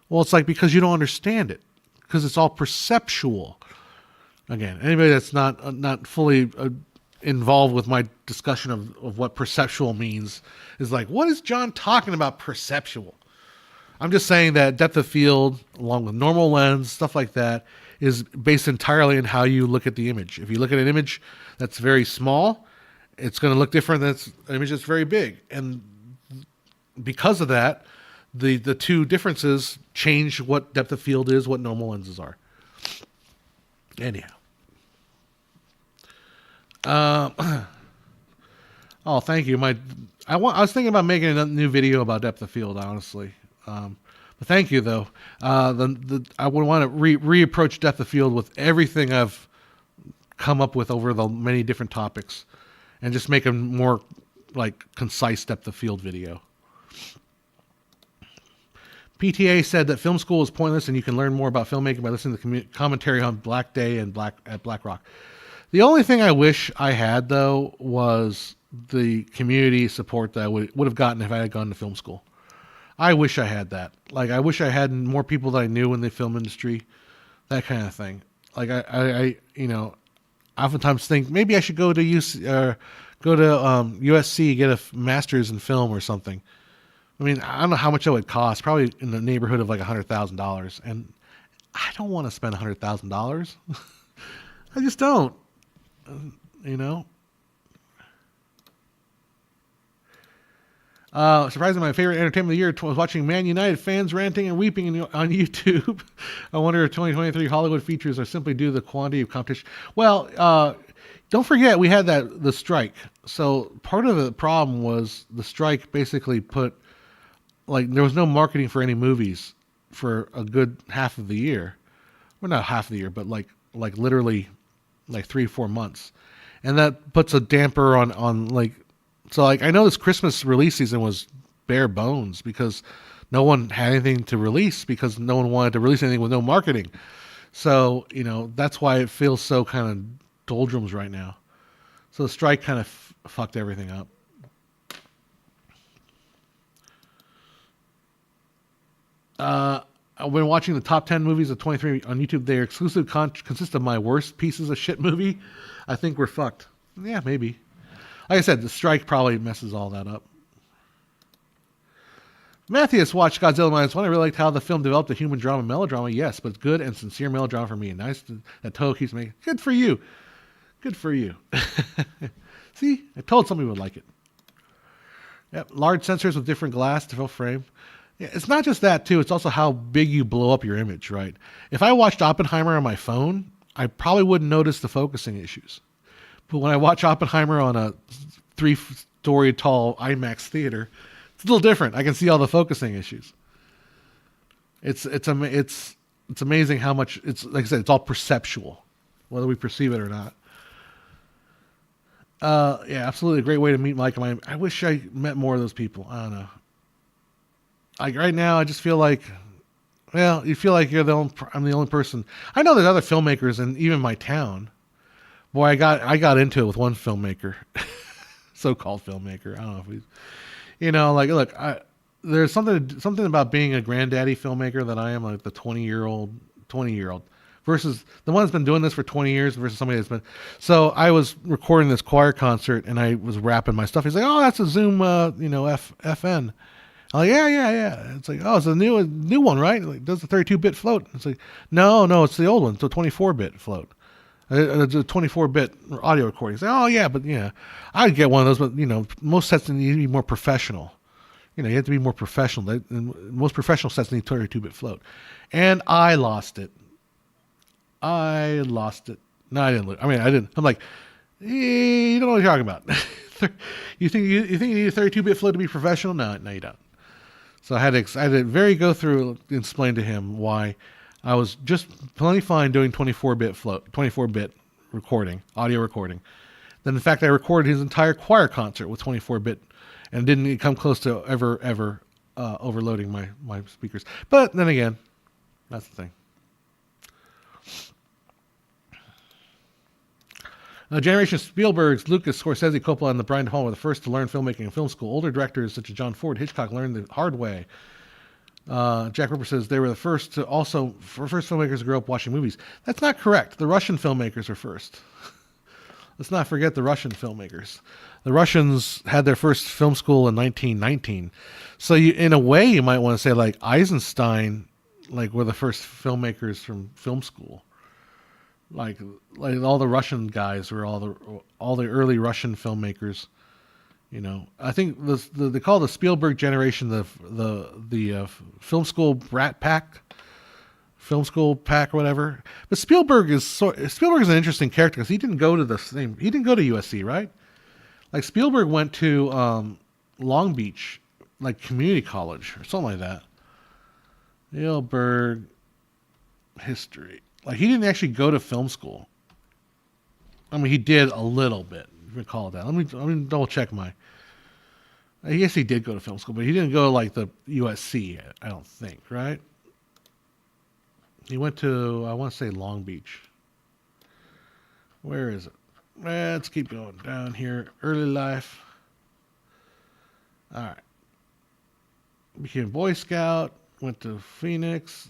Well, it's like because you don't understand it because it's all perceptual. Again, anybody that's not fully involved with my discussion of what perceptual means is like, what is John talking about perceptual? I'm just saying that depth of field, along with normal lens, stuff like that, is based entirely on how you look at the image. If you look at an image that's very small, it's going to look different than an image that's very big. And because of that, the two differences change what depth of field is, what normal lenses are. Anyhow. Oh, thank you. I was thinking about making a new video about depth of field, honestly. But thank you, though. I would want to reapproach depth of field with everything I've come up with over the many different topics, and just make a more like concise depth of field video. PTA said that film school is pointless, and you can learn more about filmmaking by listening to the commentary on Black Day and at Black Rock. The only thing I wish I had, though, was the community support that I would have gotten if I had gone to film school. I wish I had that. Like, I wish I had more people that I knew in the film industry, that kind of thing. Like, I oftentimes think maybe I should go to USC, get a master's in film or something. I mean, I don't know how much it would cost. Probably in the neighborhood of like $100,000, and I don't want to spend $100,000. I just don't. You know. Surprisingly, my favorite entertainment of the year was watching Man United fans ranting and weeping on YouTube. I wonder if 2023 Hollywood features are simply due to the quantity of competition. Well, don't forget we had the strike. So part of the problem was the strike basically put, like, there was no marketing for any movies for a good half of the year. Well, not half of the year, but like literally like 3-4 months. And that puts a damper on like, so like, I know this Christmas release season was bare bones because no one had anything to release because no one wanted to release anything with no marketing. So, you know, that's why it feels so kind of doldrums right now. So the strike kind of fucked everything up. when watching the top 10 movies of 23 on YouTube, they exclusively consist of my worst pieces of shit movie. I think we're fucked. Yeah, maybe. Like I said, the strike probably messes all that up. Matthias watched Godzilla Minus One. I really liked how the film developed a human drama melodrama. Yes, but good and sincere melodrama for me. Nice that Toho keeps making. Good for you. Good for you. See, I told somebody would like it. Yep, large sensors with different glass to fill frame. Yeah, it's not just that too. It's also how big you blow up your image, right? If I watched Oppenheimer on my phone, I probably wouldn't notice the focusing issues. But when I watch Oppenheimer on a 3-story tall IMAX theater, it's a little different. I can see all the focusing issues. It's amazing how much it's, like I said, it's all perceptual, whether we perceive it or not. Yeah, absolutely a great way to meet Mike. I wish I met more of those people. I don't know. Like right now, I just feel like, well, you feel like I'm the only person. I know there's other filmmakers in even my town. Boy, I got into it with one filmmaker, so-called filmmaker. I don't know if he's, like, look, there's something about being a granddaddy filmmaker that I am, like the 20-year-old versus the one that's been doing this for 20 years versus somebody that's been. So I was recording this choir concert and I was rapping my stuff. He's like, "Oh, that's a Zoom, FN." I'm like, yeah. It's like, "Oh, it's a new one, right?" Like, does the 32-bit float? It's like, no, it's the old one. It's a 24-bit float. It's a 24-bit audio recording. It's like, "Oh yeah, but yeah, I'd get one of those." But most sets need to be more professional. You have to be more professional. Most professional sets need 32-bit float, and I lost it. No, I didn't lose. I mean, I didn't. I'm like, you don't know what you're talking about. You think you need a 32-bit float to be professional? No, you don't. So I had to go through and explain to him why I was just plenty fine doing 24-bit recording, audio recording. Then in fact, I recorded his entire choir concert with 24-bit and didn't come close to ever overloading my speakers. But then again, that's the thing. Generation Spielberg's, Lucas, Scorsese, Coppola, and the Brian De Palma were the first to learn filmmaking in film school. Older directors such as John Ford, Hitchcock learned the hard way. Jack Ripper says they were the first filmmakers to grow up watching movies. That's not correct. The Russian filmmakers are first. Let's not forget the Russian filmmakers. The Russians had their first film school in 1919. So in a way, you might want to say like Eisenstein, like were the first filmmakers from film school. Like all the Russian guys were all the early Russian filmmakers. I think they call the Spielberg generation the film school brat pack, film school pack or whatever. But Spielberg is an interesting character because he didn't go to USC, right? Like Spielberg went to Long Beach, like community college or something like that. Spielberg history. Like he didn't actually go to film school. I mean, he did a little bit. If you call it that. Let me double check I guess he did go to film school, but he didn't go like the USC. I don't think, right? He went to, I want to say Long Beach. Where is it? Let's keep going down here. Early life. All right. Became Boy Scout. Went to Phoenix.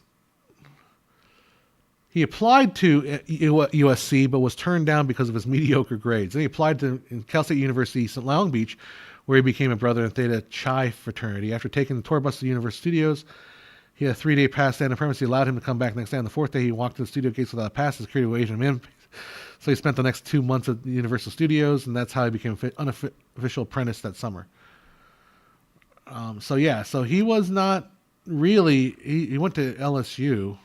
He applied to USC, but was turned down because of his mediocre grades. Then he applied to Cal State University, St. Long Beach, where he became a brother in Theta Chi fraternity. After taking the tour bus to Universal Studios, he had a 3-day pass to enter premises. He allowed him to come back the next day. On the 4th day, he walked to the studio gates without a pass. His security agent him in. So he spent the next 2 months at Universal Studios, and that's how he became an unofficial apprentice that summer. So he was not really. He went to LSU.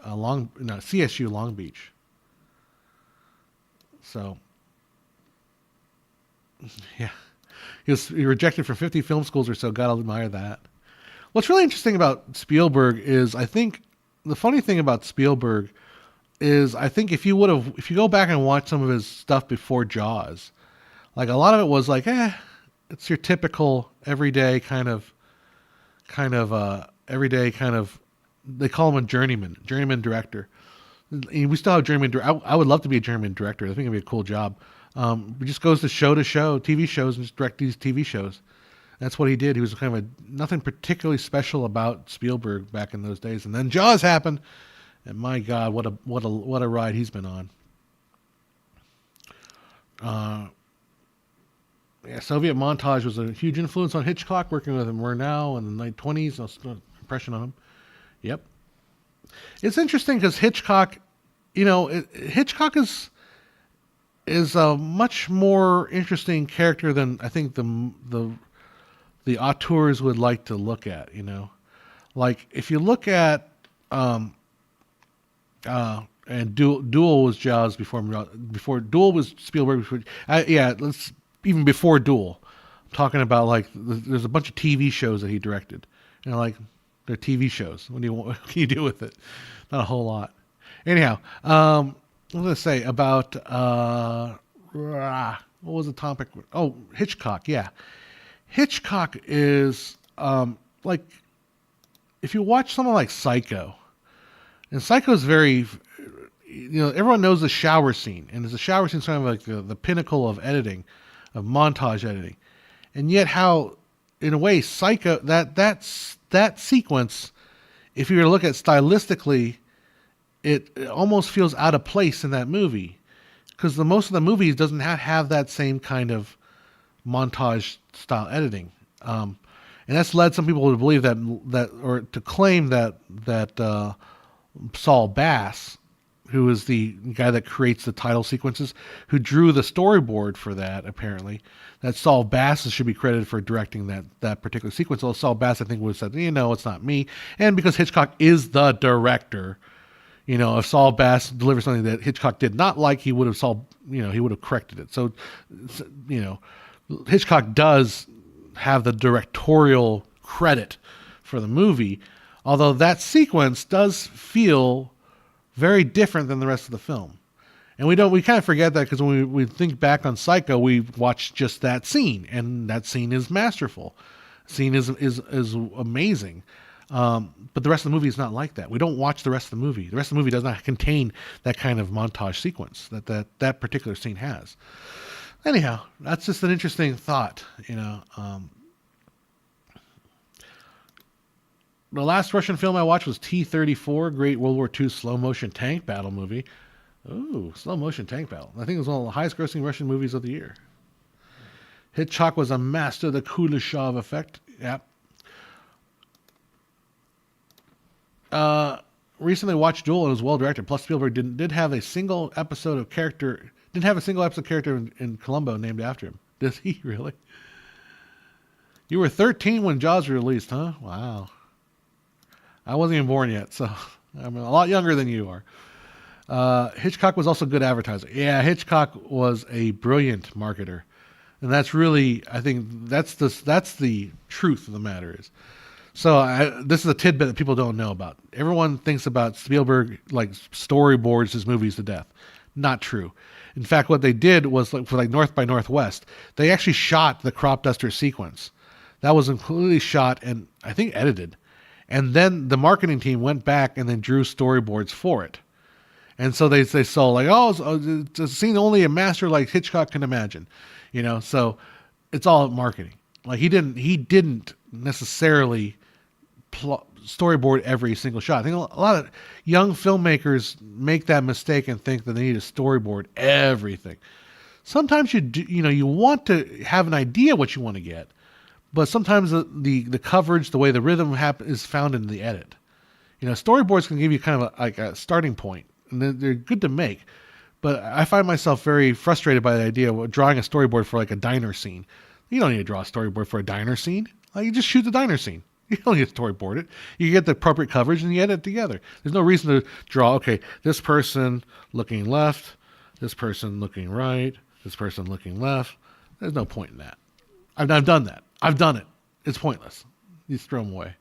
CSU Long Beach. So, yeah, he rejected from 50 film schools or so. Gotta admire that. What's really interesting about Spielberg is, I think, the funny thing about Spielberg is, I think if you go back and watch some of his stuff before Jaws, like a lot of it was like, it's your typical everyday kind of. They call him a journeyman director. We still have journeyman. I would love to be a journeyman director. I think it'd be a cool job. It just goes to show TV shows and just direct these TV shows. That's what he did. He was kind of nothing particularly special about Spielberg back in those days. And then Jaws happened, and my God, what a ride he's been on. Soviet montage was a huge influence on Hitchcock, working with him Murnau in the 1920s. Impression on him. Yep. It's interesting because Hitchcock, Hitchcock is a much more interesting character than I think the auteurs would like to look at. Like if you look at and Duel was Jaws before Duel was Spielberg. Even before Duel. I'm talking about like there's a bunch of TV shows that he directed. Like they're TV shows. What can you do with it? Not a whole lot. Anyhow, what was I going to say about what was the topic? Oh, Hitchcock. Yeah, Hitchcock is like if you watch something like Psycho, and Psycho is very, everyone knows the shower scene, and the shower scene is kind of like the pinnacle of editing, of montage editing, and yet how, in a way, Psycho that sequence, if you were to look at stylistically, it almost feels out of place in that movie, because most of the movies doesn't have that same kind of montage style editing, and that's led some people to believe or to claim that Saul Bass, who is the guy that creates the title sequences, who drew the storyboard for that, apparently, that Saul Bass should be credited for directing that particular sequence. Although Saul Bass, I think, would have said, it's not me. And because Hitchcock is the director, if Saul Bass delivered something that Hitchcock did not like, he would have corrected it. So, Hitchcock does have the directorial credit for the movie, although that sequence does feel very different than the rest of the film. And we kind of forget that, because when we think back on Psycho, we watch just that scene, and that scene is masterful. Scene is amazing. But the rest of the movie is not like that. We don't watch the rest of the movie. The rest of the movie does not contain that kind of montage sequence that particular scene has. Anyhow, that's just an interesting thought, The last Russian film I watched was T-34, great World War II slow motion tank battle movie. Ooh, slow motion tank battle. I think it was one of the highest grossing Russian movies of the year. Hitchcock was a master of the Kuleshov effect. Yep. Recently watched Duel and was well directed. Plus Spielberg didn't have a single episode of character in Columbo named after him. Did he really? You were 13 when Jaws released, huh? Wow. I wasn't even born yet, so I'm a lot younger than you are. Hitchcock was also a good advertiser. Yeah, Hitchcock was a brilliant marketer. And that's really, I think, that's the truth of the matter is. So this is a tidbit that people don't know about. Everyone thinks about Spielberg like storyboards his movies to death. Not true. In fact, what they did was for North by Northwest, they actually shot the crop duster sequence. That was completely shot and I think edited. And then the marketing team went back and then drew storyboards for it. And so they saw like, it's a scene only a master like Hitchcock can imagine, so it's all marketing. Like he didn't necessarily storyboard every single shot. I think a lot of young filmmakers make that mistake and think that they need to storyboard everything. Sometimes you want to have an idea what you want to get, but sometimes the coverage, the way the rhythm is found in the edit. Storyboards can give you kind of a starting point, and they're good to make. But I find myself very frustrated by the idea of drawing a storyboard for like a diner scene. You don't need to draw a storyboard for a diner scene. You just shoot the diner scene. You don't need to storyboard it. You get the appropriate coverage and you edit it together. There's no reason to draw, this person looking left, this person looking right, this person looking left. There's no point in that. I've done that. I've done it. It's pointless. You just throw them away.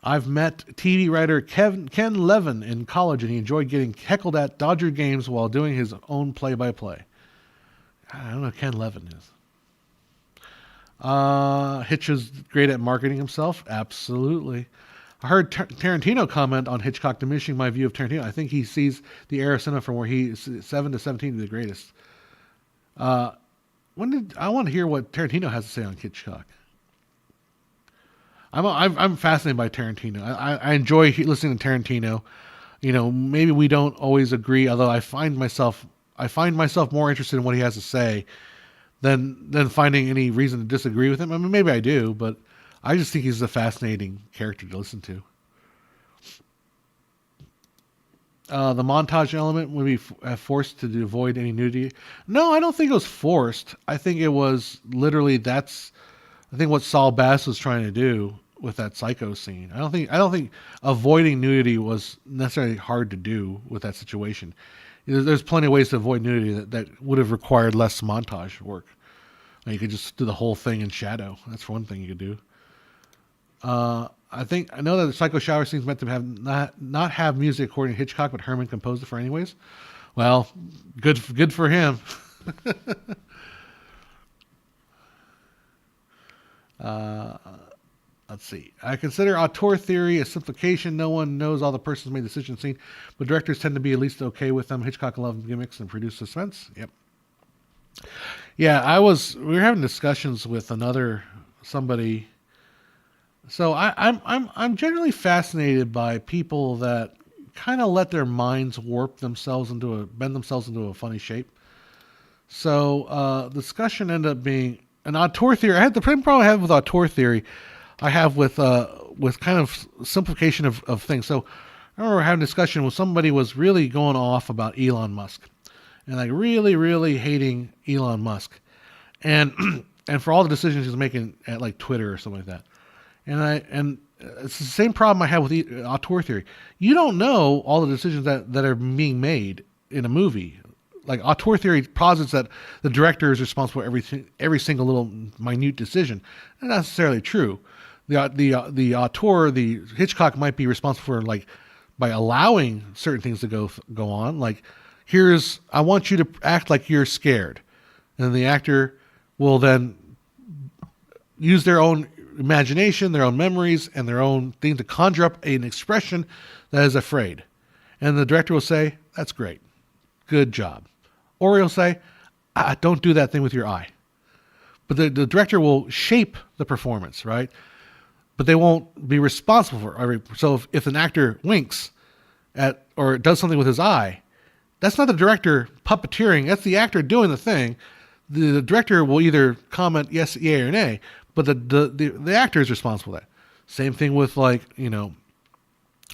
I've met TV writer Ken Levin in college, and he enjoyed getting heckled at Dodger games while doing his own play-by-play. I don't know who Ken Levin is. Hitch is great at marketing himself. Absolutely. I heard Tarantino comment on Hitchcock diminishing my view of Tarantino. I think he sees the era of cinema from where he is 7 to 17 to the greatest. I want to hear what Tarantino has to say on Hitchcock. I'm fascinated by Tarantino. I enjoy listening to Tarantino. You know, maybe we don't always agree, although I find myself more interested in what he has to say than finding any reason to disagree with him. I mean, maybe I do, but I just think he's a fascinating character to listen to. The montage element would be forced to avoid any nudity. No, I don't think it was forced. I think it was literally I think what Saul Bass was trying to do with that Psycho scene. I don't think avoiding nudity was necessarily hard to do with that situation. There's plenty of ways to avoid nudity that would have required less montage work. Like you could just do the whole thing in shadow. That's one thing you could do. I know that the Psycho shower scene is meant to have not have music according to Hitchcock, but Herman composed it for anyways. Well, good for him. Let's see. I consider auteur theory a simplification. No one knows all the persons made the decision scene, but directors tend to be at least okay with them. Hitchcock loved gimmicks and produced suspense. Yep. Yeah, we were having discussions with somebody. So I'm generally fascinated by people that kind of let their minds bend themselves into a funny shape. So the discussion ended up being an auteur theory. I had the same problem I have with auteur theory. I have with kind of simplification of things. So I remember having a discussion where somebody was really going off about Elon Musk and like really, really hating Elon Musk and for all the decisions he's making at like Twitter or something like that. And it's the same problem I have with auteur theory. You don't know all the decisions that are being made in a movie. Like auteur theory posits that the director is responsible for every single little minute decision. That's not necessarily true. The auteur, the Hitchcock might be responsible for by allowing certain things to go on. Like I want you to act like you're scared, and the actor will then use their own imagination, their own memories, and their own thing to conjure up an expression that is afraid. And the director will say, "That's great, good job," or he'll say, "Don't do that thing with your eye." But the director will shape the performance, right? But they won't be responsible for it. So if an actor winks or does something with his eye, that's not the director puppeteering. That's the actor doing the thing. The director will either comment yes, yay, or nay, but the actor is responsible for that. Same thing with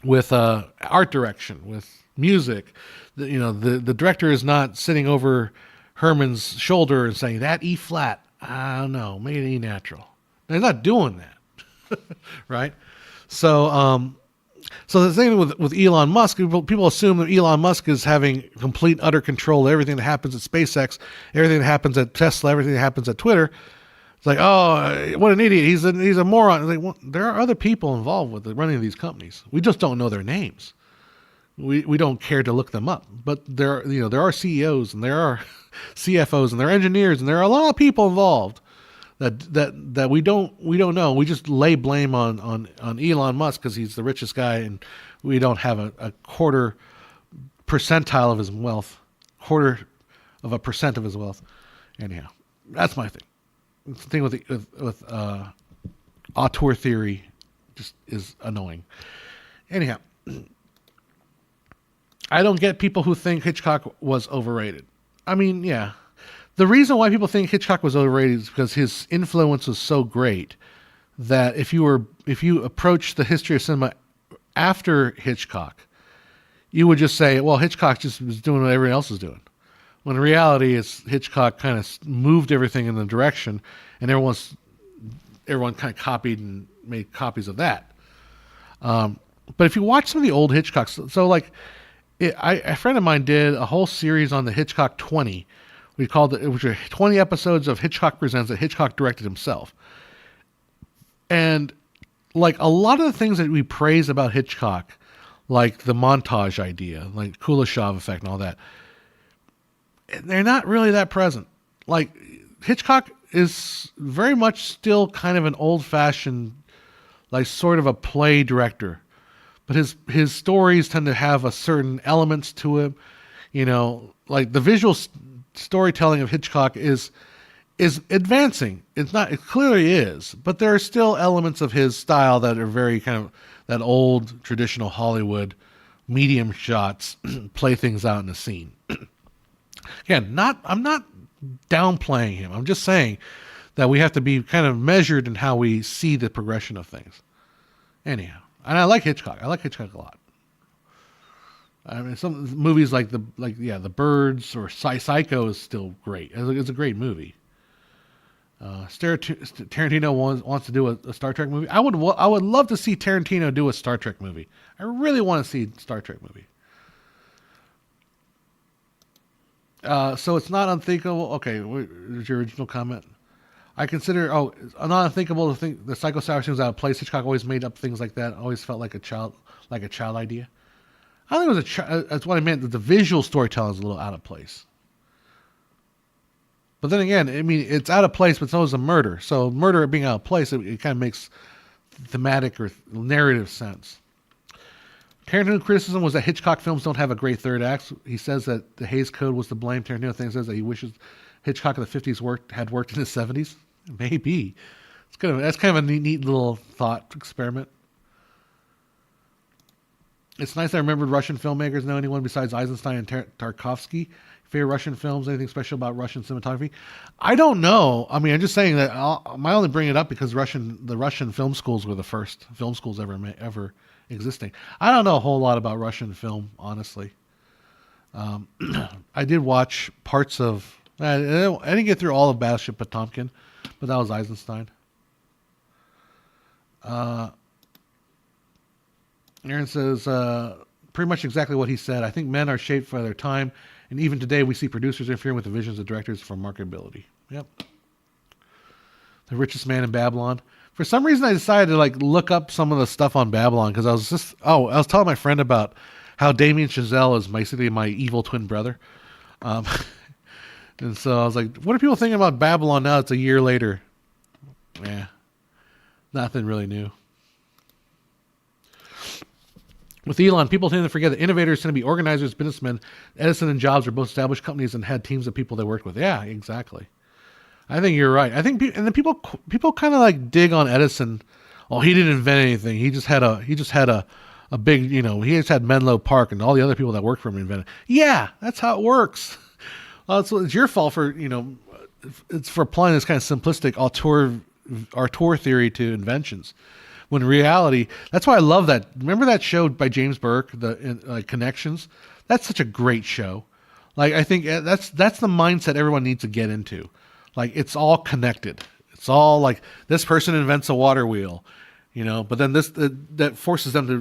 with art direction, with music. The director is not sitting over Herman's shoulder and saying that E flat. I don't know, make it E natural. They're not doing that. Right? So the thing with Elon Musk, people assume that Elon Musk is having complete, utter control of everything that happens at SpaceX, everything that happens at Tesla, everything that happens at Twitter. It's like, oh, what an idiot. He's a moron. Like, well, there are other people involved with the running of these companies. We just don't know their names. We don't care to look them up. But there are CEOs and there are CFOs and there are engineers and there are a lot of people involved that we don't know. We just lay blame on Elon Musk because he's the richest guy, and we don't have a quarter percentile of his wealth, quarter of a percent of his wealth. Anyhow, that's my thing. The thing with auteur theory just is annoying. Anyhow, I don't get people who think Hitchcock was overrated. I mean, yeah. The reason why people think Hitchcock was overrated is because his influence was so great that if you approach the history of cinema after Hitchcock, you would just say, well, Hitchcock just was doing what everyone else was doing. When in reality, Hitchcock kind of moved everything in the direction, and everyone kind of copied and made copies of that. But if you watch some of the old Hitchcocks, so like a friend of mine did a whole series on the Hitchcock 20. We called it, which are 20 episodes of Hitchcock Presents that Hitchcock directed himself. And like a lot of the things that we praise about Hitchcock, like the montage idea, like Kuleshov effect and all that, they're not really that present. Like Hitchcock is very much still kind of an old-fashioned, like sort of a play director. But his stories tend to have a certain elements to him. Like the visual storytelling of Hitchcock is is advancing. It's not, it clearly is, but there are still elements of his style that are very kind of that old traditional Hollywood medium shots, play things out in the scene. Again, I'm not downplaying him. I'm just saying that we have to be kind of measured in how we see the progression of things. Anyhow, and I like Hitchcock. I like Hitchcock a lot. I mean, some movies like The Birds or Psycho is still great. It's a great movie. Tarantino wants to do a Star Trek movie. I would love to see Tarantino do a Star Trek movie. I really want to see a Star Trek movie. So it's not unthinkable. Okay, there's your original comment. I consider not unthinkable to think the Psycho Sour seems out of place. Hitchcock always made up things like that. Always felt like a child idea. I think it was that's what I meant. That the visual storytelling is a little out of place. But then again, I mean, it's out of place, but so is a murder. So murder being out of place, it kind of makes thematic or narrative sense. Tarantino's criticism was that Hitchcock films don't have a great third act. He says that the Hays Code was to blame. Tarantino says that he wishes Hitchcock in the 50s had worked in the 70s. Maybe. That's kind of a neat little thought experiment. It's nice I remembered Russian filmmakers. Know anyone besides Eisenstein and Tarkovsky? Favorite Russian films? Anything special about Russian cinematography? I don't know. I mean, I'm just saying that I only bring it up because the Russian film schools were the first film schools ever existing. I don't know a whole lot about Russian film, honestly. I did watch parts of. I didn't get through all of Battleship Potemkin, but that was Eisenstein. Aaron says, pretty much exactly what he said. I think men are shaped by their time, and even today we see producers interfering with the visions of directors for marketability. Yep. The Richest Man in Babylon. For some reason, I decided to look up some of the stuff on Babylon because I was telling my friend about how Damien Chazelle is basically my evil twin brother. And so I was like, what are people thinking about Babylon now? It's a year later. Yeah. Nothing really new. With Elon, people tend to forget that innovators tend to be organizers, businessmen. Edison and Jobs are both established companies and had teams of people they worked with. Yeah, exactly. I think you're right. I think, and then people kind of dig on Edison. Oh, he didn't invent anything. He just had a big, he just had Menlo Park and all the other people that worked for him invented. Yeah, that's how it works. It's your fault for, it's for applying this kind of simplistic auteur theory to inventions. When in reality, that's why I love that. Remember that show by James Burke, the Connections? That's such a great show. I think that's the mindset everyone needs to get into. It's all connected. It's all this person invents a water wheel, but then that forces them to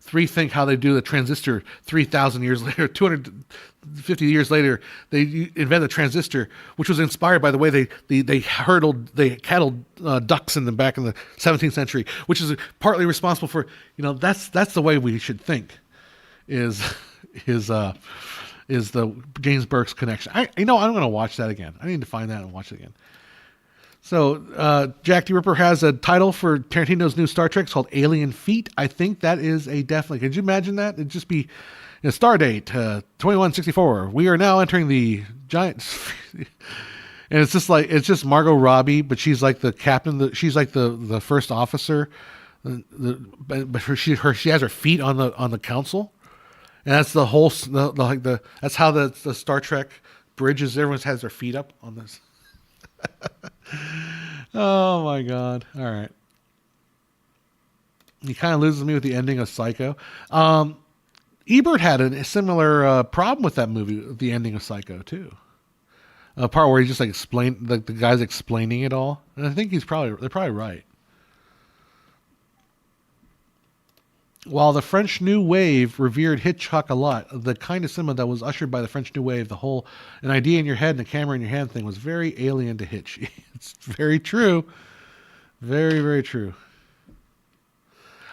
rethink how they do the transistor 3,000 years later, 250 years later, they invent the transistor, which was inspired by the way they cattled ducks in the back in the 17th century, which is partly responsible for, that's the way we should think is the James Burke's Connection. I'm going to watch that again. I need to find that and watch it again. So, Jack D. Ripper has a title for Tarantino's new Star Trek. It's called Alien Feet. I think that is definitely. Could you imagine that? It'd just be star date 2164. We are now entering the giant. And it's just Margot Robbie, but she's like the captain. She's like the first officer. But she has her feet on the council. And that's the whole, that's how the Star Trek bridges. Everyone has their feet up on this. Oh my God. All right. He kind of loses me with the ending of Psycho. Ebert had a similar problem with that movie, the ending of Psycho too. A part where he just explained, the guy's explaining it all. And I think they're probably right. While the French New Wave revered Hitchcock a lot, the kind of cinema that was ushered by the French New Wave, an idea in your head and a camera in your hand thing was very alien to Hitch. It's very true. Very, very true.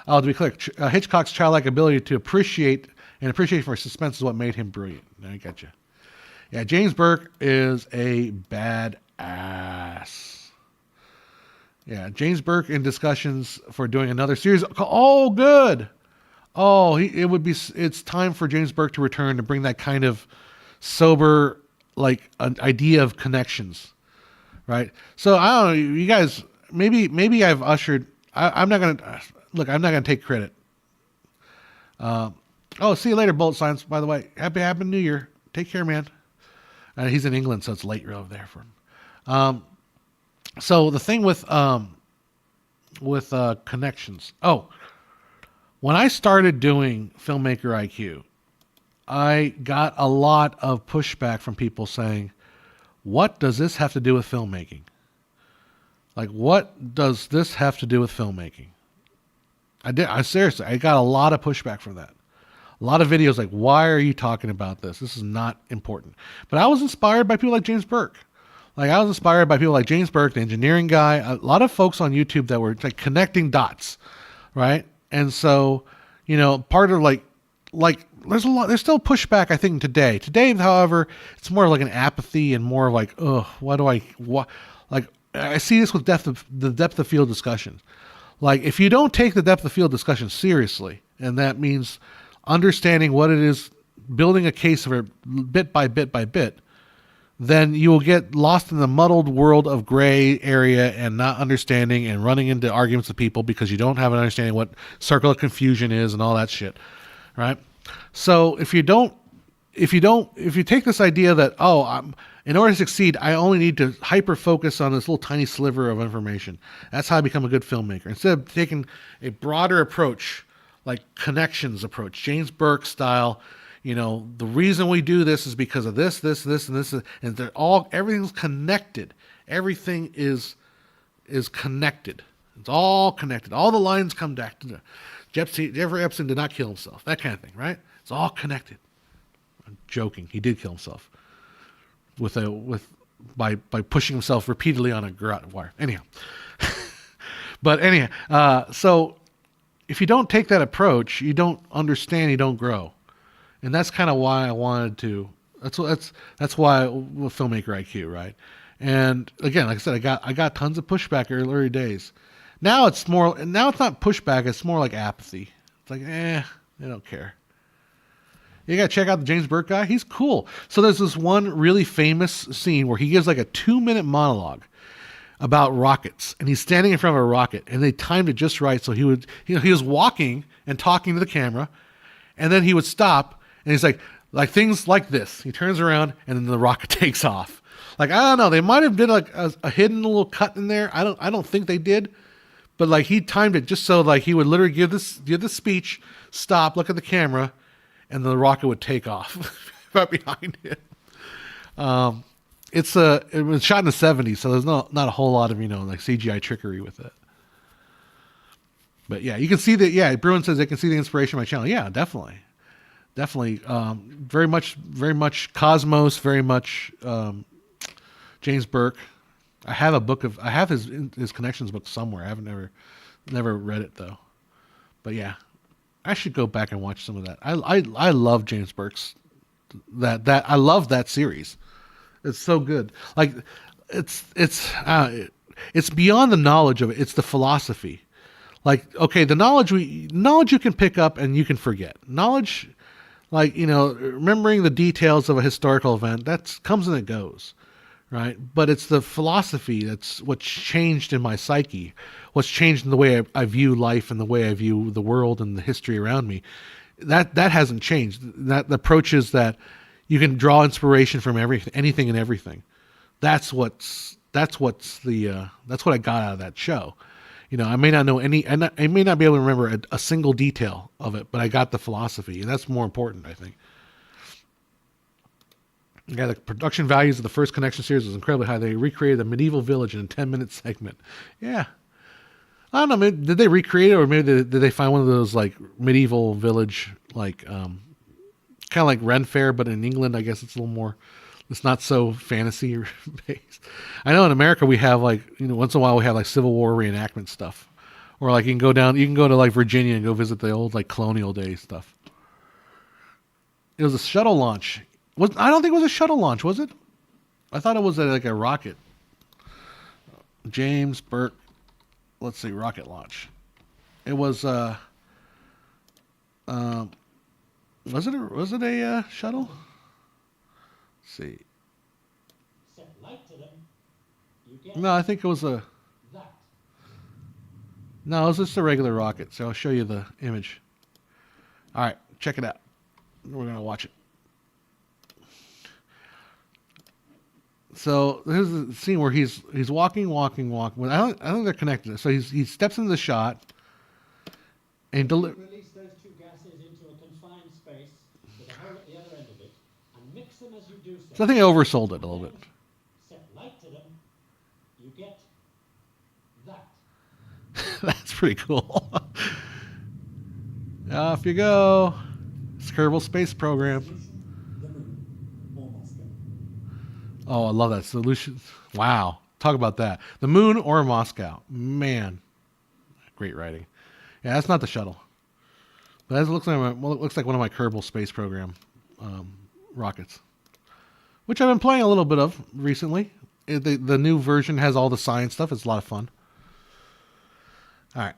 To be clear, Hitchcock's childlike ability to appreciate for suspense is what made him brilliant. I got you. Yeah, James Burke is a badass. Yeah, James Burke in discussions for doing another series. Oh, good. Oh, it's time for James Burke to return to bring that kind of sober, an idea of connections, right? So I don't know, you guys. Maybe I've ushered. I'm not gonna look. I'm not gonna take credit. Oh, see you later, Bullet Science. By the way, happy New Year. Take care, man. He's in England, so it's late over there for him. So the thing with connections. Oh, when I started doing Filmmaker IQ, I got a lot of pushback from people saying, "What does this have to do with filmmaking? Like, what does this have to do with filmmaking?" I seriously, I got a lot of pushback from that. A lot of videos like, "Why are you talking about this? This is not important." But I was inspired by people like James Burke. Like, I was inspired by people like James Burke, the engineering guy. A lot of folks on YouTube that were like connecting dots, right? And so, part of like there's still pushback, I think, today. Today, however, it's more like an apathy and more like, what? Like, I see this with the depth of field discussion. Like, if you don't take the depth of field discussion seriously, and that means understanding what it is, building a case of it bit by bit by bit, then you will get lost in the muddled world of gray area and not understanding and running into arguments with people because you don't have an understanding what circle of confusion is and all that shit, right? So if you take this idea that, in order to succeed, I only need to hyper focus on this little tiny sliver of information. That's how I become a good filmmaker. Instead of taking a broader approach, like connections approach, James Burke style, the reason we do this is because of this, and this, and everything's connected. Everything is connected. It's all connected. All the lines come back to Jeffrey Epstein did not kill himself. That kind of thing, right? It's all connected. I'm joking. He did kill himself by pushing himself repeatedly on a garrote wire. Anyhow, so if you don't take that approach, you don't understand. You don't grow. And that's kind of why I wanted to. That's why with Filmmaker IQ, right? And again, like I said, I got tons of pushback early days. Now it's not pushback. It's more like apathy. It's like, they don't care. You gotta check out the James Burke guy. He's cool. So there's this one really famous scene where he gives like a 2-minute monologue about rockets, and he's standing in front of a rocket, and they timed it just right. So he was walking and talking to the camera, and then he would stop. And he's like things like this. He turns around and then the rocket takes off. Like, I don't know. They might have been like a hidden little cut in there. I don't think they did. But like he timed it just so like he would literally give this speech, stop, look at the camera, and the rocket would take off right behind it. It was shot in the 70s, so there's not a whole lot of like CGI trickery with it. But yeah, you can see that. Yeah, Bruin says they can see the inspiration on my channel. Yeah, definitely. Very much Cosmos, very much James Burke. I have his connections book somewhere. I haven't never read it though. But yeah, I should go back and watch some of that. I love James Burke's I love that series. It's so good. Like it's beyond the knowledge of it. It's the philosophy. Like, okay, the knowledge you can pick up and you can forget. Knowledge, like, remembering the details of a historical event, that comes and it goes, right? But it's the philosophy that's what's changed in my psyche, what's changed in the way I view life and the way I view the world and the history around me. That hasn't changed. That the approach is that you can draw inspiration from anything and everything. That's what I got out of that show. I may not know I may not be able to remember a single detail of it, but I got the philosophy, and that's more important, I think. Yeah, the production values of the first Connection series was incredibly high. They recreated a medieval village in a 10-minute segment. Yeah. I don't know, maybe, did they recreate it, or maybe did they find one of those, like, medieval village, like, kind of like Ren Fair, but in England, I guess it's a little more... It's not so fantasy based. I know in America we have like, once in a while we have like Civil War reenactment stuff. Or like you can go to like Virginia and go visit the old like colonial day stuff. It was a shuttle launch. I don't think it was a shuttle launch, was it? I thought it was like a rocket. James Burke, let's see, rocket launch. It was was it a shuttle? See. Set light to them. You No, I think it was a... No, it was just a regular rocket. So I'll show you the image. All right, check it out. We're going to watch it. So here's the scene where he's walking. Well, I think they're connected. So he steps into the shot and release those two gases into a confined space with a hole at the other end of it, and mix them as you do so. So I think I oversold it a little bit. Set light to them, you get that. That's pretty cool. Off you go. Kerbal Space Program. Oh, I love that solution. Wow. Talk about that. The moon or Moscow. Man. Great writing. Yeah, that's not the shuttle. But that looks like one of my Kerbal Space Program rockets, which I've been playing a little bit of recently. The new version has all the science stuff. It's a lot of fun. All right.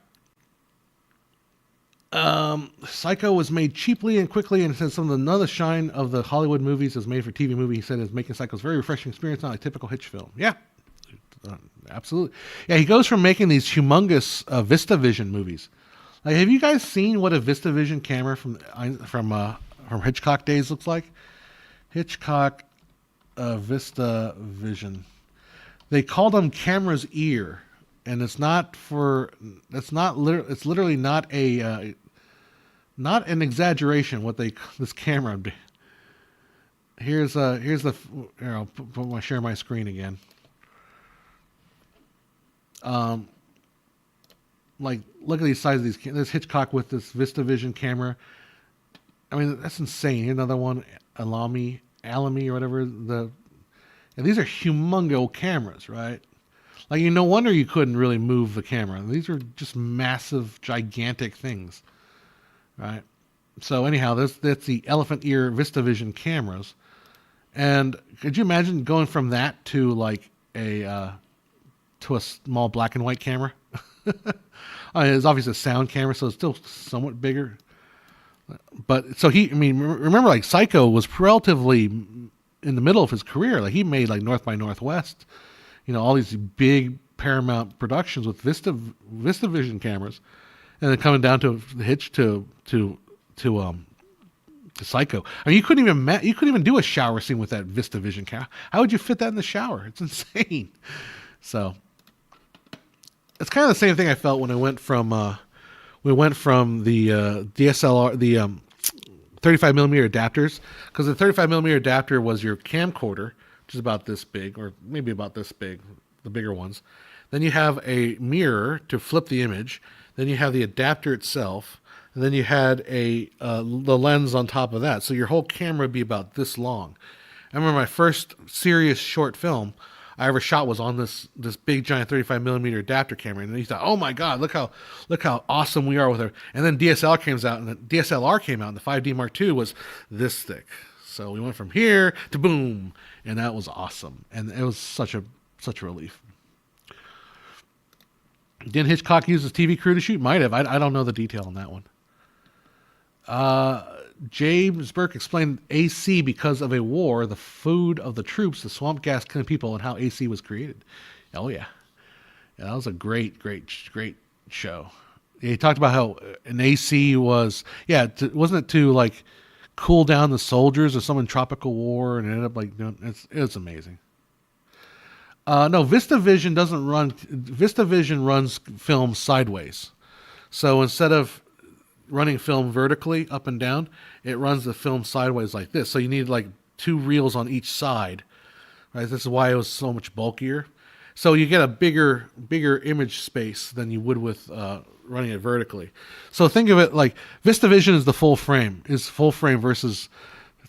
Psycho was made cheaply and quickly, and said none of the shine of the Hollywood movies is made for TV movie. He said is making Psycho's very refreshing experience, not a typical Hitch film. Yeah, absolutely. Yeah, he goes from making these humongous VistaVision movies. Like, have you guys seen what a VistaVision camera from Hitchcock days looks like? Hitchcock VistaVision. They called them camera's ear, and it's literally not an exaggeration what this camera. Here's the here, I'll share my screen again. Like, look at these sizes of these. There's Hitchcock with this VistaVision camera. I mean, that's insane. Here's another one, Alamy or whatever. And these are humongo cameras, right? Like, no wonder you couldn't really move the camera. These are just massive, gigantic things. Right. So anyhow, that's the elephant ear VistaVision cameras. And could you imagine going from that to like a small black and white camera? I mean, it's obviously a sound camera, so it's still somewhat bigger. But so remember, like, Psycho was relatively in the middle of his career. Like, he made like North by Northwest, all these big Paramount productions with VistaVision cameras. And then coming down to the Hitch to Psycho. I mean, you couldn't even do a shower scene with that VistaVision camera. How would you fit that in the shower? It's insane. So it's kind of the same thing I felt when I went from the DSLR, the 35 millimeter adapters, because the 35 millimeter adapter was your camcorder, which is about this big, or maybe about this big, the bigger ones. Then you have a mirror to flip the image. Then you have the adapter itself, and then you had the lens on top of that. So your whole camera would be about this long. I remember my first serious short film I ever shot was on this big giant 35 millimeter adapter camera, and you thought, oh my God, look how awesome we are with her. And then DSLR came out, and the 5D Mark II was this thick. So we went from here to boom, and that was awesome, and it was such a relief. Did Hitchcock use his TV crew to shoot? Might have. I don't know the detail on that one. James Burke explained AC because of a war, the food of the troops, the swamp gas killing people, and how AC was created. Oh, yeah. That was a great show. He talked about how an AC was, wasn't it to like cool down the soldiers of some tropical war, and it ended up like it's amazing. No, VistaVision doesn't run. VistaVision runs film sideways. So instead of running film vertically up and down, it runs the film sideways like this. So you need like two reels on each side. Right? This is why it was so much bulkier. So you get a bigger image space than you would with running it vertically. So think of it like VistaVision is the full frame versus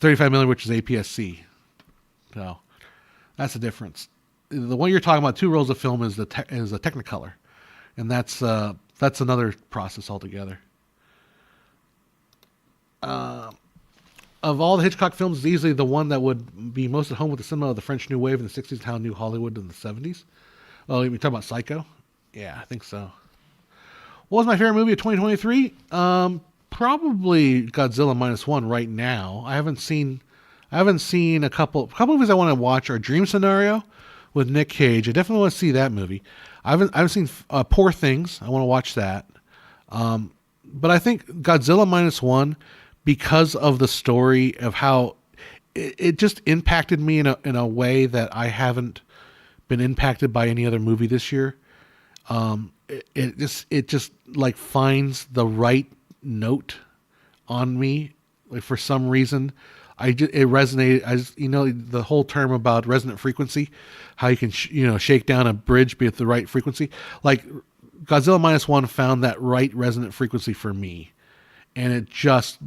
35 millimeter, which is APS-C. So that's the difference. The one you're talking about, 2 rolls of film, is a Technicolor, and that's another process altogether. Of all the Hitchcock films, it's easily the one that would be most at home with the cinema of the French New Wave in the 60s, how New Hollywood in the 70s. Oh, you're talking about Psycho? Yeah, I think so. What was my favorite movie of 2023? Probably Godzilla Minus One right now. I haven't seen a couple movies I want to watch are Dream Scenario, with Nick Cage. I definitely want to see that movie. I haven't seen Poor Things. I want to watch that. But I think Godzilla Minus One, because of the story of how it just impacted me in a way that I haven't been impacted by any other movie this year. It just like finds the right note on me. Like for some reason, it resonated. The whole term about resonant frequency, how you can shake down a bridge with the right frequency. Like Godzilla Minus One found that right resonant frequency for me, and it just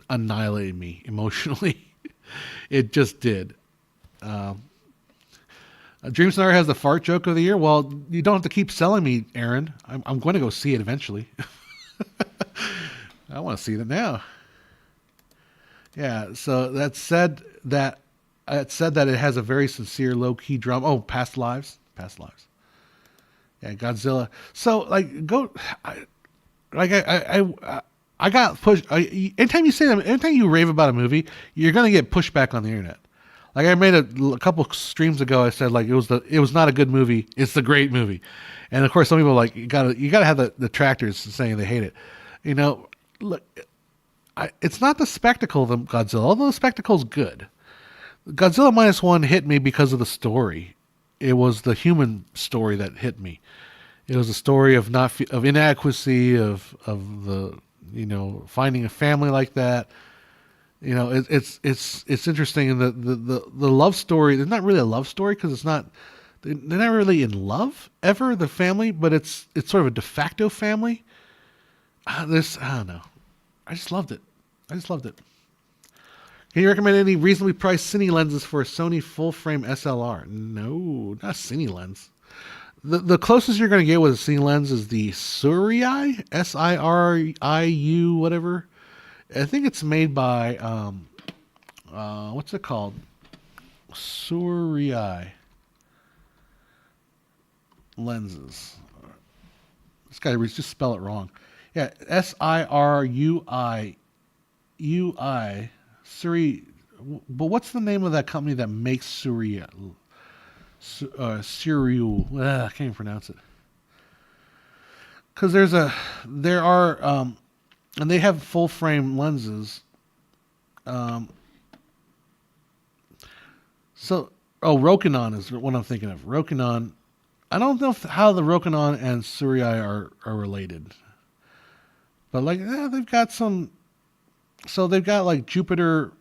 annihilated me emotionally. It just did. Dream Scenario has the fart joke of the year. Well, you don't have to keep selling me, Aaron. I'm going to go see it eventually. I want to see it now. Yeah. So that said that it has a very sincere, low key drama. Oh, Past Lives. Yeah, Godzilla. So I got pushed. Anytime you say that, anytime you rave about a movie, you're going to get pushback on the internet. Like I made a couple streams ago, I said like it was not a good movie. It's the great movie, and of course some people are like you gotta have the detractors saying they hate it. Look, it's not the spectacle of Godzilla, although the spectacle's good. Godzilla Minus One hit me because of the story. It was the human story that hit me. It was a story of inadequacy of the finding a family like that. It's interesting in the love story. It's not really a love story because they're not really in love ever, the family, but it's sort of a de facto family. I don't know. I just loved it. Can you recommend any reasonably priced cine lenses for a Sony full frame SLR? No, not cine lens. The closest you're going to get with a cine lens is the Siriu, Siriu, whatever. I think it's made by, what's it called? Siriu lenses. This guy just spell it wrong. Yeah, Siriui. Siri. But what's the name of that company that makes Siriu? Siriu. I can't even pronounce it. Because there are. And they have full frame lenses. Rokinon is what I'm thinking of. Rokinon. I don't know how the Rokinon and Siriu are related. But they've got some. So they've got like Jupiter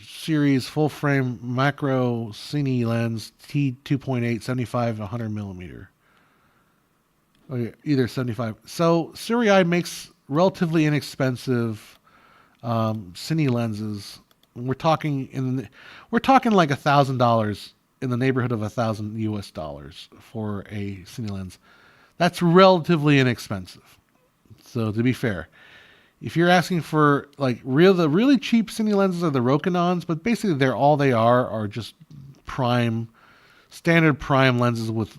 series full frame macro cine lens T2.8 75 100 millimeter. Okay, either 75. So Siriu makes relatively inexpensive cine lenses. We're talking like $1,000 in the neighborhood of $1,000 for a cine lens. That's relatively inexpensive. So to be fair, if you're asking for the really cheap cine lenses are the Rokinons, but basically they are just standard prime lenses with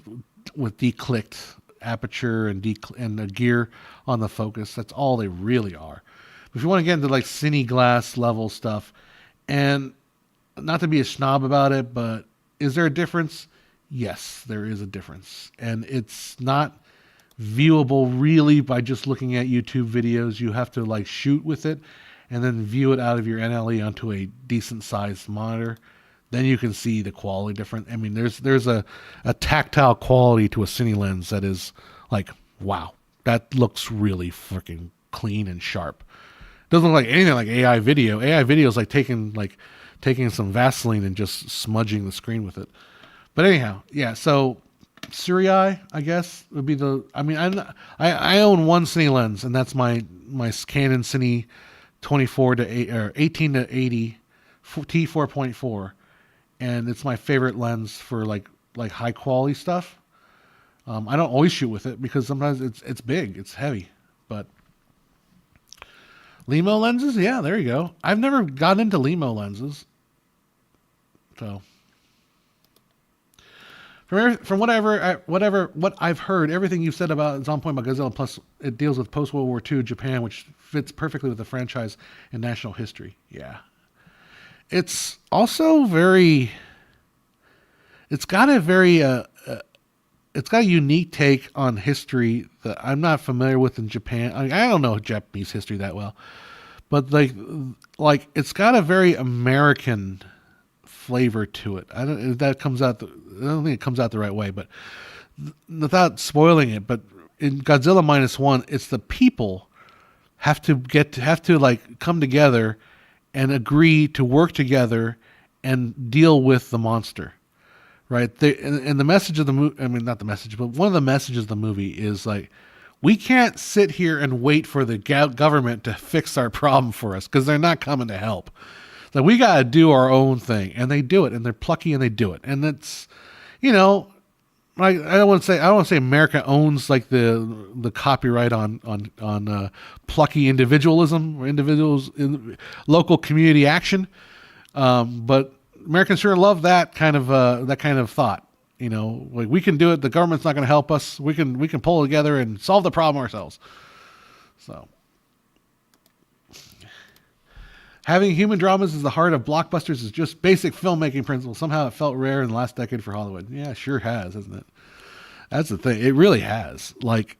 declicked aperture and a gear on the focus. That's all they really are. If you want to get into cine glass level stuff, and not to be a snob about it, but is there a difference? Yes, there is a difference, and it's not viewable really by just looking at YouTube videos. You have to shoot with it and then view it out of your NLE onto a decent sized monitor. Then you can see the quality difference. I mean, there's a tactile quality to a cine lens that is wow, that looks really freaking clean and sharp. Doesn't look like anything like AI video. AI video is like taking some Vaseline and just smudging the screen with it. But anyhow, yeah. So Siriu, I guess, would be the. I mean, I own one cine lens, and that's my Canon Cine 24 to 8 or 18 to 80 T4.4, and it's my favorite lens for like high quality stuff. I don't always shoot with it because sometimes it's big, it's heavy, but Limo lenses, yeah, there you go. I've never gotten into Limo lenses, so from what I've heard, everything you've said about it's on point about Godzilla. Plus, it deals with post World War II Japan, which fits perfectly with the franchise and national history. Yeah, it's also very. it's got a very it's got a unique take on history that I'm not familiar with in Japan. I don't know Japanese history that well, but like it's got a very American flavor to it. I don't if that comes out. I don't think it comes out the right way, but without spoiling it. But in Godzilla Minus One, it's the people have to like come together and agree to work together and deal with the monster. Right. And the message of the movie, I mean, not the message, but one of the messages of the movie is like, we can't sit here and wait for the government to fix our problem for us because they're not coming to help. Like, we got to do our own thing. And they do it. And they're plucky and they do it. And it's, you know, like, I don't want to say America owns like the copyright on plucky individualism or individuals in local community action. But Americans sure love that kind of thought. You know, like, we can do it. The government's not going to help us. We can pull together and solve the problem ourselves. So, having human dramas as the heart of blockbusters is just basic filmmaking principle. Somehow it felt rare in the last decade for Hollywood. Yeah, it sure has, hasn't it? That's the thing. It really has. Like,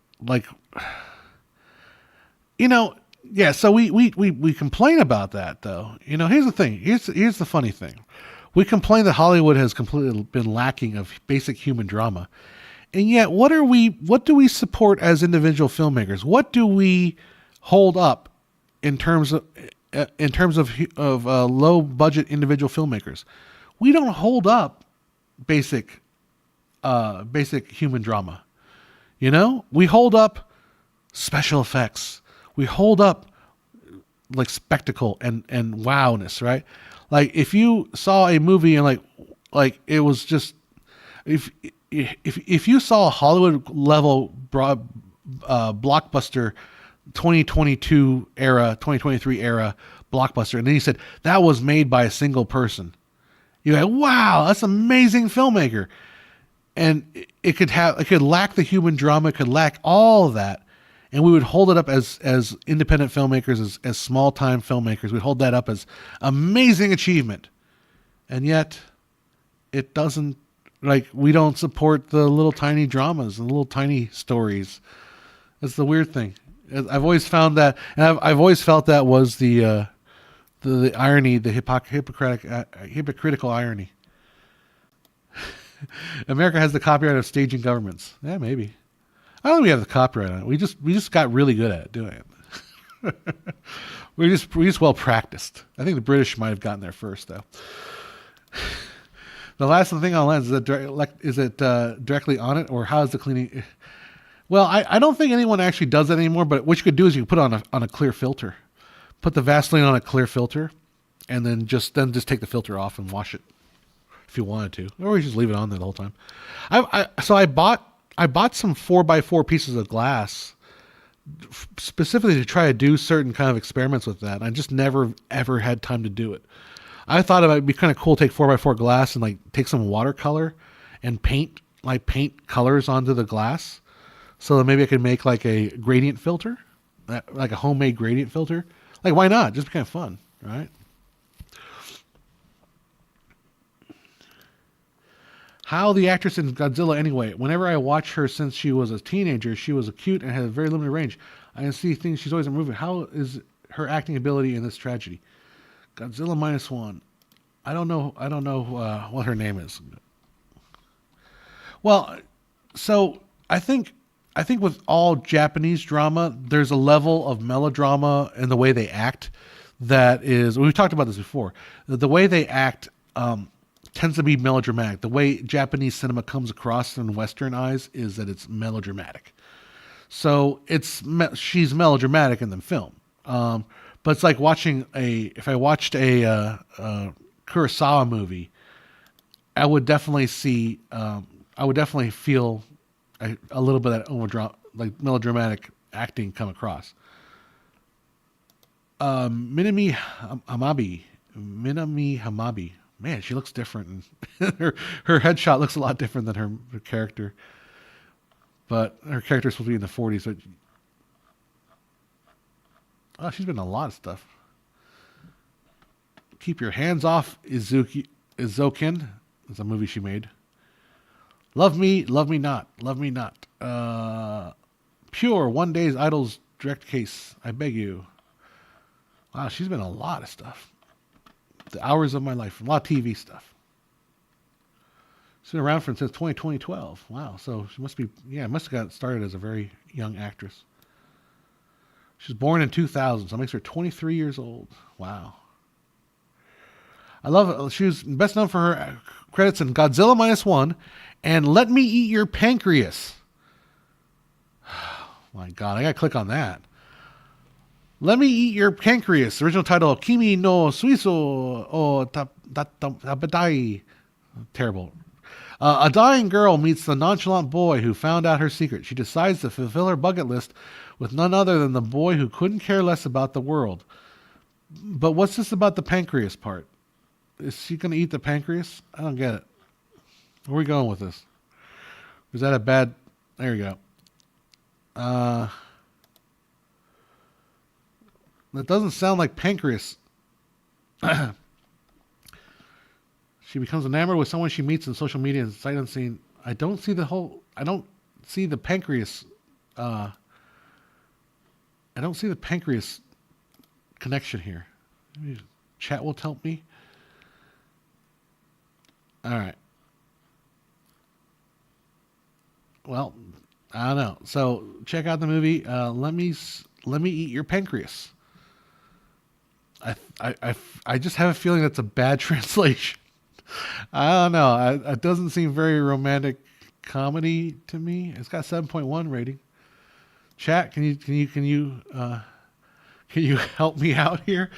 you know. Yeah, so we complain about that, though. You know, here's the thing. Here's the funny thing. We complain that Hollywood has completely been lacking of basic human drama, and yet what do we support as individual filmmakers? What do we hold up in terms of low budget individual filmmakers? We don't hold up basic human drama. You know, we hold up special effects. We hold up like spectacle and wowness, right? Like, if you saw a movie and like it was just, if you saw a Hollywood level blockbuster 2022 era, 2023 era blockbuster, and then you said that was made by a single person, you're like, wow, that's amazing filmmaker. And it could lack the human drama, it could lack all of that. And we would hold it up as independent filmmakers, as small-time filmmakers. We'd hold that up as amazing achievement. And yet, it doesn't, like, we don't support the little tiny dramas and little tiny stories. That's the weird thing. I've always found that, and I've always felt that was the irony, the hypocritical irony. America has the copyright of staging governments. Yeah, maybe. I don't think we have the copyright on it. We just got really good at doing it. we just well practiced. I think the British might have gotten there first, though. The last thing on Lens, is it directly on it, or how is the cleaning? Well, I don't think anyone actually does that anymore. But what you could do is you could put it on a clear filter, put the Vaseline on a clear filter, and then just take the filter off and wash it if you wanted to, or you just leave it on there the whole time. So I bought some 4x4 pieces of glass specifically to try to do certain kind of experiments with that. I just never, ever had time to do it. I thought it might be kind of cool to take 4x4 glass and like take some watercolor and paint colors onto the glass, so that maybe I could make like a gradient filter, like a homemade gradient filter. Like, why not? Just kind of fun, right? How the actress in Godzilla anyway? Whenever I watch her since she was a teenager, she was cute and had a very limited range. I can see things she's always moving. How is her acting ability in this tragedy? Godzilla Minus One. I don't know what her name is. Well, so I think with all Japanese drama, there's a level of melodrama in the way they act that is. We've talked about this before. The way they act tends to be melodramatic. The way Japanese cinema comes across in Western eyes is that it's melodramatic. So she's melodramatic in the film. But it's like if I watched a Kurosawa movie, I would definitely feel a little bit of that melodramatic acting come across. Minami Hamabi. Man, she looks different. her headshot looks a lot different than her character. But her character's supposed to be in the 40s. So she's been in a lot of stuff. Keep Your Hands Off Izukin. It's a movie she made. Love me not. Love me not. Pure, One Day's Idols direct case. I beg you. Wow, she's been in a lot of stuff. The Hours of My Life. A lot of TV stuff. She's been around since 2012. Wow, so she must have got started as a very young actress. She was born in 2000, so that makes her 23 years old. Wow. I love it. She was best known for her credits in Godzilla Minus One and Let Me Eat Your Pancreas. My God, I gotta click on that. Let Me Eat Your Pancreas. Original title, Kimi no Suiso o Tabadai. Terrible. A dying girl meets the nonchalant boy who found out her secret. She decides to fulfill her bucket list with none other than the boy who couldn't care less about the world. But what's this about the pancreas part? Is she going to eat the pancreas? I don't get it. Where are we going with this? Is that a bad... There we go. That doesn't sound like pancreas. She becomes enamored with someone she meets in social media and sight unseen. I don't see the pancreas. I don't see the pancreas connection here. Maybe chat will help me. All right. Well, I don't know. So check out the movie. Let me eat your pancreas. I just have a feeling that's a bad translation. I don't know. It doesn't seem very romantic comedy to me. It's got 7.1 rating. Chat, can you help me out here?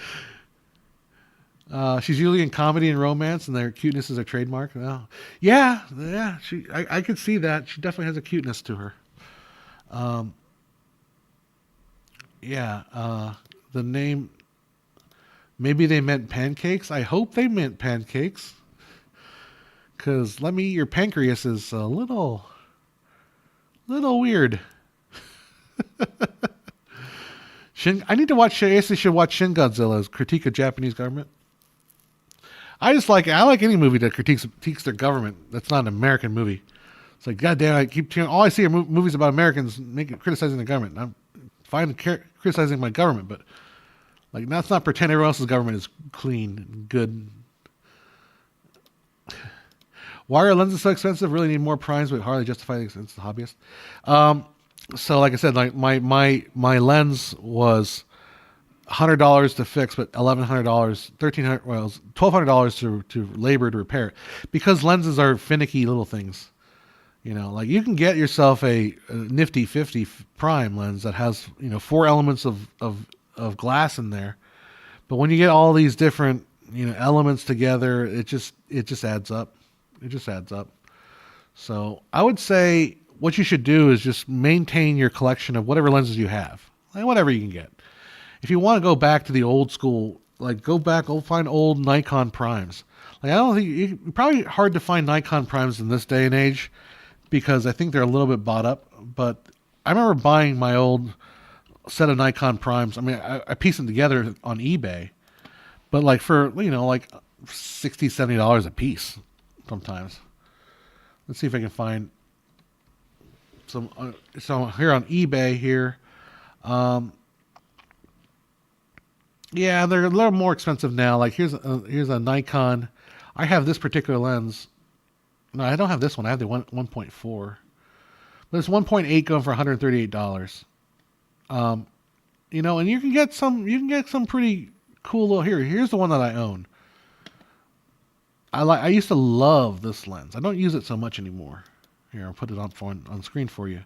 She's usually in comedy and romance, and their cuteness is a trademark. Well, yeah. I could see that. She definitely has a cuteness to her. The name. Maybe they meant pancakes. I hope they meant pancakes. Because Let Me Eat Your Pancreas is a little weird. I need to watch. I guess I should watch Shin Godzilla's Critique of Japanese Government. I like any movie that critiques their government. That's not an American movie. It's like, goddamn, I keep hearing, all I see are movies about Americans criticizing the government. I'm fine criticizing my government, but like, let's not pretend everyone else's government is clean and good. Why are lenses so expensive? Really need more primes, but hardly justify the expense. The hobbyist. So like I said, like my lens was $100 to fix, but $1,100, $1,300, well, $1,200 to labor to repair it, because lenses are finicky little things. You know, like you can get yourself a nifty 50 prime lens that has 4 elements of glass in there, but when you get all these different elements together, it just adds up. It just adds up. So I would say what you should do is just maintain your collection of whatever lenses you have, like whatever you can get. If you want to go back to the old school, like go find old Nikon primes. Like I don't think it's probably hard to find Nikon primes in this day and age, because I think they're a little bit bought up. But I remember buying my old set of Nikon primes. I mean, I pieced them together on eBay, but like for like $60, $70 a piece sometimes. Let's see if I can find some. So here on eBay here. Yeah, they're a little more expensive now. Like here's a Nikon. I have this particular lens. No, I don't have this one. I have the 1.4. But it's 1.8 going for $138. And you can get some pretty cool little here's the one that I own. I used to love this lens. I don't use it so much anymore. Here, I'll put it on screen for you.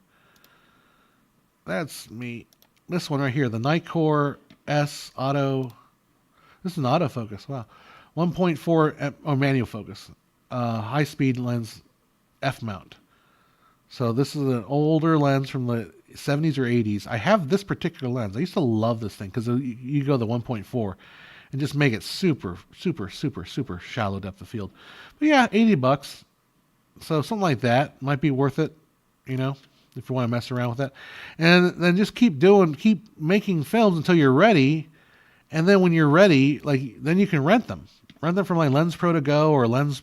That's me. This one right here, the Nikkor S Auto. This is an autofocus. Wow. 1.4 manual focus. High speed lens F mount. So this is an older lens from the 70s or 80s. I have this particular lens. I used to love this thing because you go the 1.4 and just make it super, super, super, super shallow depth of field. But yeah, $80. So something like that might be worth it, if you want to mess around with that. And then just keep making films until you're ready. And then when you're ready, then you can rent them. Rent them from like Lens Pro to Go or Lens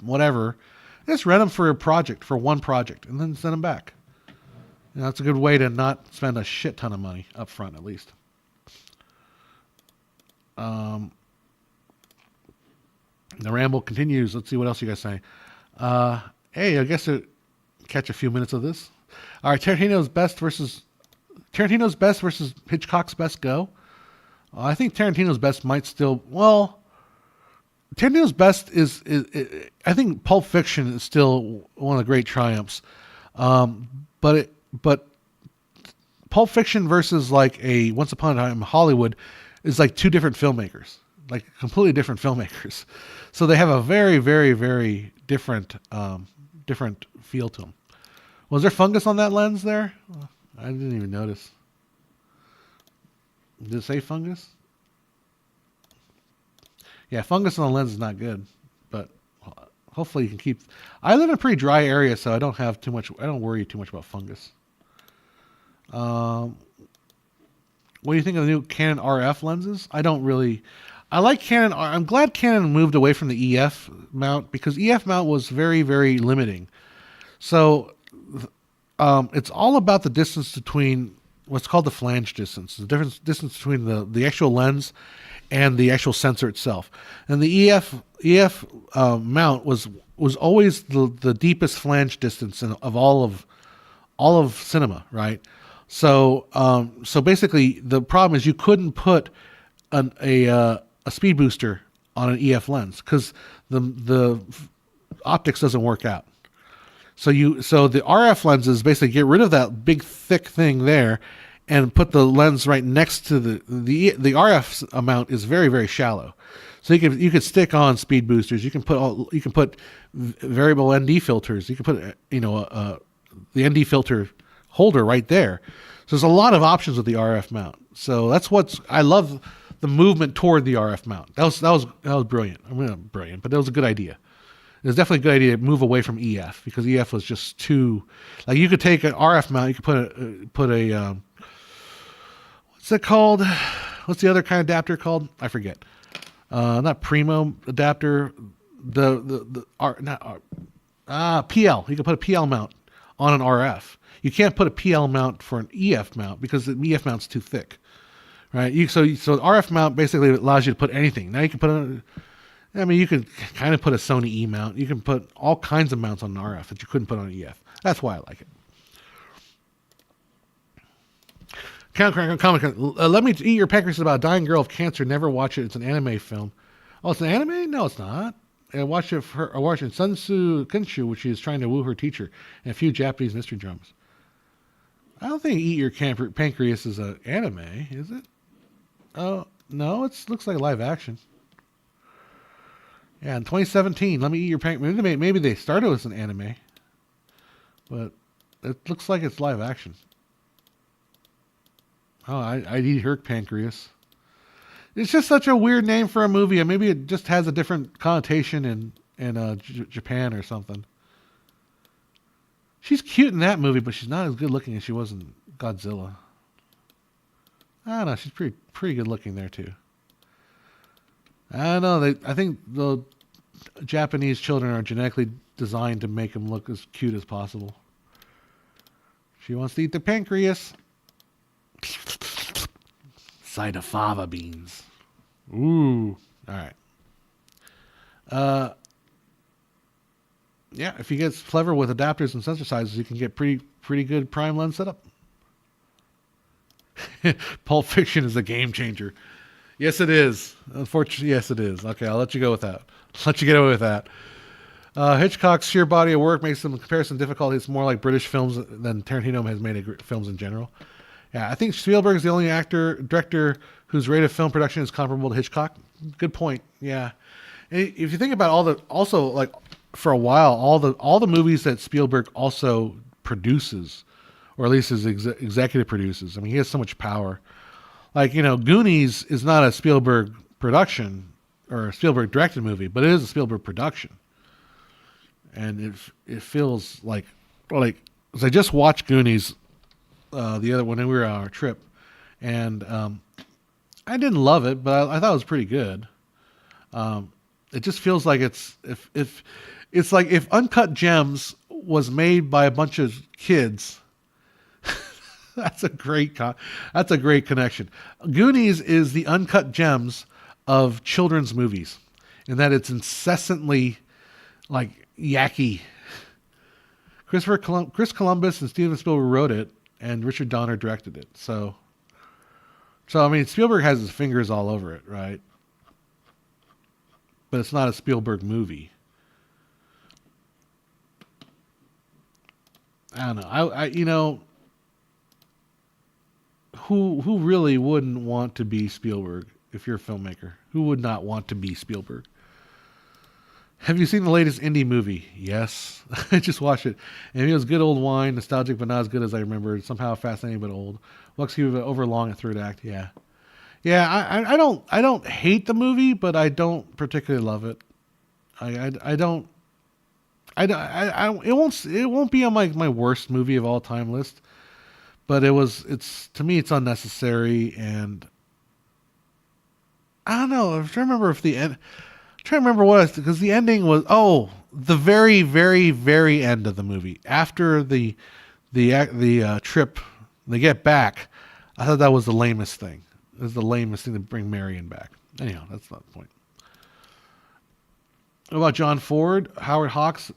whatever, Just rent them for a project, for one project, and then send them back. That's a good way to not spend a shit ton of money up front, at least. The ramble continues. Let's see what else you guys say. Hey, I guess catch a few minutes of this. All right, Tarantino's best versus Hitchcock's best. Go. I think Tarantino's best might still. Well, Tarantino's best is I think Pulp Fiction is still one of the great triumphs. But Pulp Fiction versus like a Once Upon a Time in Hollywood is like two different filmmakers, like completely different filmmakers. So they have a very, very, very different feel to them. Was there fungus on that lens there? I didn't even notice. Did it say fungus? Yeah, fungus on the lens is not good, but hopefully you can keep. I live in a pretty dry area, so I don't worry too much about fungus. What do you think of the new Canon RF lenses? I like Canon. I'm glad Canon moved away from the EF mount because EF mount was very, very limiting. So it's all about the distance between what's called the flange distance, the distance between the actual lens and the actual sensor itself. And the EF mount was always the deepest flange distance of all of cinema, right? So basically the problem is you couldn't put a speed booster on an EF lens because the optics doesn't work out. So the RF lenses basically get rid of that big thick thing there and put the lens right next to the RF amount is very, very shallow. So you could stick on speed boosters. You can put variable ND filters. You can put the ND filter holder right there. So there's a lot of options with the RF mount. So that's I love the movement toward the RF mount. That was brilliant. I mean, not brilliant, but that was a good idea. It was definitely a good idea to move away from EF because EF was just too, like you could take an RF mount, you could put a what's it called? What's the other kind of adapter called? I forget. Not Primo adapter. PL. You can put a PL mount on an RF. You can't put a PL mount for an EF mount because the EF mount's too thick, right? So the RF mount basically allows you to put anything. Now you can put you can kind of put a Sony E mount. You can put all kinds of mounts on an RF that you couldn't put on an EF. That's why I like it. Let Me Eat Your Pancreas is about a dying girl of cancer. Never watch it. It's an anime film. Oh, it's an anime? No, it's not. I watched it in Sunsu Kenshu, which she is trying to woo her teacher, and a few Japanese mystery dramas. I don't think Eat Your Pancreas is an anime, is it? Oh, no, it looks like live action. Yeah, in 2017, Let Me Eat Your Pancreas. Maybe they started as an anime, but it looks like it's live action. Oh, I'd eat her pancreas. It's just such a weird name for a movie. Maybe it just has a different connotation in Japan or something. She's cute in that movie, but she's not as good looking as she was in Godzilla. I don't know. She's pretty good looking there too. I don't know. I think the Japanese children are genetically designed to make them look as cute as possible. She wants to eat the pancreas. Side of fava beans. Ooh. All right. Yeah, if you get clever with adapters and sensor sizes, you can get pretty good prime lens setup. Pulp Fiction is a game changer. Yes, it is. Unfortunately, yes, it is. Okay, I'll let you go with that. Let you get away with that. Hitchcock's sheer body of work makes them in comparison difficult. It's more like British films than Tarantino has made films in general. Yeah, I think Spielberg is the only director whose rate of film production is comparable to Hitchcock. Good point. Yeah, and if you think about for a while, all the movies that Spielberg also produces, or at least is executive produces. I mean, he has so much power. Like, Goonies is not a Spielberg production or a Spielberg directed movie, but it is a Spielberg production, and it feels like as I just watched Goonies. The other when we were on our trip, and I didn't love it, but I thought it was pretty good. It just feels like it's if It's like if Uncut Gems was made by a bunch of kids. That's a great connection. Goonies is the Uncut Gems of children's movies, in that it's incessantly like yacky. Chris Columbus and Steven Spielberg wrote it, and Richard Donner directed it. So I mean, Spielberg has his fingers all over it, right? But it's not a Spielberg movie. I don't know. I you know, who really wouldn't want to be Spielberg if you're a filmmaker? Who would not want to be Spielberg? Have you seen the latest indie movie? Yes. I just watched it. And it was good old wine, nostalgic, but not as good as I remembered. Somehow fascinating, but old. Looks over long at third act. Yeah. Yeah, I don't hate the movie, but I don't particularly love it. It won't be on my worst movie of all time list, but to me it's unnecessary, and I don't know. I'm trying to remember if the end. I'm trying to remember what, because the ending was the very, very, very end of the movie after the trip they get back. I thought that was the lamest thing. It was the lamest thing to bring Marion back. Anyhow, that's not the point. What about John Ford, Howard Hawks?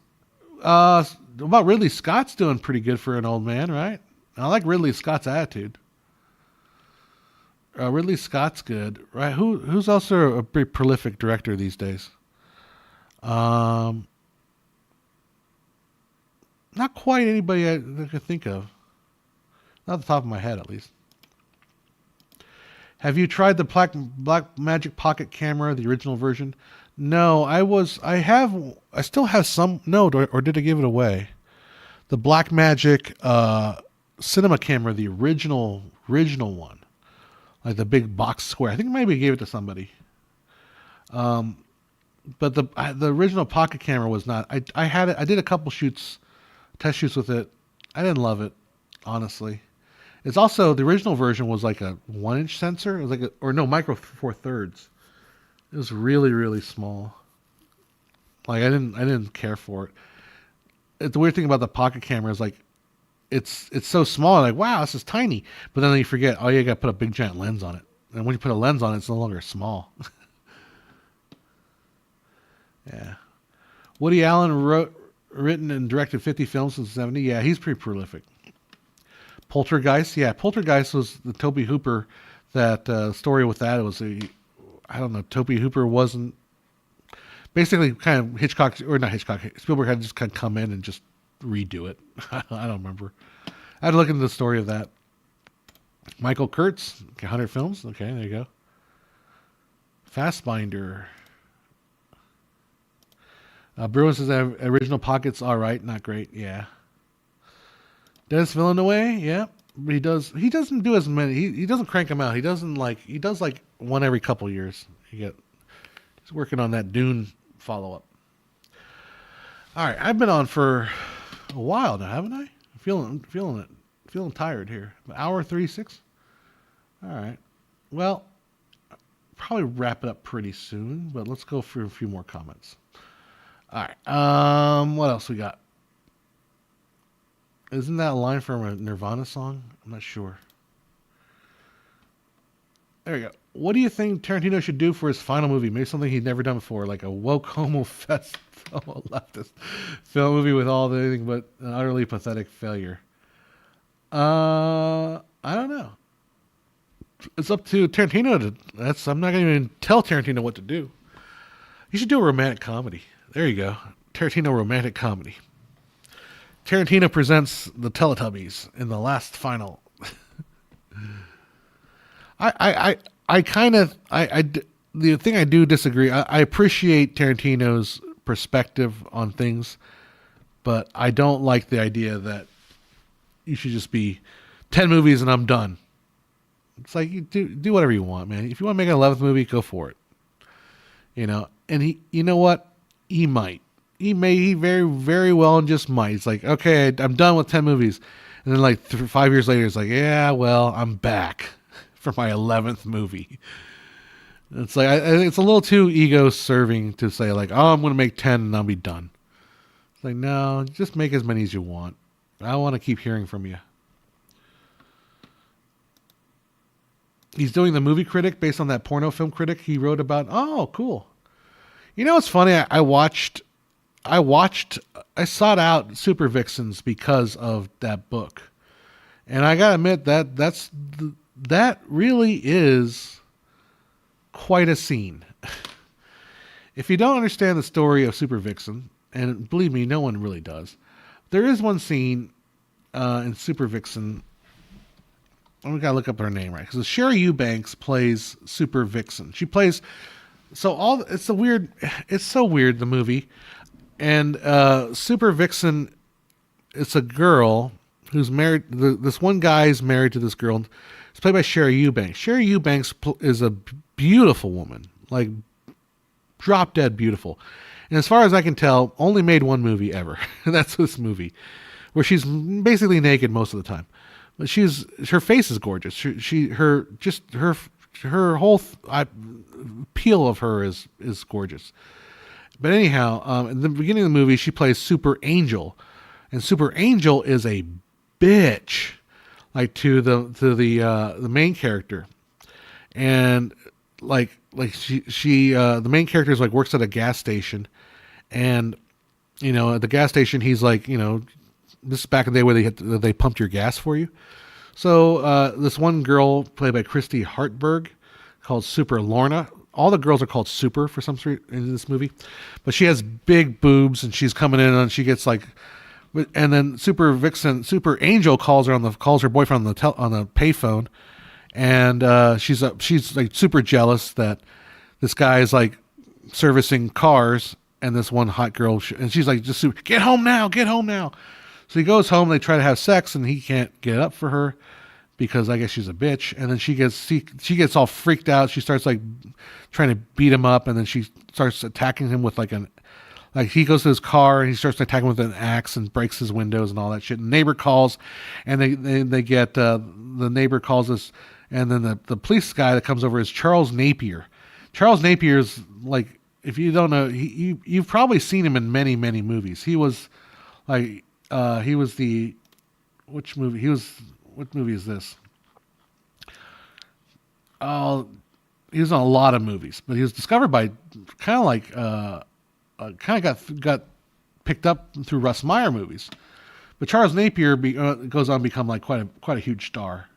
About Ridley Scott's doing pretty good for an old man, right? I like Ridley Scott's attitude. Ridley Scott's good, right? Who's also a pretty prolific director these days? Not quite anybody I could think of. Not off the top of my head, at least. Have you tried the Black Magic Pocket camera, the original version? No, I still have some. No, or did I give it away? The Black Magic cinema camera, the original one, like the big box square. I think maybe I gave it to somebody. But the original pocket camera was not. I had it. I did a couple test shoots with it. I didn't love it, honestly. It's also, the original version was like a 1-inch sensor. It was like micro four thirds. It was really, really small. Like I didn't care for it. The weird thing about the pocket camera is like, it's so small. Like, wow, this is tiny. But then you forget, you got to put a big giant lens on it. And when you put a lens on it, it's no longer small. Yeah. Woody Allen written and directed 50 films since the 70s. Yeah, he's pretty prolific. Poltergeist. Yeah, Poltergeist was the Tobe Hooper. That story with that, it was I don't know, Tobe Hooper wasn't, basically kind of Spielberg had to just kind of come in and just redo it. I don't remember. I had to look into the story of that. Michael Kurtz, 100 films. Okay, there you go. Fassbinder. Bruin says original Pocket's all right, not great. Yeah. Dennis Villeneuve, yeah. But he doesn't do as many. He doesn't crank them out. He does like one every couple years. He's working on that Dune follow-up. All right, I've been on for a while now, haven't I? I'm feeling it. Feeling tired here. Hour 36. All right. Well, probably wrap it up pretty soon, but let's go through a few more comments. All right. What else we got? Isn't that a line from a Nirvana song? I'm not sure. There we go. What do you think Tarantino should do for his final movie? Maybe something he'd never done before, like a woke homo fest leftist film movie with all the anything but an utterly pathetic failure. I don't know. It's up to Tarantino I'm not going to even tell Tarantino what to do. You should do a romantic comedy. There you go. Tarantino romantic comedy. Tarantino presents the Teletubbies in the last final. The thing I do disagree. I appreciate Tarantino's perspective on things, but I don't like the idea that you should just be 10 movies and I'm done. It's like, you do whatever you want, man. If you want to make an 11th movie, go for it. And you know what? He might. He very, very well just might. It's like, okay, I'm done with 10 movies. And then like 5 years later, it's like, yeah, well, I'm back for my 11th movie. It's like, I think it's a little too ego serving to say like, oh, I'm going to make 10 and I'll be done. It's like, no, just make as many as you want. I want to keep hearing from you. He's doing the movie critic based on that porno film critic he wrote about. Oh, cool. You know, it's funny. I sought out Super Vixens because of that book. And I gotta admit that really is quite a scene. If you don't understand the story of Super Vixen, and believe me, no one really does, there is one scene in Super Vixen. We gotta look up her name right, because Sherry Eubanks plays Super Vixen. She plays it's so weird the movie, and Super Vixen. It's a girl who's married. This one guy is married to this girl. It's played by Sherry Eubanks. Sherry Eubanks is a beautiful woman, like drop dead beautiful. And as far as I can tell, only made one movie ever. That's this movie, where she's basically naked most of the time. But her face is gorgeous. Her whole peel of her is gorgeous. But anyhow, in the beginning of the movie, she plays Super Angel, and Super Angel is a bitch, like to the main character, and like she the main character is like works at a gas station, and at the gas station he's like, this is back in the day where they pumped your gas for you. So this one girl played by Christy Hartberg, called Super Lorna. All the girls are called Super for some reason in this movie, but she has big boobs, and she's coming in and she gets like, and then Super Angel calls her boyfriend on the payphone, and she's like super jealous that this guy is like servicing cars, and this one hot girl, and she's like, just get home now. So he goes home. They try to have sex, and he can't get up for her because I guess she's a bitch. And then she gets all freaked out. She starts like trying to beat him up, and then she starts attacking him with like he goes to his car and he starts attacking him with an axe and breaks his windows and all that shit. And the neighbor calls, and they get the neighbor calls us, and then the police guy that comes over is Charles Napier. Charles Napier is like, if you don't know, you've probably seen him in many movies. He was like. What movie is this? Oh, he was on a lot of movies, but he was discovered by got picked up through Russ Meyer movies. But Charles Napier goes on to become like quite a huge star.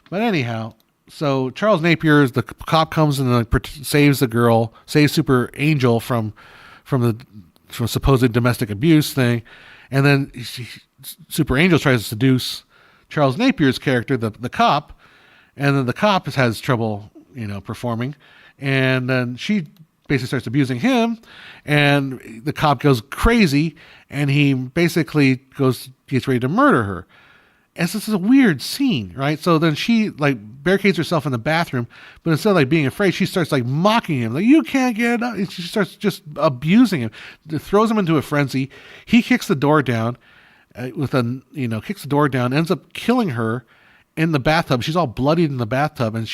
But anyhow, so Charles Napier is the cop, comes and saves the girl, saves Super Angel from supposed domestic abuse thing. And then Super Angel tries to seduce Charles Napier's character, the cop, and then the cop has trouble, performing. And then she basically starts abusing him, and the cop goes crazy, and he basically gets ready to murder her. And so this is a weird scene, right? So then she like barricades herself in the bathroom, but instead of like being afraid, she starts like mocking him, like, you can't get up. And she starts just abusing him, throws him into a frenzy. He kicks the door down ends up killing her in the bathtub. She's all bloodied in the bathtub, and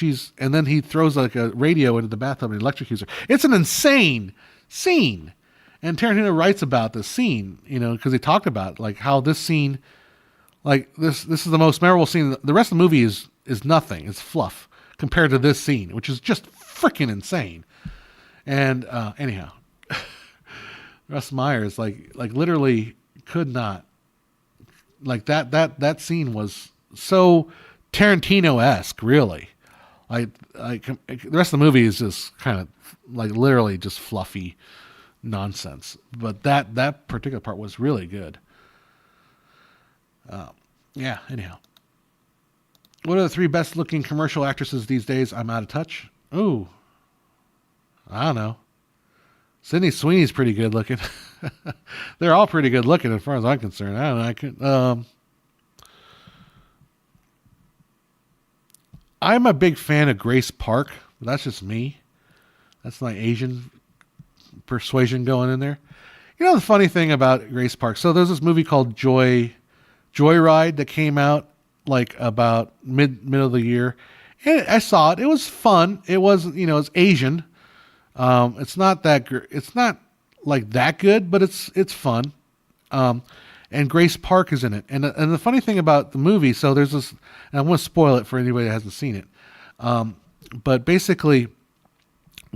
then he throws like a radio into the bathtub and electrocutes her. It's an insane scene. And Tarantino writes about this scene, because he talked about like how this scene, like this is the most memorable scene. The rest of the movie is nothing. It's fluff compared to this scene, which is just freaking insane. And anyhow, Russ Myers like literally could not, like that scene was so Tarantino-esque, really. Like the rest of the movie is just kind of like literally just fluffy nonsense. But that particular part was really good. Anyhow. What are the 3 best looking commercial actresses these days? I'm out of touch. Ooh. I don't know. Sydney Sweeney's pretty good looking. They're all pretty good looking as far as I'm concerned. I don't know. I'm a big fan of Grace Park, but that's just me. That's my Asian persuasion going in there. The funny thing about Grace Park. So there's this movie called Joyride that came out like about middle of the year, and I saw it. It was fun. It was, it's Asian. It's not like that good, but it's fun. And Grace Park is in it. And the funny thing about the movie, so there's this, and I want to spoil it for anybody that hasn't seen it. But basically,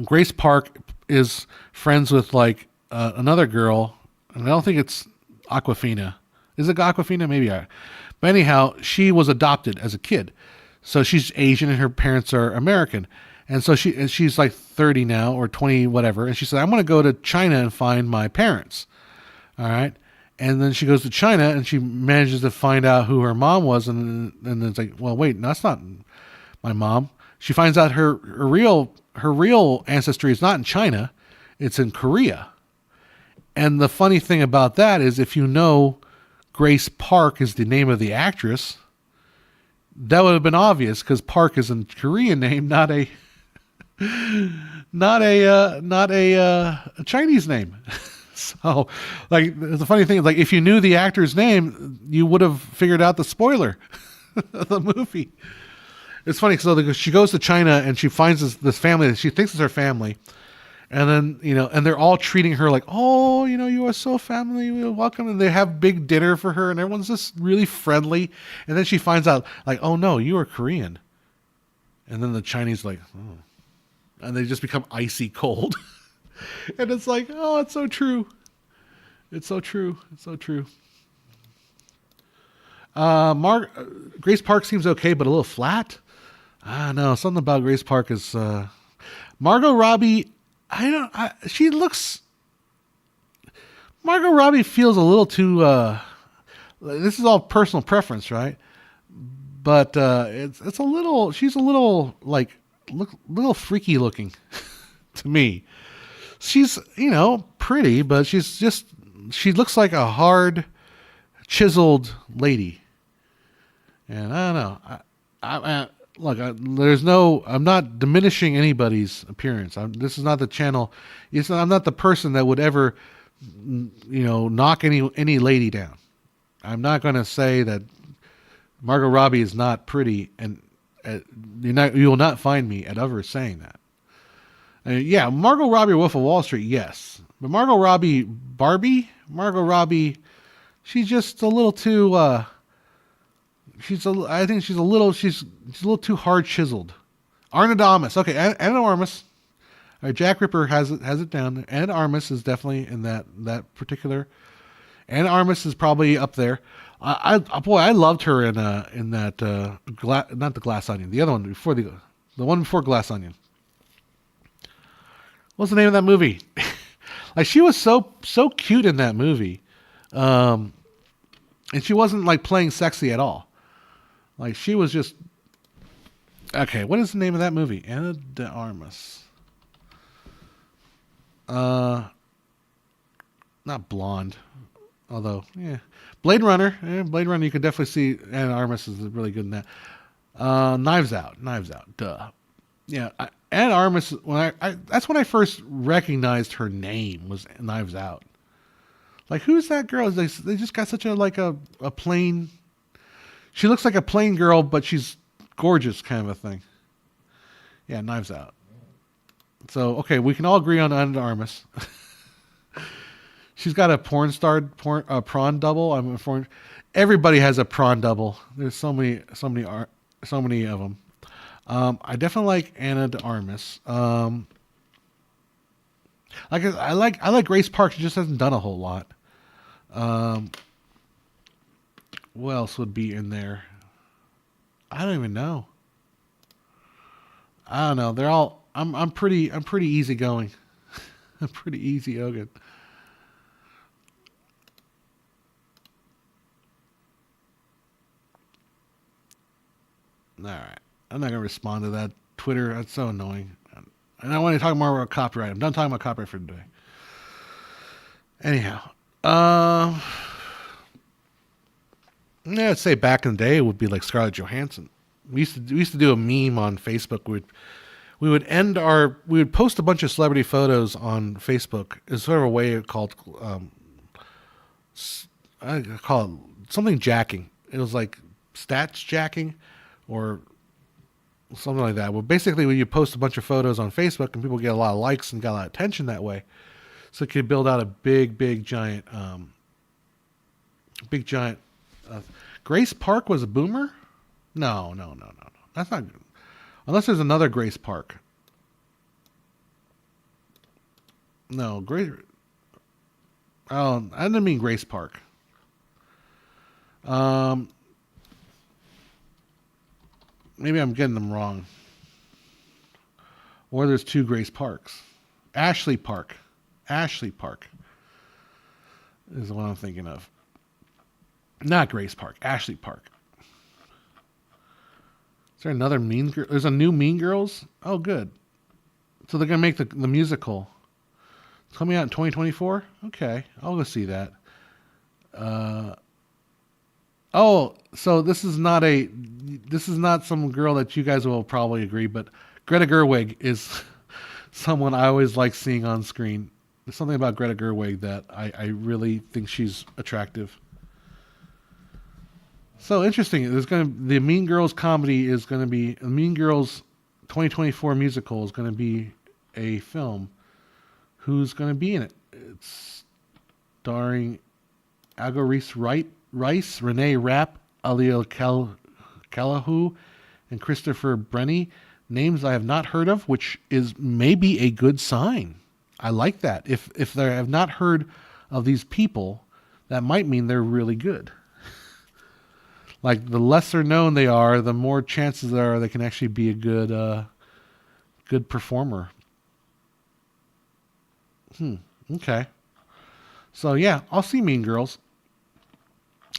Grace Park is friends with like another girl, and I don't think it's Aquafina. Is it Aquafina? Maybe. But anyhow, she was adopted as a kid, so she's Asian and her parents are American, and so she's like 30 now or 20 whatever, and she said, "I'm going to go to China and find my parents." All right. And then she goes to China and she manages to find out who her mom was, and it's like, well, wait, no, that's not my mom. She finds out her real ancestry is not in China, it's in Korea. And the funny thing about that is, if you know Grace Park is the name of the actress, that would have been obvious because Park is a Korean name, not a Chinese name. So, like, the funny thing is, like, if you knew the actor's name, you would have figured out the spoiler of the movie. It's funny, so she goes to China and she finds this family that she thinks is her family. And then, and they're all treating her like, oh, you are so family, welcome. And they have big dinner for her and everyone's just really friendly. And then she finds out, like, oh, no, you are Korean. And then the Chinese like, oh. And they just become icy cold. And it's like, oh, it's so true. It's so true. It's so true. Grace Park seems okay, but a little flat. I don't know. Something about Grace Park is Margot Robbie. Margot Robbie feels a little too. This is all personal preference, right? But it's a little. She's a little little freaky looking to me. She's, pretty, but she looks like a hard, chiseled lady. And I don't know. I'm not diminishing anybody's appearance. This is not the channel. I'm not the person that would ever, knock any lady down. I'm not going to say that Margot Robbie is not pretty, and you will not find me at ever saying that. Yeah, Margot Robbie, Wolf of Wall Street, yes. But Margot Robbie, she's just a little too. I think she's a little too hard chiseled. Ana de Armas, okay, Ana de Armas. All right, Jack Ripper has it down. Ana de Armas is definitely in that particular. Ana de Armas is probably up there. I loved her in that not the Glass Onion, the other one before the one before Glass Onion. What's the name of that movie? Like, she was so cute in that movie. And she wasn't like playing sexy at all. Like, she was just, okay, what is the name of that movie? Ana de Armas. Not Blonde. Although, yeah. Blade Runner. Blade Runner, you can definitely see Ana de Armas is really good in that. Knives Out. Duh. Yeah, Ana de Armas, that's when I first recognized her name, was Knives Out. Like, who's that girl? They just got such a plain, she looks like a plain girl, but she's gorgeous kind of a thing. Yeah, Knives Out. So, okay, we can all agree on Ana de Armas. She's got a prawn double. Everybody has a prawn double. There's so many of them. I definitely like Ana de Armas. I like Grace Park. She just hasn't done a whole lot. What else would be in there? I don't even know. I don't know. They're all. I'm pretty easygoing. I'm pretty easygoing. All right. I'm not going to respond to that. Twitter, that's so annoying. And I want to talk more about copyright. I'm done talking about copyright for today. Anyhow. I'd say back in the day it would be like Scarlett Johansson. We used to do a meme on Facebook. We would post a bunch of celebrity photos on Facebook. It's sort of a way called, I call it something jacking. It was like stats jacking or something like that. Well, basically, when you post a bunch of photos on Facebook and people get a lot of likes and got a lot of attention that way, so it could build out a big giant Big giant. Grace Park was a boomer? No. That's not good. Unless there's another Grace Park. No, Grace. Oh, I didn't mean Grace Park. Maybe I'm getting them wrong. Or there's two Grace Parks. Ashley Park is the one I'm thinking of. Not Grace Park. Ashley Park. Is there another Mean Girl? There's a new Mean Girls? Oh, good. So they're going to make the musical. It's coming out in 2024? Okay. I'll go see that. So this is not some girl that you guys will probably agree, but Greta Gerwig is someone I always like seeing on screen. There's something about Greta Gerwig that I really think she's attractive. So interesting. The Mean Girls comedy is going to be Mean Girls 2024 musical is going to be a film. Who's going to be in it? It's starring Agga Rice, Renee Rapp, Alia Callahu, and Christopher Brenny. Names I have not heard of, which is maybe a good sign. I like that. If they have not heard of these people, that might mean they're really good. Like the lesser known they are, the more chances there are they can actually be a good performer. Okay. So yeah, I'll see Mean Girls.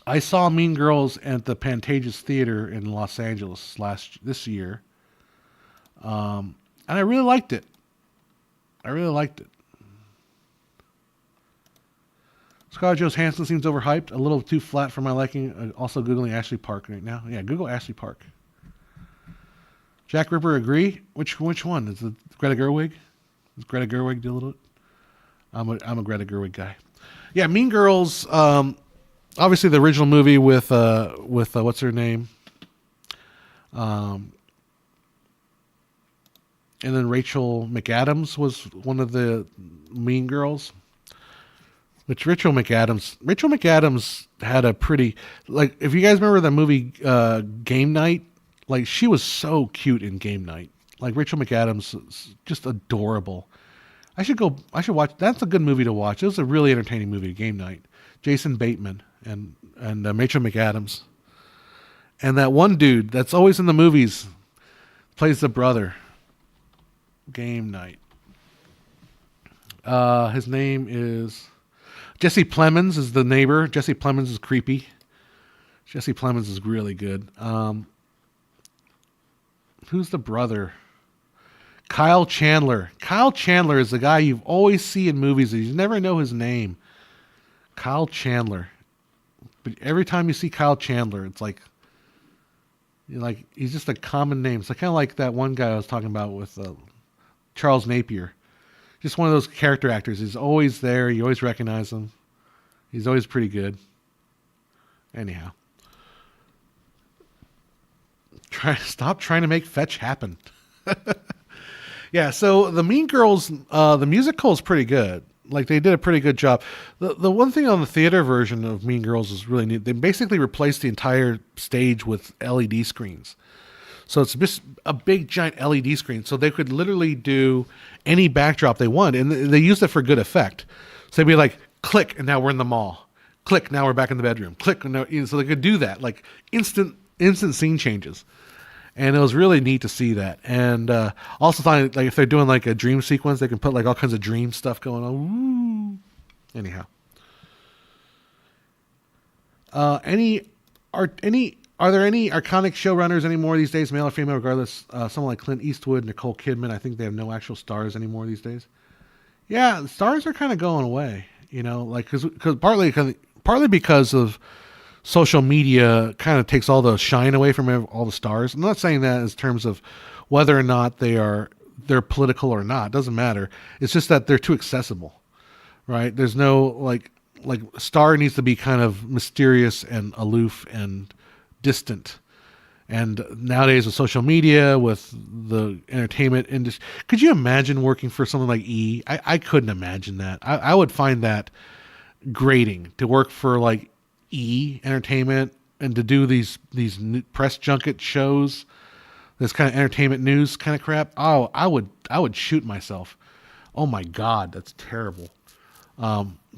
I saw Mean Girls at the Pantages Theater in Los Angeles this year. And I really liked it. Scarlett Johansson seems overhyped, a little too flat for my liking. Also Googling Ashley Park right now. Yeah, Google Ashley Park. Jack Ripper agree? Which one? Is it Greta Gerwig? Does Greta Gerwig do a little bit? I'm a Greta Gerwig guy. Yeah, Mean Girls, obviously the original movie with what's her name? And then Rachel McAdams was one of the Mean Girls. Which Rachel McAdams had a pretty, like, if you guys remember the movie Game Night, like, she was so cute in Game Night. Like, Rachel McAdams is just adorable. I should watch. That's a good movie to watch. It was a really entertaining movie, Game Night. Jason Bateman and Rachel McAdams. And that one dude that's always in the movies plays the brother. Game Night. His name is Jesse Plemons is the neighbor. Jesse Plemons is creepy. Jesse Plemons is really good. Who's the brother? Kyle Chandler. Kyle Chandler is the guy you always see in movies. You never know his name. Kyle Chandler. But every time you see Kyle Chandler, it's like he's just a common name. It's kind of like that one guy I was talking about with Charles Napier. Just one of those character actors. He's always there. You always recognize him. He's always pretty good. Anyhow. Stop trying to make fetch happen. Yeah, so the Mean Girls, the musical is pretty good. Like, they did a pretty good job. The one thing on the theater version of Mean Girls is really neat. They basically replaced the entire stage with LED screens. So it's just a big giant LED screen. So they could literally do any backdrop they want. And they used it for good effect. So they'd be like, click, and now we're in the mall. Click, now we're back in the bedroom. Click, and now, so they could do that. Like instant scene changes. And it was really neat to see that. And also thought, like, if they're doing like a dream sequence, they can put like all kinds of dream stuff going on. Woo. Anyhow. Are there any iconic showrunners anymore these days, male or female, regardless? Someone like Clint Eastwood, Nicole Kidman. I think they have no actual stars anymore these days. Yeah, the stars are kind of going away. You know, like partly because of social media kind of takes all the shine away from all the stars. I'm not saying that in terms of whether or not they're political or not. It doesn't matter. It's just that they're too accessible, right? There's no like star needs to be kind of mysterious and aloof and distant. And nowadays with social media, with the entertainment industry, could you imagine working for something like E? I couldn't imagine that. I would find that grating to work for like Entertainment and to do these press junket shows, this kind of entertainment news kind of crap. Oh, I would shoot myself. Oh my God, that's terrible.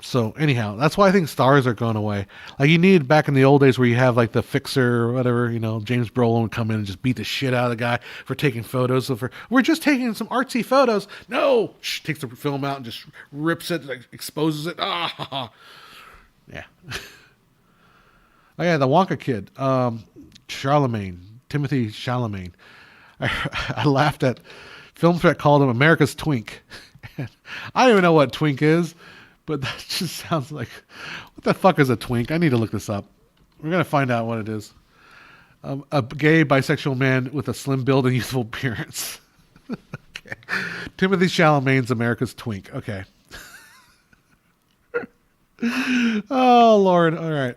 So anyhow, that's why I think stars are going away. Like you needed back in the old days where you have like the fixer or whatever, James Brolin would come in and just beat the shit out of the guy for taking photos of her. We're just taking some artsy photos. No, takes the film out and just rips it, like exposes it. Ah, yeah. Oh yeah, the Wonka kid, Timothy Chalamet. I laughed at Film Threat called him America's Twink. I don't even know what twink is, but that just sounds like, what the fuck is a twink? I need to look this up. We're going to find out what it is. A gay bisexual man with a slim build and youthful appearance. Okay. Timothy Chalamet's America's Twink. Okay. Oh, Lord. All right.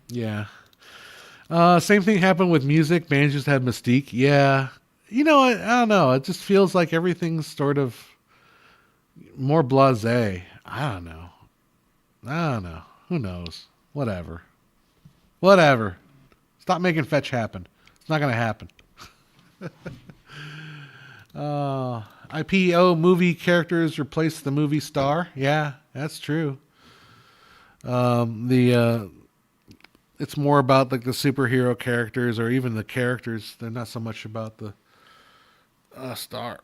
Yeah. Same thing happened with music. Bands just had mystique. Yeah. I don't know. It just feels like everything's sort of more blasé. I don't know. Who knows? Whatever. Stop making fetch happen. It's not going to happen. IPO movie characters replace the movie star. Yeah, that's true. It's more about like the superhero characters or even the characters. They're not so much about the star.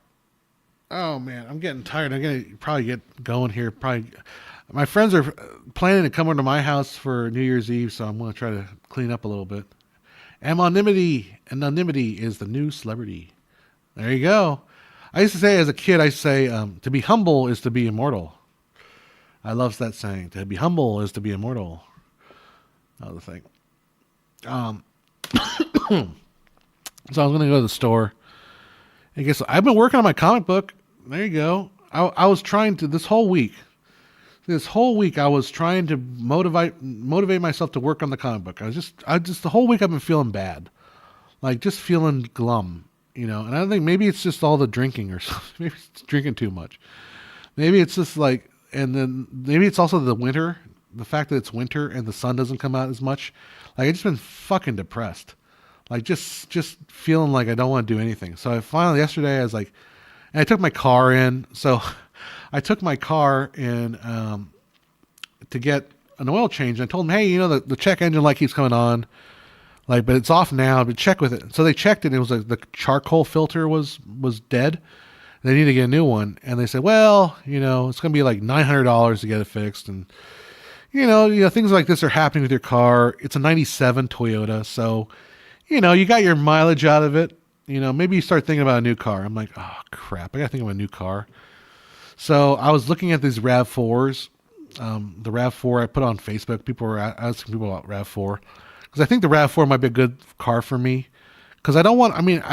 Oh man, I'm getting tired. I'm gonna probably get going here. Probably, my friends are planning to come over to my house for New Year's Eve, so I'm gonna try to clean up a little bit. Anonymity is the new celebrity. There you go. I used to say as a kid, to be humble is to be immortal. I love that saying. To be humble is to be immortal. Another thing. So I was gonna go to the store. I guess I've been working on my comic book. There you go. I was trying to this whole week I was trying to motivate myself to work on the comic book. I just the whole week I've been feeling bad, like just feeling glum, And I think maybe it's just all the drinking or something. Maybe it's drinking too much. Maybe it's just like, and then maybe it's also the winter, the fact that it's winter and the sun doesn't come out as much. Like I've just been fucking depressed. Like just feeling like I don't want to do anything. So I finally yesterday I was like, and I took my car in. So I took my car in to get an oil change. And I told them, hey, the check engine light keeps coming on, but it's off now. But check with it. So they checked it. And it was like the charcoal filter was dead. They need to get a new one. And they said, well, it's going to be like $900 to get it fixed. And things like this are happening with your car. It's a 97 Toyota, so. You got your mileage out of it. Maybe you start thinking about a new car. I'm like, oh, crap. I got to think of a new car. So I was looking at these RAV4s. The RAV4 I put on Facebook. People were asking people about RAV4. Because I think the RAV4 might be a good car for me. Because I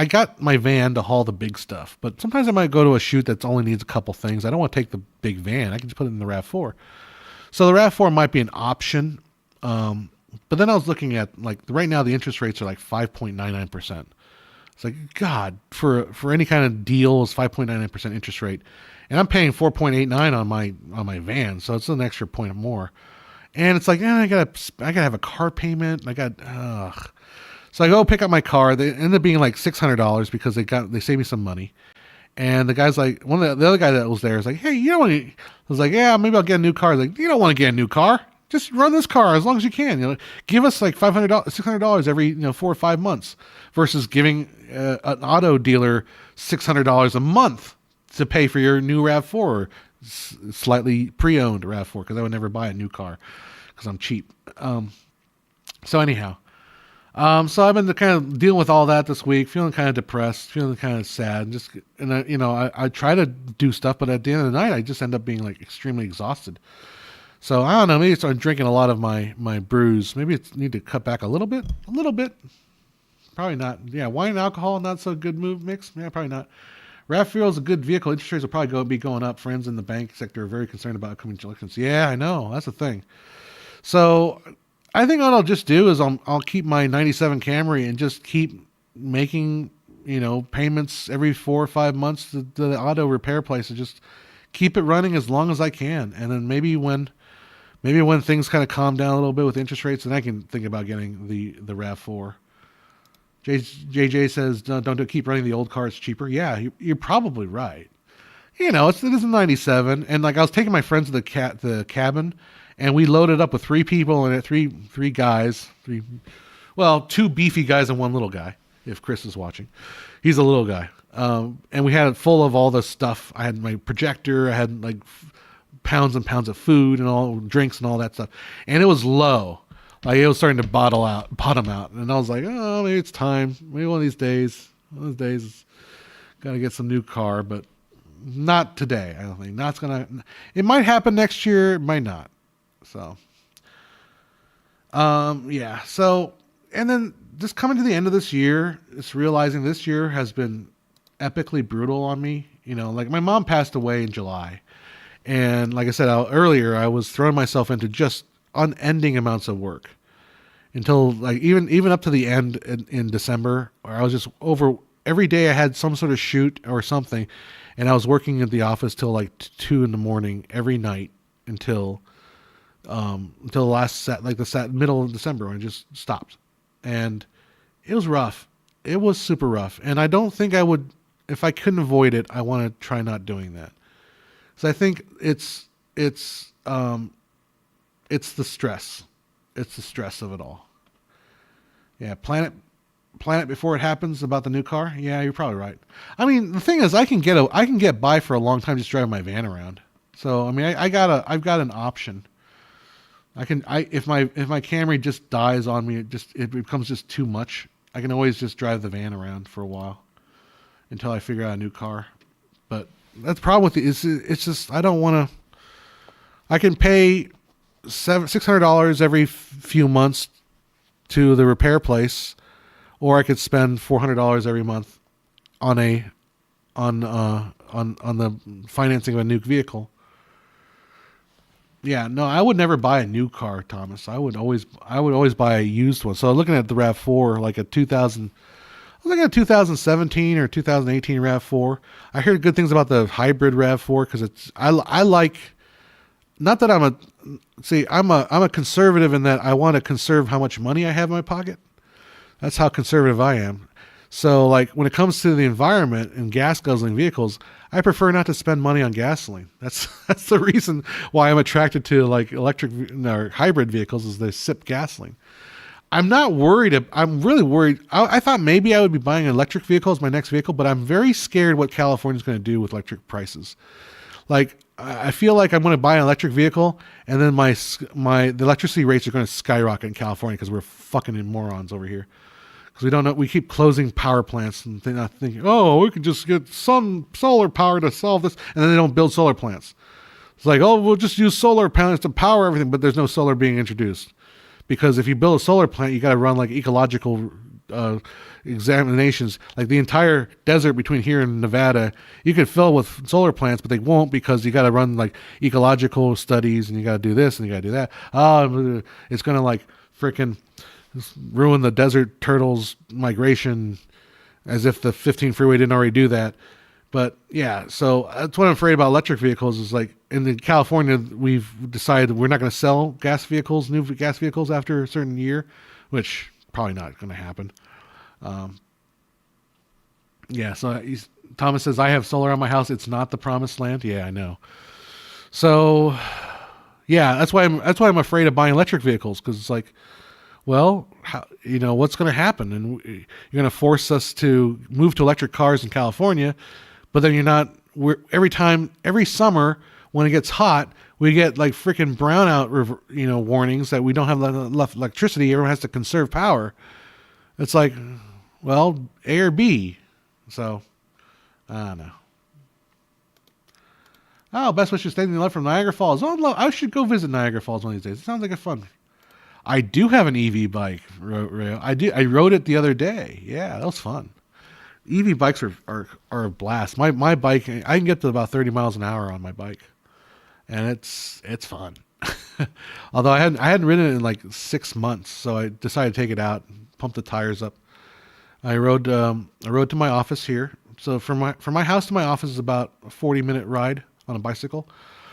got my van to haul the big stuff. But sometimes I might go to a shoot that only needs a couple things. I don't want to take the big van. I can just put it in the RAV4. So the RAV4 might be an option. But then I was looking at right now the interest rates are like 5.99%. It's like, God, for any kind of deal is 5.99% interest rate. And I'm paying 4.89 on my van. So it's an extra point more. And it's like, I gotta have a car payment. So I go pick up my car. They end up being like $600 because they saved me some money. And the guy's like, the other guy that was there is like, hey, I was like, yeah, maybe I'll get a new car. He's like, you don't want to get a new car. Just run this car as long as you can. Give us like $500, $600 every 4 or 5 months, versus giving an auto dealer $600 a month to pay for your new RAV4, or slightly pre-owned RAV4, because I would never buy a new car because I'm cheap. So anyhow, so I've been kind of dealing with all that this week, feeling kind of depressed, feeling kind of sad, I try to do stuff, but at the end of the night, I just end up being like extremely exhausted. So I don't know, maybe I'm drinking a lot of my brews. Maybe I need to cut back a little bit. Probably not. Yeah, wine and alcohol, not so good mix. Yeah, probably not. RAV4 is a good vehicle. Interest rates will probably be going up. Friends in the bank sector are very concerned about upcoming elections. Yeah, I know. That's the thing. So I think what I'll just do is I'll keep my 97 Camry and just keep making, payments every 4 or 5 months to the auto repair place, and just keep it running as long as I can. And then maybe when Maybe when things kind of calm down a little bit with interest rates, then I can think about getting the RAV4. JJ says, don't keep running the old car. It's cheaper. Yeah, you're probably right. It is a 97. And like I was taking my friends to the cabin, and we loaded up with 3 people in it, three guys, two beefy guys and 1 little guy, if Chris is watching. He's a little guy. And we had it full of all the stuff. I had my projector. I had like pounds and pounds of food and all drinks and all that stuff. And it was low. Like it was starting to bottom out. And I was like, oh, maybe it's time. Maybe one of these days, got to get some new car, but not today. I don't think. It might happen next year. It might not. So, yeah. So, and then just coming to the end of this year, it's realizing this year has been epically brutal on me. Like my mom passed away in July. And like I said earlier, I was throwing myself into just unending amounts of work until like even up to the end in December, where I was just over every day. I had some sort of shoot or something, and I was working at the office till like 2 a.m. every night until the last middle of December when I just stopped. And it was rough. It was super rough. And I don't think I would, if I couldn't avoid it, I want to try not doing that. So I think it's the stress. It's the stress of it all. Yeah, plan it before it happens about the new car. Yeah, you're probably right. I mean, the thing is, I can get by for a long time just driving my van around. So I mean, I've got an option. If my Camry just dies on me, it becomes just too much. I can always just drive the van around for a while until I figure out a new car. But that's the problem with it. It's just I don't want to. I can pay $600 every few months to the repair place, or I could spend $400 every month on the financing of a new vehicle. Yeah, no, I would never buy a new car, Thomas. I would always buy a used one. So looking at the RAV4, like a 2017 or 2018 RAV4. I heard good things about the hybrid RAV4 because I like, not that I'm a conservative in that I want to conserve how much money I have in my pocket. That's how conservative I am. So like when it comes to the environment and gas guzzling vehicles, I prefer not to spend money on gasoline. That's the reason why I'm attracted to like or hybrid vehicles is they sip gasoline. I'm not worried. I'm really worried. I thought maybe I would be buying an electric vehicle as my next vehicle, but I'm very scared what California's going to do with electric prices. Like I feel like I'm going to buy an electric vehicle, and then the electricity rates are going to skyrocket in California because we're fucking morons over here. Because we don't know, we keep closing power plants and not thinking, oh, we could just get some solar power to solve this, and then they don't build solar plants. It's like, oh, we'll just use solar panels to power everything, but there's no solar being introduced. Because if you build a solar plant, you got to run like ecological examinations. Like the entire desert between here and Nevada, you could fill with solar plants, but they won't because you got to run like ecological studies and you got to do this and you got to do that. It's going to like freaking ruin the desert turtles migration, as if the 15 freeway didn't already do that. But yeah, so that's what I'm afraid about electric vehicles is like in California, we've decided we're not going to sell new gas vehicles after a certain year, which probably not going to happen. Yeah. So Thomas says, I have solar on my house. It's not the promised land. Yeah, I know. So yeah, that's why I'm afraid of buying electric vehicles. Cause it's like, well, what's going to happen? And you're going to force us to move to electric cars in California, but then every summer when it gets hot, we get like freaking brownout, warnings that we don't have enough electricity. Everyone has to conserve power. It's like, well, A or B. So, I don't know. Oh, best wishes standing left from Niagara Falls. Oh, I should go visit Niagara Falls one of these days. It sounds like a fun. I do have an EV bike. I rode it the other day. Yeah, that was fun. EV bikes are a blast. My bike, I can get to about 30 miles an hour on my bike, and it's fun. Although I hadn't ridden it in like 6 months, so I decided to take it out, pump the tires up. I rode to my office here. So from my house to my office is about a 40-minute ride on a bicycle.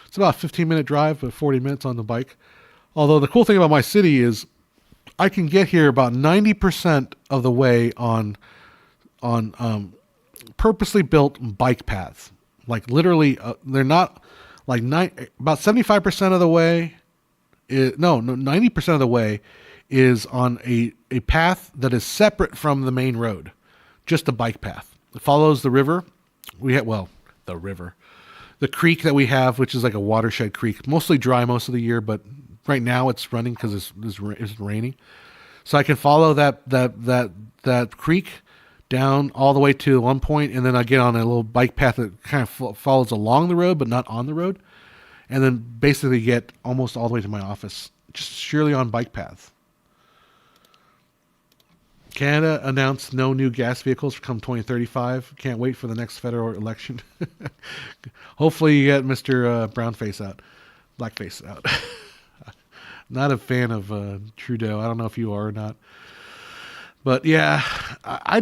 It's about a 15-minute drive, but 40 minutes on the bike. Although the cool thing about my city is I can get here about 90% of the way on purposely built bike paths. Like literally, they're not like about 75% of the way. 90% of the way is on a path that is separate from the main road, just a bike path. It follows the river. The creek that we have, which is like a watershed creek, mostly dry most of the year, but right now it's running because it's raining. So I can follow that creek down all the way to one point, and then I get on a little bike path that kind of follows along the road, but not on the road, and then basically get almost all the way to my office, just surely on bike paths. Canada announced no new gas vehicles come 2035. Can't wait for the next federal election. Hopefully you get Mr. Blackface out. Not a fan of Trudeau. I don't know if you are or not. But yeah, I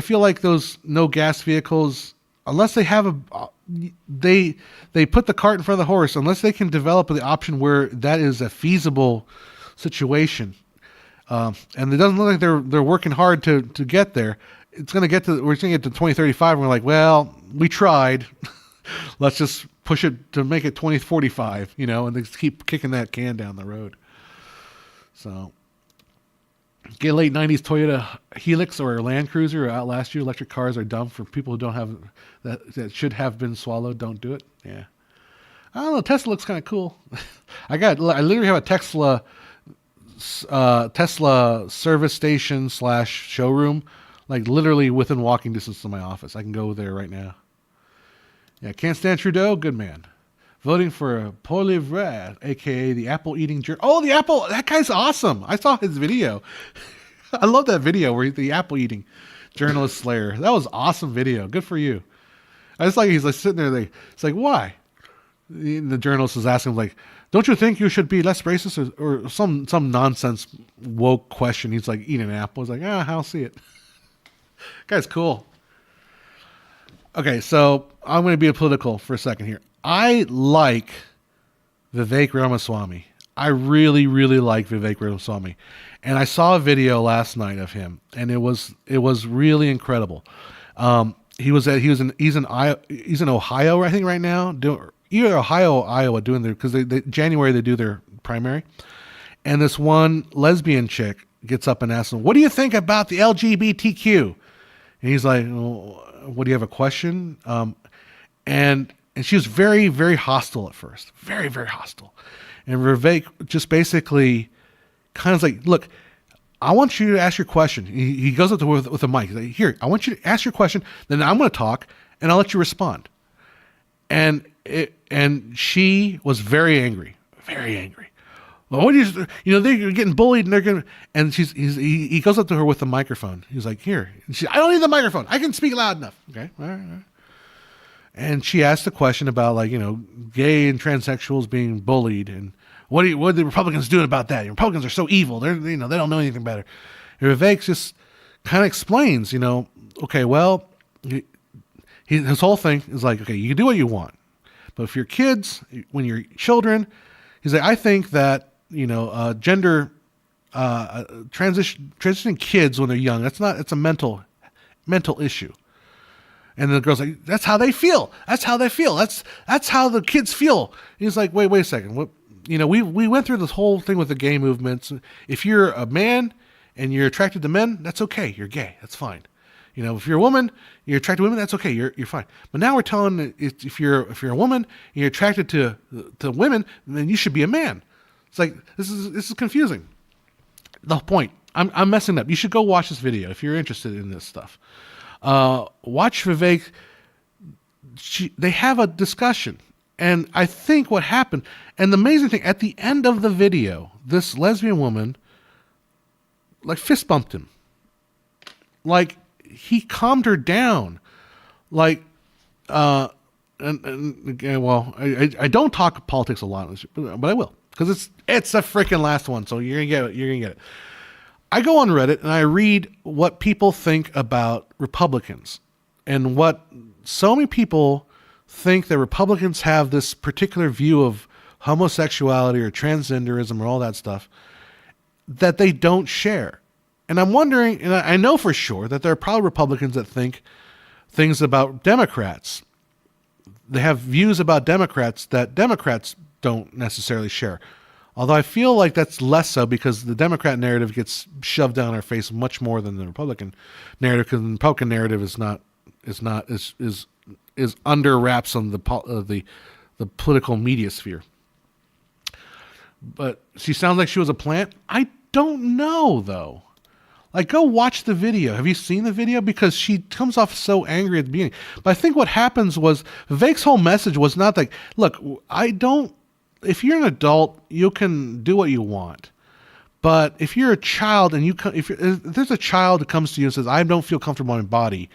feel like those no gas vehicles, unless they have they put the cart in front of the horse, unless they can develop the option where that is a feasible situation. And it doesn't look like they're working hard to get there. We're going to get to 2035 and we're like, well, we tried. Let's just push it to make it 2045, and they just keep kicking that can down the road. So get late 90s Toyota Helix or Land Cruiser outlast you. Electric cars are dumb for people who don't have that should have been swallowed. Don't do it. Yeah. I don't know. Tesla looks kind of cool. I literally have a Tesla service station / showroom, like literally within walking distance of my office. I can go there right now. Yeah, can't stand Trudeau. Good man. Voting for Poilievre, aka the apple eating jerk. Oh, the apple! That guy's awesome. I saw his video. I love that video where he's the apple eating journalist slayer. That was awesome video. Good for you. I just like he's like sitting there. It's like, why? The journalist is asking him like, don't you think you should be less racist or some nonsense woke question? He's like eating an apple. He's like, I'll see it. Guy's cool. Okay, so I'm going to be political for a second here. I like Vivek Ramaswamy. I really, really like Vivek Ramaswamy. And I saw a video last night of him, and it was really incredible. He's in Ohio, I think, right now. Either Ohio or Iowa doing their, because January they do their primary. And this one lesbian chick gets up and asks him, what do you think about the LGBTQ? And he's like, well, what, do you have a question? And she was very, very hostile at first. Very, very hostile. And Vivek just basically kind of like, look, I want you to ask your question. He goes up to her with a mic. He's like, here, I want you to ask your question. Then I'm going to talk, and I'll let you respond. And she was very angry. Very angry. Well, what do they're getting bullied, and he goes up to her with the microphone. He's like, here. I don't need the microphone. I can speak loud enough. Okay. All right. And she asked a question about gay and transsexuals being bullied, and what are the Republicans doing about that? The Republicans are so evil. They don't know anything better. And Vivek just kind of explains, okay, well, his whole thing is like, okay, you can do what you want, but if you're kids, when you're children, he's like, I think that gender transitioning kids when they're young, it's a mental issue. And the girl's like, that's how they feel. That's how the kids feel. And he's like, wait a second. What, we went through this whole thing with the gay movements. If you're a man and you're attracted to men, that's okay. You're gay. That's fine. If you're a woman, you're attracted to women, that's okay. You're fine. But now we're telling if you're a woman and you're attracted to women, then you should be a man. It's like this is confusing. The point. I'm messing up. You should go watch this video if you're interested in this stuff. Watch Vivek. They have a discussion, and I think what happened, and the amazing thing at the end of the video, this lesbian woman fist bumped him. He calmed her down. I don't talk politics a lot, but I will, because it's a freaking last one. So you're gonna get it. I go on Reddit and I read what people think about Republicans, and what so many people think that Republicans have this particular view of homosexuality or transgenderism or all that stuff that they don't share. And I'm wondering, and I know for sure that there are probably Republicans that think things about Democrats. They have views about Democrats that Democrats don't necessarily share. Although I feel like that's less so because the Democrat narrative gets shoved down our face much more than the Republican narrative, because the Republican narrative is under wraps on the political media sphere. But she sounds like she was a plant. I don't know though. Like, go watch the video. Have you seen the video? Because she comes off so angry at the beginning. But I think what happens was Vivek's whole message was not like, look, if you're an adult, you can do what you want. But if you're a child and if there's a child that comes to you and says, I don't feel comfortable in my body,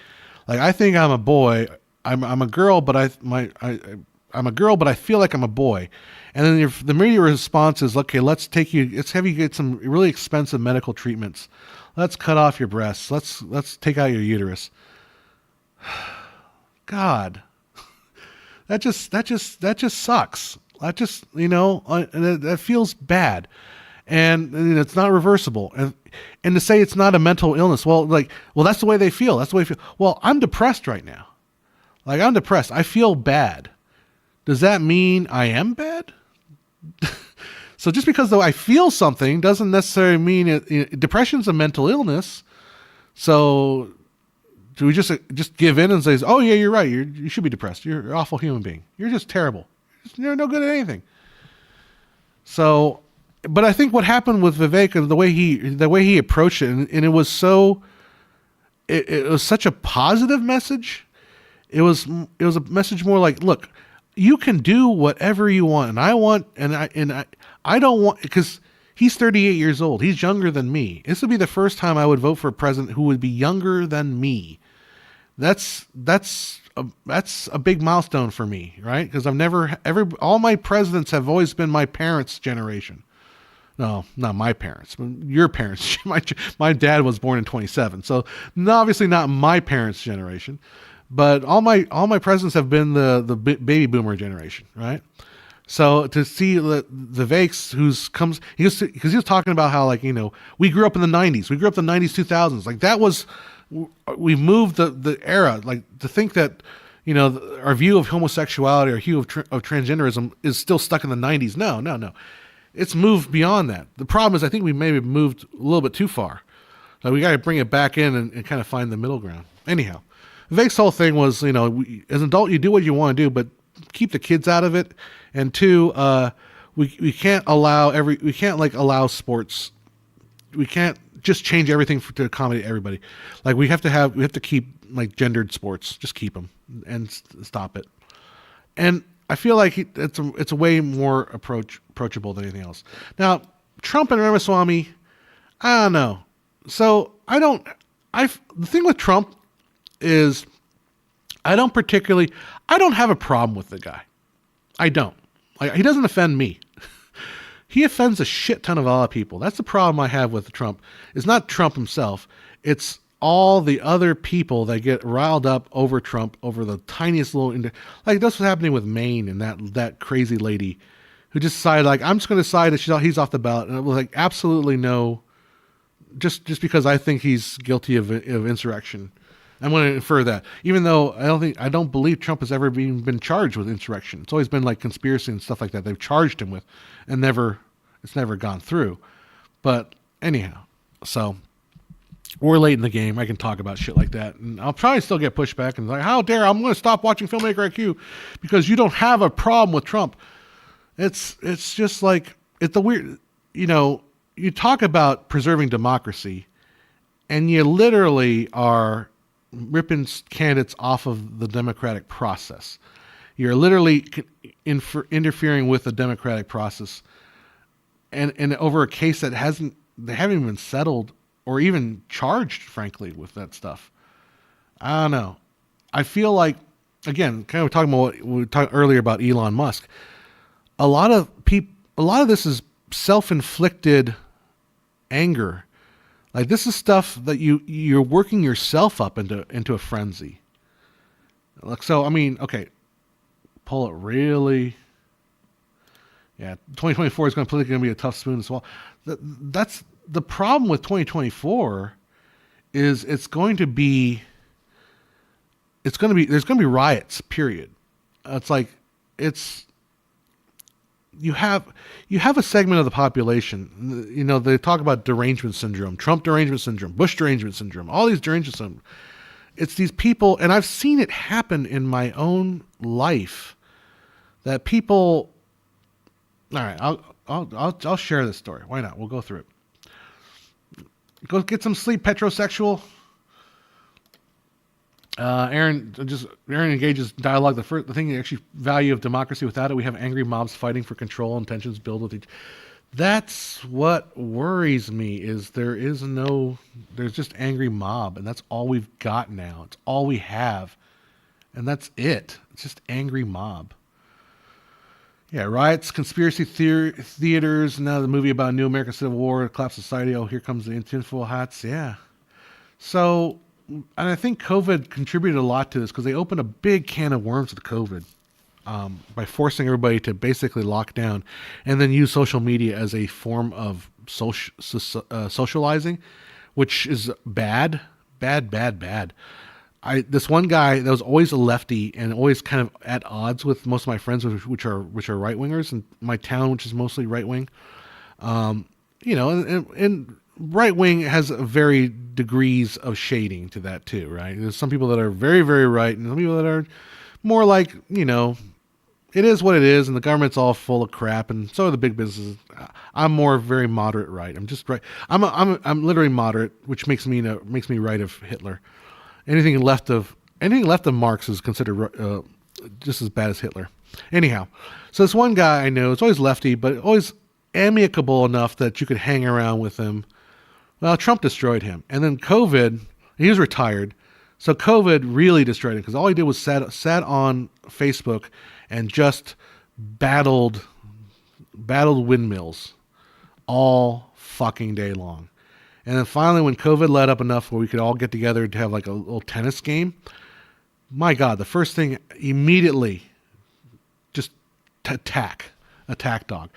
like, I think I'm a boy, I'm a girl, but I'm a girl, but I feel like I'm a boy. And then the immediate response is, okay, let's have you get some really expensive medical treatments. Let's cut off your breasts. Let's take out your uterus. God, that just sucks. That just, that feels bad, and it's not reversible. And to say it's not a mental illness, well, that's the way they feel. That's the way they feel. Well, I'm depressed right now. Like, I'm depressed. I feel bad. Does that mean I am bad? So just because though I feel something doesn't necessarily mean depression's a mental illness. So do we just give in and say, oh yeah, you're right. You should be depressed. You're an awful human being. You're just terrible. You're no good at anything. So, but I think what happened with Vivek and the way he approached it, and it was it was such a positive message. It was a message more like, look, you can do whatever you want, and I don't want, because he's 38 years old. He's younger than me. This would be the first time I would vote for a president who would be younger than me. That's a big milestone for me, right? Because all my presidents have always been my parents' generation. No, not my parents, but your parents. My dad was born in 27, so obviously not my parents' generation. But all my presidents have been the baby boomer generation, right? So to see the Vivek's because he was talking about how, like, we grew up in the 90s. We grew up in the 90s, 2000s. Like, that was, we moved the era. Like, to think that, our view of homosexuality or view of transgenderism is still stuck in the 90s. No. It's moved beyond that. The problem is I think we maybe moved a little bit too far. So we got to bring it back in and kind of find the middle ground. Anyhow. Vivek's whole thing was, as an adult, you do what you want to do, but keep the kids out of it. And two, we can't allow sports. We can't just change everything to accommodate everybody. Like, we have to keep, like, gendered sports. Just keep them and stop it. And I feel like it's a way more approachable than anything else. Now, Trump and Ramaswamy, I don't know. So the thing with Trump is I don't have a problem with the guy. I don't. Like, he doesn't offend me. He offends a shit ton of other people. That's the problem I have with Trump. It's not Trump himself. It's all the other people that get riled up over Trump over the tiniest little, like, that's what's happening with Maine and that crazy lady who just decided, like, I'm just going to decide that he's off the ballot. And it was like, absolutely no, just because I think he's guilty of insurrection. I'm going to infer that, even though I don't believe Trump has ever been charged with insurrection. It's always been like conspiracy and stuff like that they've charged him with, and it's never gone through. But anyhow, so we're late in the game. I can talk about shit like that, and I'll probably still get pushback and like, how dare I'm going to stop watching Filmmaker IQ because you don't have a problem with Trump. It's just like, it's a weird, you talk about preserving democracy, and you literally are ripping candidates off of the democratic process. You're literally interfering with the democratic process, and over a case that they haven't even settled or even charged, frankly, with that stuff. I don't know. I feel like, again, kind of talking about what we talked earlier about Elon Musk. A lot of this is self-inflicted anger. Like, this is stuff that you're working yourself up into a frenzy. Like, so, I mean, okay, pull it really, Yeah, 2024 is politically going to be a tough spoon to swallow. That's the problem with 2024 is there's going to be riots, period. It's like you have a segment of the population, they talk about derangement syndrome, Trump derangement syndrome, Bush derangement syndrome, all these derangement syndrome. It's these people, and I've seen it happen in my own life, that people. All right, I'll share this story. Why not? We'll go through it. Go get some sleep, petrosexual. Aaron engages dialogue. The thing actually value of democracy. Without it, we have angry mobs fighting for control and tensions build with each. That's what worries me. Is there's just angry mob, and that's all we've got now. It's all we have, and that's it. It's just angry mob. Yeah, riots, conspiracy theaters, now the movie about New American Civil War, collapse society. Oh, here comes the tinfoil hats. Yeah. So, and I think COVID contributed a lot to this because they opened a big can of worms with COVID by forcing everybody to basically lock down and then use social media as a form of socializing, which is bad. This one guy that was always a lefty and always kind of at odds with most of my friends, which are right wingers, and my town, which is mostly right wing. And right wing has very degrees of shading to that too, right? There's some people that are very, very right, and some people that are more like, it is what it is, and the government's all full of crap, and so are the big businesses. I'm more very moderate right. I'm just right. I'm literally moderate, which makes me right of Hitler. Anything left of Marx is considered just as bad as Hitler. Anyhow, so this one guy I know is always lefty, but always amicable enough that you could hang around with him. Well, Trump destroyed him, and then COVID. He was retired, so COVID really destroyed him because all he did was sat on Facebook and just battled windmills all fucking day long. And then finally, when COVID let up enough where we could all get together to have like a little tennis game, my God, the first thing immediately, just attack dog.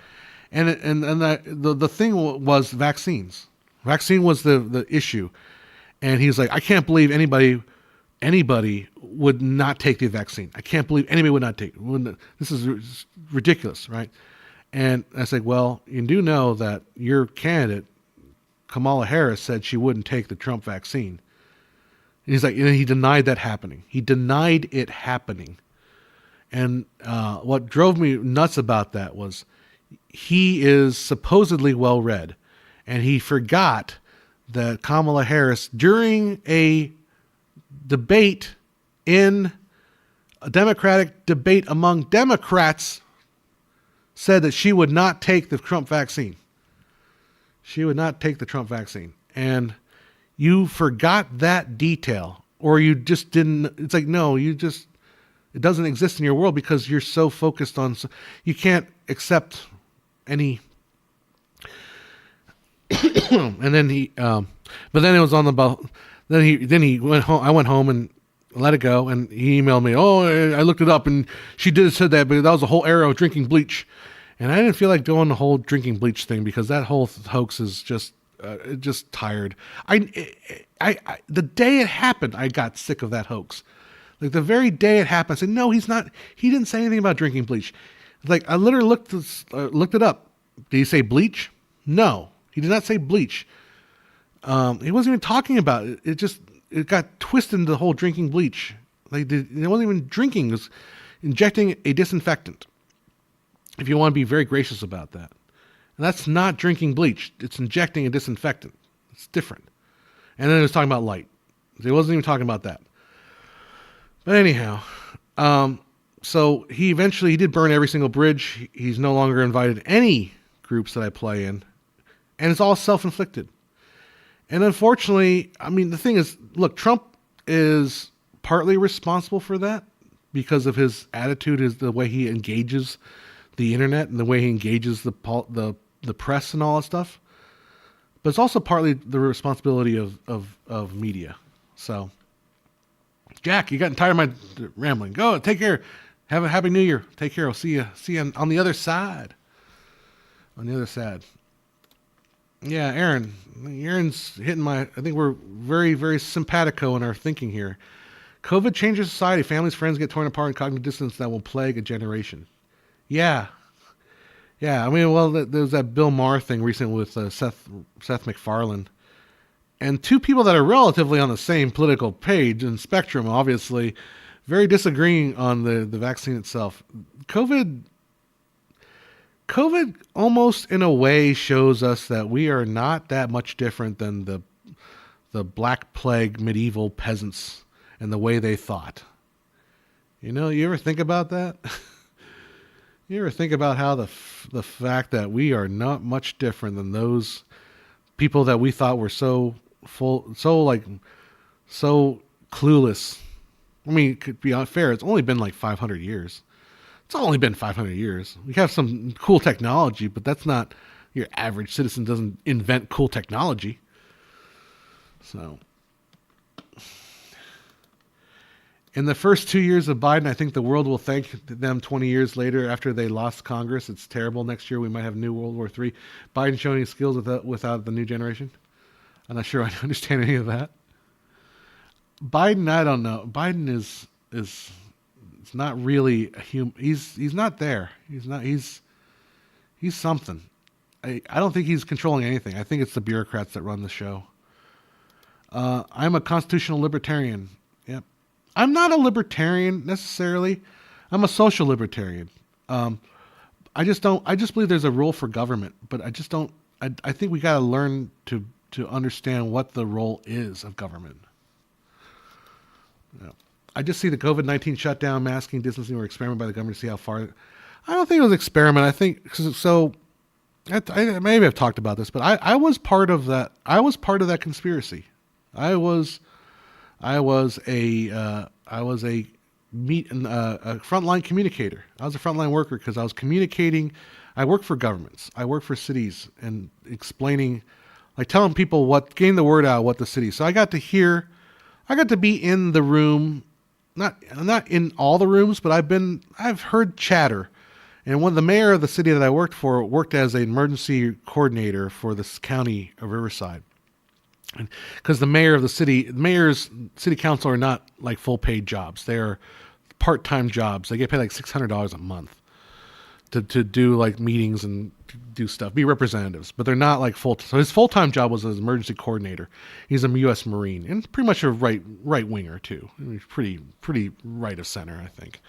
And the thing was vaccines. Vaccine was the issue. And he's like, I can't believe anybody would not take the vaccine. I can't believe anybody would not take it. This is ridiculous, right? And I said, well, you do know that your candidate, Kamala Harris, said she wouldn't take the Trump vaccine. And he's like, he denied that happening. He denied it happening. And what drove me nuts about that was he is supposedly well-read. And he forgot that Kamala Harris, during a debate in a Democratic debate among Democrats, said that she would not take the Trump vaccine. She would not take the Trump vaccine. And you forgot that detail, or you just didn't. It's like, no, it doesn't exist in your world because you're so focused on, you can't accept any. And then but then it was on the, then he went home. I went home and let it go. And he emailed me, I looked it up and she said that, but that was a whole era of drinking bleach. And I didn't feel like doing the whole drinking bleach thing because that whole hoax is just tired. The day it happened, I got sick of that hoax. Like the very day it happened, I said, no, he didn't say anything about drinking bleach. Like I literally looked it up. Did he say bleach? No, he did not say bleach. He wasn't even talking about it. It got twisted into the whole drinking bleach. It wasn't even drinking. It was injecting a disinfectant. If you want to be very gracious about that. And that's not drinking bleach. It's injecting a disinfectant. It's different. And then it was talking about light. It wasn't even talking about that. But anyhow, so he did burn every single bridge. He's no longer invited any groups that I play in. And it's all self-inflicted. And unfortunately, I mean, the thing is, look, Trump is partly responsible for that because of his attitude, is the way he engages the internet and the way he engages the press and all that stuff. But it's also partly the responsibility of media. So, Jack, you gotten tired of my rambling. Go, take care. Have a happy new year. Take care. I'll see you on the other side. On the other side. Yeah, Aaron. Aaron's hitting my. I think we're very, very simpatico in our thinking here. COVID changes society. Families, friends get torn apart in cognitive dissonance that will plague a generation. Yeah. Yeah. I mean, well, there was that Bill Maher thing recently with Seth MacFarlane. And two people that are relatively on the same political page and spectrum, obviously, very disagreeing on the vaccine itself. COVID almost in a way shows us that we are not that much different than the Black Plague medieval peasants and the way they thought. You know, you ever think about that? You ever think about how the fact that we are not much different than those people that we thought were so clueless? I mean, to be unfair, it's only been like 500 years. It's only been 500 years. We have some cool technology, but that's not, your average citizen doesn't invent cool technology. So, in the first 2 years of Biden, I think the world will thank them 20 years later after they lost Congress. It's terrible. Next year we might have new World War III. Biden showing his skills without the new generation. I'm not sure I understand any of that. Biden, I don't know. Biden is it's not really a human. He's not there. He's something. I don't think he's controlling anything. I think it's the bureaucrats that run the show. I'm a constitutional libertarian. Yep. I'm not a libertarian necessarily. I'm a social libertarian. I just believe there's a role for government, but I just don't. I think we got to learn to understand what the role is of government. Yeah. I just see the COVID-19 shutdown, masking, distancing, or experiment by the government to see how far. I don't think it was an experiment. I think so. Maybe I've talked about this, but I was part of that. I was part of that conspiracy. I was a frontline communicator. I was a frontline worker because I was communicating. I worked for governments. I worked for cities and explaining, like telling people getting the word out what the city. So I got to be in the room, not in all the rooms, but I've heard chatter. And the mayor of the city that I worked for worked as an emergency coordinator for this county of Riverside. Because the mayor's city council are not like full paid jobs. They're part-time jobs. They get paid like $600 a month to do like meetings and do stuff, be representatives, but they're not like full. So his full-time job was as emergency coordinator. He's a U.S. Marine and pretty much a right winger too. I mean, pretty right of center, I think.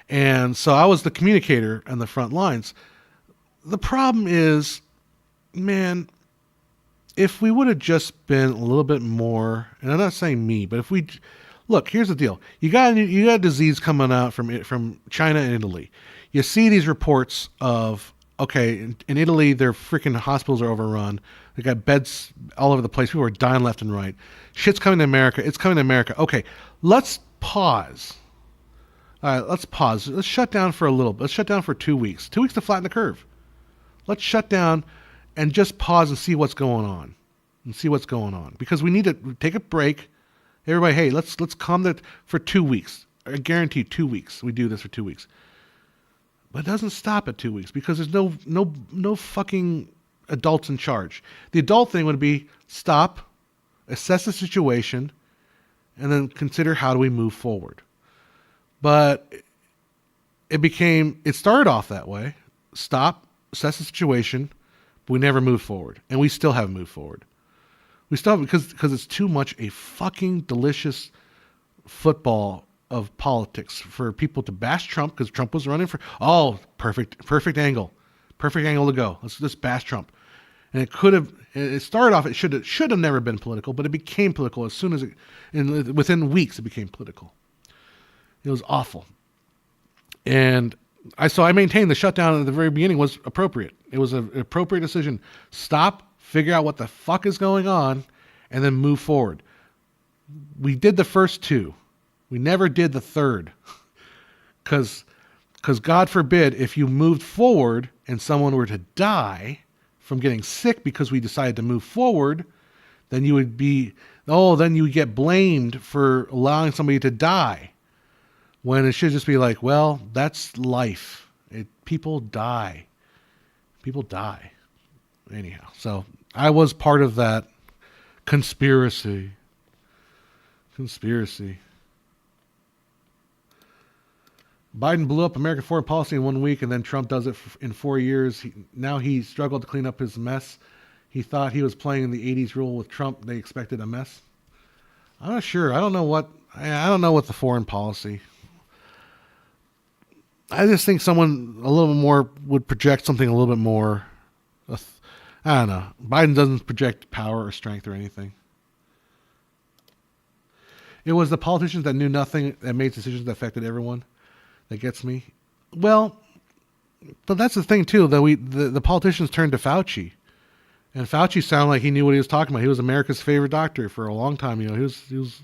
And so I was the communicator on the front lines. The problem is, man, if we would have just been a little bit more, and I'm not saying me, but if we look, here's the deal: you got a disease coming out from China and Italy. You see these reports of, okay, in Italy, their freaking hospitals are overrun. They got beds all over the place. People are dying left and right. Shit's coming to America. It's coming to America. Okay, let's pause. All right, let's pause. Let's shut down for a little bit. Let's shut down for 2 weeks. 2 weeks to flatten the curve. Let's shut down and just pause and see what's going on. Because we need to take a break. Everybody, hey, let's calm that for 2 weeks. I guarantee 2 weeks. We do this for 2 weeks. But it doesn't stop at 2 weeks because there's no fucking adults in charge. The adult thing would be stop, assess the situation, and then consider how do we move forward. But it started off that way. Stop, assess the situation, but we never moved forward. And we still haven't moved forward. We still haven't because it's too much a fucking delicious football of politics for people to bash Trump because Trump was running for, perfect angle to go. Let's just bash Trump. And it started off, it should have never been political, but it became political as soon as within weeks it became political. It was awful. And I maintained the shutdown at the very beginning was appropriate. It was an appropriate decision. Stop, figure out what the fuck is going on, and then move forward. We did the first two. We never did the third. Because God forbid, if you moved forward and someone were to die from getting sick because we decided to move forward, then you would get blamed for allowing somebody to die. When it should just be like, well, that's life. People die. People die. Anyhow, so I was part of that conspiracy. Biden blew up American foreign policy in 1 week, and then Trump does it in 4 years. Now he struggled to clean up his mess. He thought he was playing in the 80s rule with Trump. They expected a mess. I'm not sure. I don't know what the foreign policy. I just think someone a little more would project something a little bit more. I don't know. Biden doesn't project power or strength or anything. It was the politicians that knew nothing that made decisions that affected everyone that gets me. Well, but that's the thing too, that the politicians turned to Fauci. And Fauci sounded like he knew what he was talking about. He was America's favorite doctor for a long time. He was.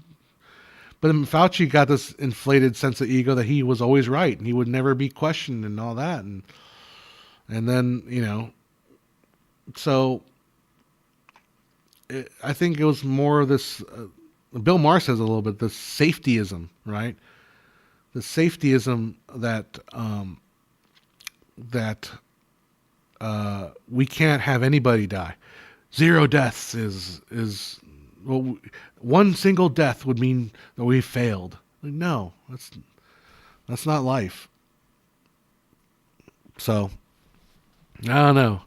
But Fauci got this inflated sense of ego that he was always right and he would never be questioned and all that. And then so I think it was more of this. Bill Maher says a little bit the safetyism, right? The safetyism that we can't have anybody die. 0 deaths is well, one single death would mean that we failed. Like, no, that's not life. So I don't know.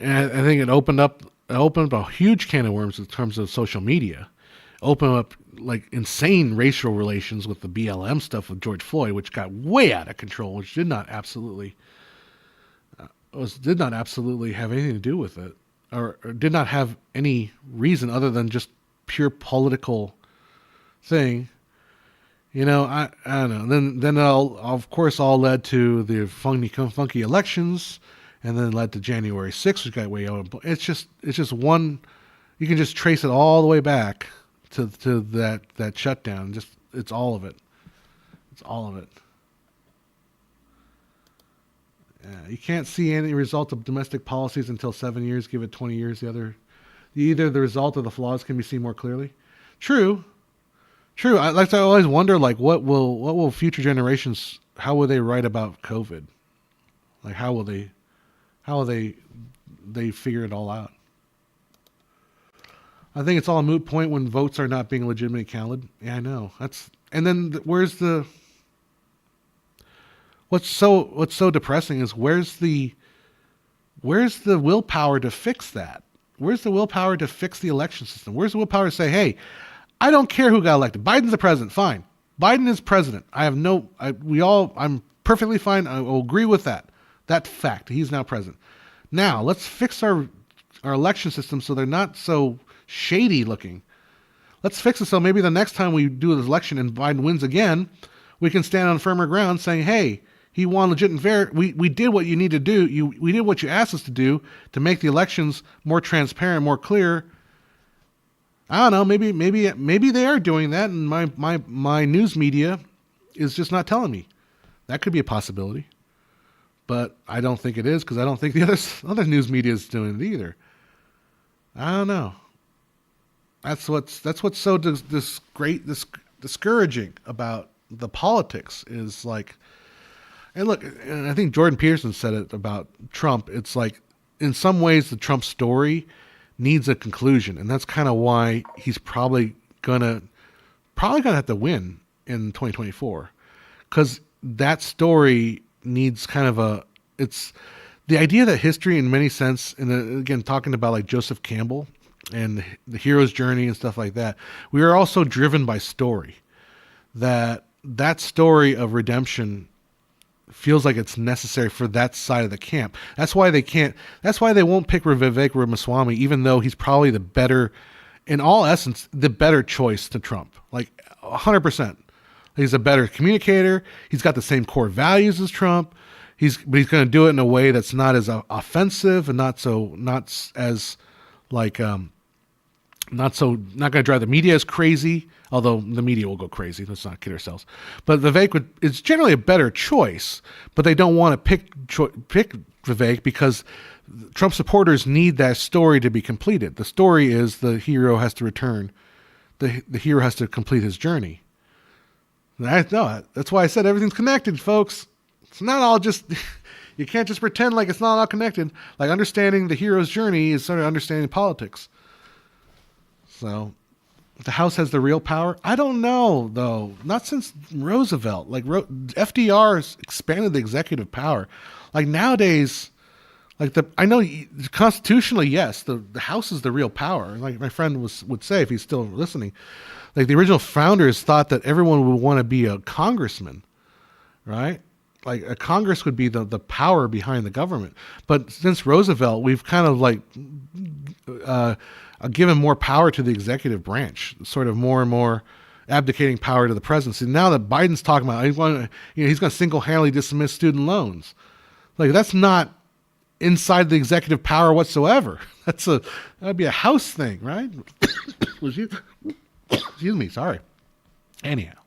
And I think it opened up a huge can of worms in terms of social media. Opened up like insane racial relations with the BLM stuff with George Floyd, which got way out of control, which did not absolutely have anything to do with it, or did not have any reason other than just pure political thing. I don't know. Then of course all led to the funky elections, and then led to January 6th, which got way out. It's just one. You can just trace it all the way back to that shutdown. Just it's all of it. It's all of it. Yeah, you can't see any result of domestic policies until 7 years. Give it 20 years. Either the result or the flaws can be seen more clearly. True. I always wonder, like, what will future generations? How will they write about COVID? Like, how will they figure it all out? I think it's all a moot point when votes are not being legitimately counted. Yeah, I know. And then where's the? What's so depressing is where's the willpower to fix that? Where's the willpower to fix the election system? Where's the willpower to say, hey, I don't care who got elected. Biden's the president. Fine. Biden is president. I'm perfectly fine. I will agree with that. That fact. He's now president. Now let's fix our election system so they're not so shady looking. Let's fix it so maybe the next time we do this election and Biden wins again, we can stand on firmer ground saying, hey, he won legit and fair. We did what you need to do. We did what you asked us to do to make the elections more transparent, more clear. I don't know. Maybe they are doing that, and my news media is just not telling me. That could be a possibility, but I don't think it is because I don't think the other news media is doing it either. I don't know. That's what's so discouraging about the politics is like. And look, and I think Jordan Peterson said it about Trump. It's like, in some ways, the Trump story needs a conclusion, and that's kind of why he's probably gonna have to win in 2024, because that story needs kind of it's the idea that history, in many sense, and again talking about like Joseph Campbell and the hero's journey and stuff like that, we are also driven by story. That story of redemption feels like it's necessary for that side of the camp. That's why they won't pick Vivek Ramaswamy, even though he's probably the better, in all essence, the better choice to Trump. Like 100%. He's a better communicator. He's got the same core values as Trump. But he's going to do it in a way that's not as offensive and not going to drive the media as crazy. Although the media will go crazy, let's not kid ourselves. But Vivek is generally a better choice, but they don't want to pick Vivek because Trump supporters need that story to be completed. The story is the hero has to return. The hero has to complete his journey. That's why I said everything's connected, folks. It's not all just, You can't just pretend like it's not all connected. Like understanding the hero's journey is sort of understanding politics. So the House has the real power. I don't know though. Not since Roosevelt. Like FDR expanded the executive power. Like nowadays, like I know constitutionally, yes, the House is the real power. Like my friend would say if he's still listening, like the original founders thought that everyone would want to be a congressman, right? Like a Congress would be the power behind the government. But since Roosevelt, we've kind of like given more power to the executive branch, sort of more and more abdicating power to the presidency. Now that Biden's talking about, he's going to single-handedly dismiss student loans. Like that's not inside the executive power whatsoever. That'd be a House thing, right? Excuse me, sorry. Anyhow.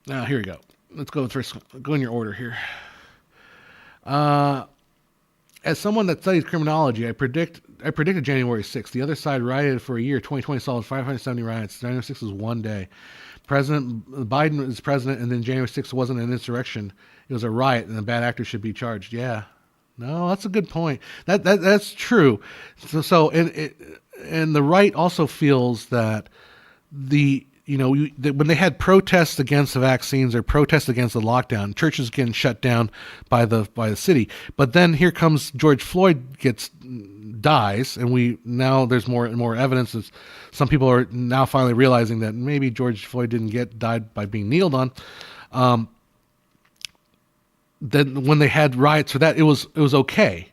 Now, here we go. Let's go first. Go in your order here. As someone that studies criminology, I predicted January 6th. The other side rioted for a year. 2020 saw 570 riots. January 6th was one day. President Biden was president, and then January 6th wasn't an insurrection. It was a riot, and the bad actors should be charged. Yeah. No, that's a good point. That's true. And the right also feels that when they had protests against the vaccines or protests against the lockdown, churches getting shut down by the city. But then here comes George Floyd dies, and now there's more and more evidence. Some people are now finally realizing that maybe George Floyd died by being kneeled on. Then when they had riots for that, it was okay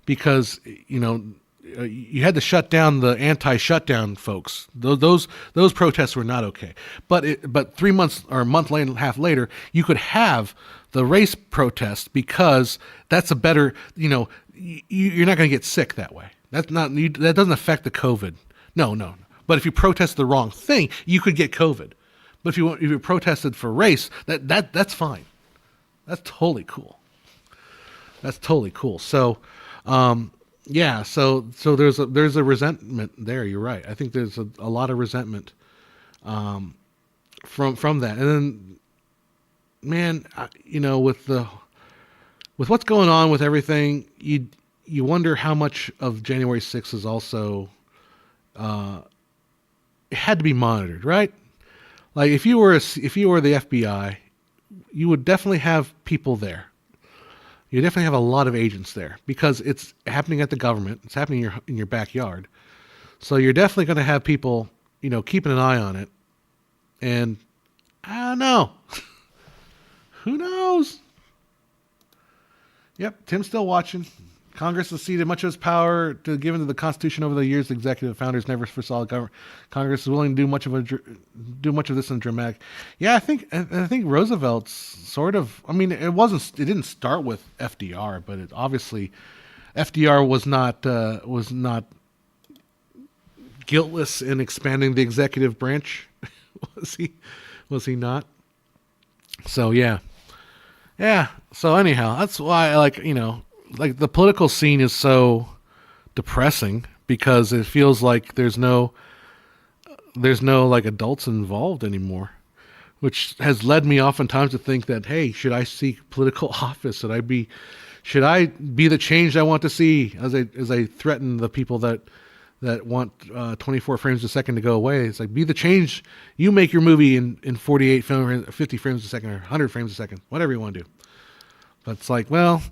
because you had to shut down the anti-shutdown folks. Those protests were not okay. But 3 months or a month and a half later, you could have the race protest because that's a better. You're not going to get sick that way. That doesn't affect the COVID. No. But if you protest the wrong thing, you could get COVID. But if you protested for race, that's fine. That's totally cool. So. Yeah, so there's a resentment there. You're right. I think there's a lot of resentment from that. And then, man, with what's going on with everything, you wonder how much of January 6th is also it had to be monitored, right? Like if you were the FBI, you would definitely have people there. You definitely have a lot of agents there because it's happening at the government. It's happening in your backyard. So you're definitely going to have people, keeping an eye on it. And I don't know. Who knows? Yep, Tim's still watching. Congress has ceded much of its power given to the Constitution over the years. The executive founders never foresaw the government. Congress is willing to do much of this in dramatic. Yeah, I think Roosevelt's sort of. I mean, it didn't start with FDR, but it obviously FDR was not guiltless in expanding the executive branch. Was he not? So yeah. So anyhow, that's why like the political scene is so depressing because it feels like there's no like adults involved anymore, which has led me oftentimes to think that, hey, should I seek political office? Should I be the change I want to see as I threaten the people that want 24 frames a second to go away? It's like, be the change. You make your movie in 48 50 frames a second or 100 frames a second, whatever you want to do. But it's like, well,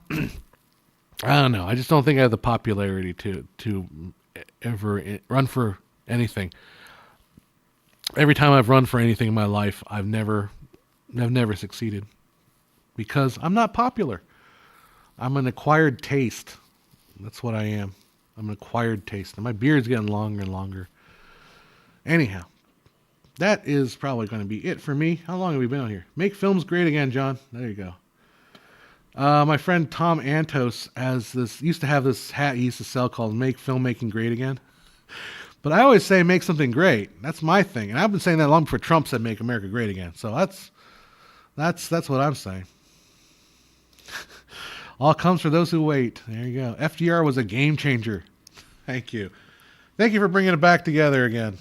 I don't know. I just don't think I have the popularity to ever run for anything. Every time I've run for anything in my life, I've never succeeded because I'm not popular. I'm an acquired taste. That's what I am. I'm an acquired taste. And my beard's getting longer and longer. Anyhow, that is probably going to be it for me. How long have we been on here? Make films great again, John. There you go. My friend Tom Antos used to have this hat he used to sell called Make Filmmaking Great Again. But I always say make something great. That's my thing. And I've been saying that long before Trump said make America great again. So that's what I'm saying. All comes for those who wait. There you go. FDR was a game changer. Thank you. Thank you for bringing it back together again.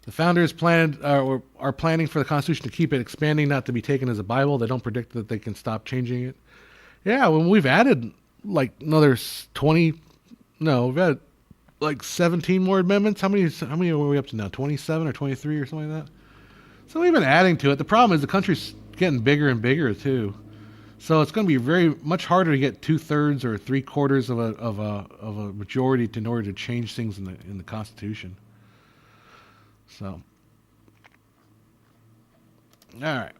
The founders planned or are planning for the Constitution to keep it expanding, not to be taken as a Bible. They don't predict that they can stop changing it. Yeah, when we've added like another 20, no, we've had like 17 more amendments. How many are we up to now? 27 or 23 or something like that? So we've been adding to it. The problem is the country's getting bigger and bigger too. So it's going to be very much harder to get 2/3 or 3/4 of a majority in order to change things in the Constitution. So, all right.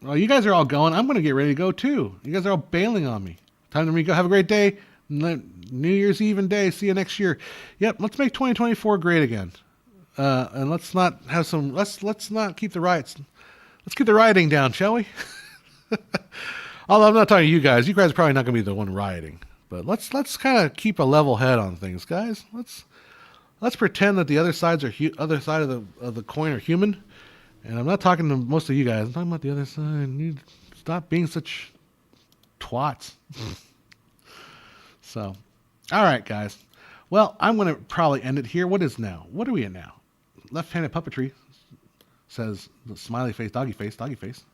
Well, you guys are all going. I'm going to get ready to go too. You guys are all bailing on me. Time to go. Have a great day. New Year's Eve and day. See you next year. Yep. Let's make 2024 great again. And let's not have some. Let's not keep the riots. Let's keep the rioting down, shall we? Although I'm not talking to you guys. You guys are probably not going to be the one rioting. But let's kind of keep a level head on things, guys. Let's pretend that the other side of the coin are human. And I'm not talking to most of you guys. I'm talking about the other side. You stop being such twats. So, all right, guys. Well, I'm going to probably end it here. What are we at now? Left-handed puppetry says the smiley face, doggy face, doggy face.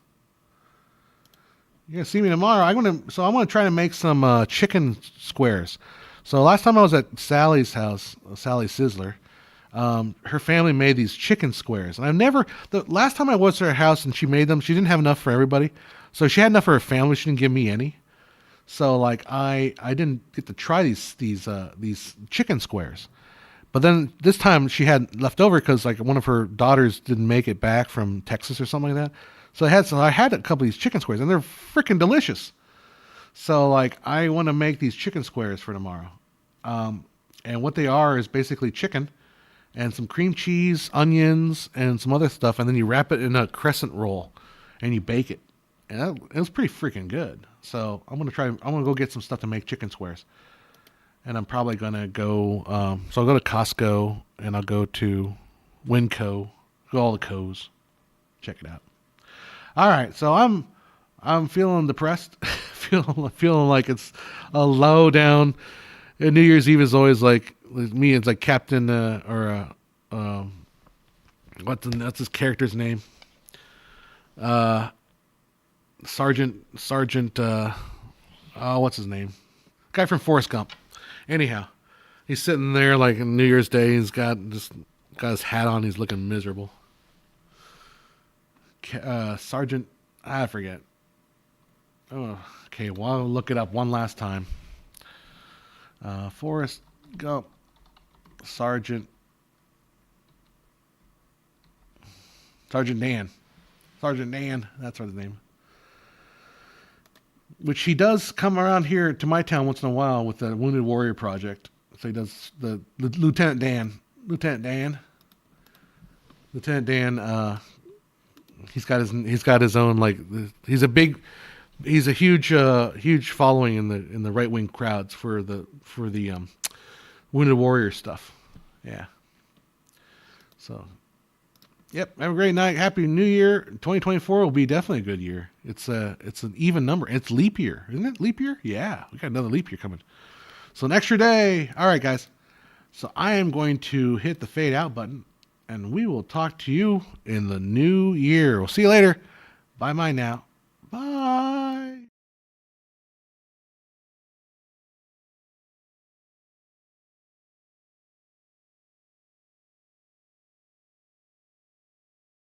You're going to see me tomorrow. I'm going to try to make some chicken squares. So last time I was at Sally's house, Sally Sizzler, her family made these chicken squares. And the last time I was to her house and she made them, she didn't have enough for everybody. So she had enough for her family. She didn't give me any. So like I didn't get to try these chicken squares. But then this time she had left over because like one of her daughters didn't make it back from Texas or something like that. So I had a couple of these chicken squares and they're freaking delicious. So like I want to make these chicken squares for tomorrow. And what they are is basically chicken and some cream cheese, onions, and some other stuff. And then you wrap it in a crescent roll and you bake it. And it was pretty freaking good. So I'm going to go get some stuff to make chicken squares. And I'm probably going to go, so I'll go to Costco and I'll go to Winco, go all the Co's, check it out. All right. So I'm feeling depressed, feeling like it's a low down. And New Year's Eve is always like me. It's like Captain what's his character's name? Sergeant. What's his name? Guy from Forrest Gump. Anyhow, he's sitting there like on New Year's Day. He's got his hat on. He's looking miserable. Sergeant, I forget. Oh, okay. Well, I'll look it up one last time. Forrest Gump, Sergeant Dan. That's what his name. Which he does come around here to my town once in a while with the Wounded Warrior Project. So he does the Lieutenant Dan. He's got his own like he's a huge following in the right wing crowds for the Wounded Warrior stuff. Yeah. So, yep. Have a great night. Happy New Year. 2024 will be definitely a good year. It's an even number. It's leap year, isn't it? Leap year? Yeah, we got another leap year coming. So an extra day. All right, guys. So I am going to hit the fade out button, and we will talk to you in the new year. We'll see you later. Bye now.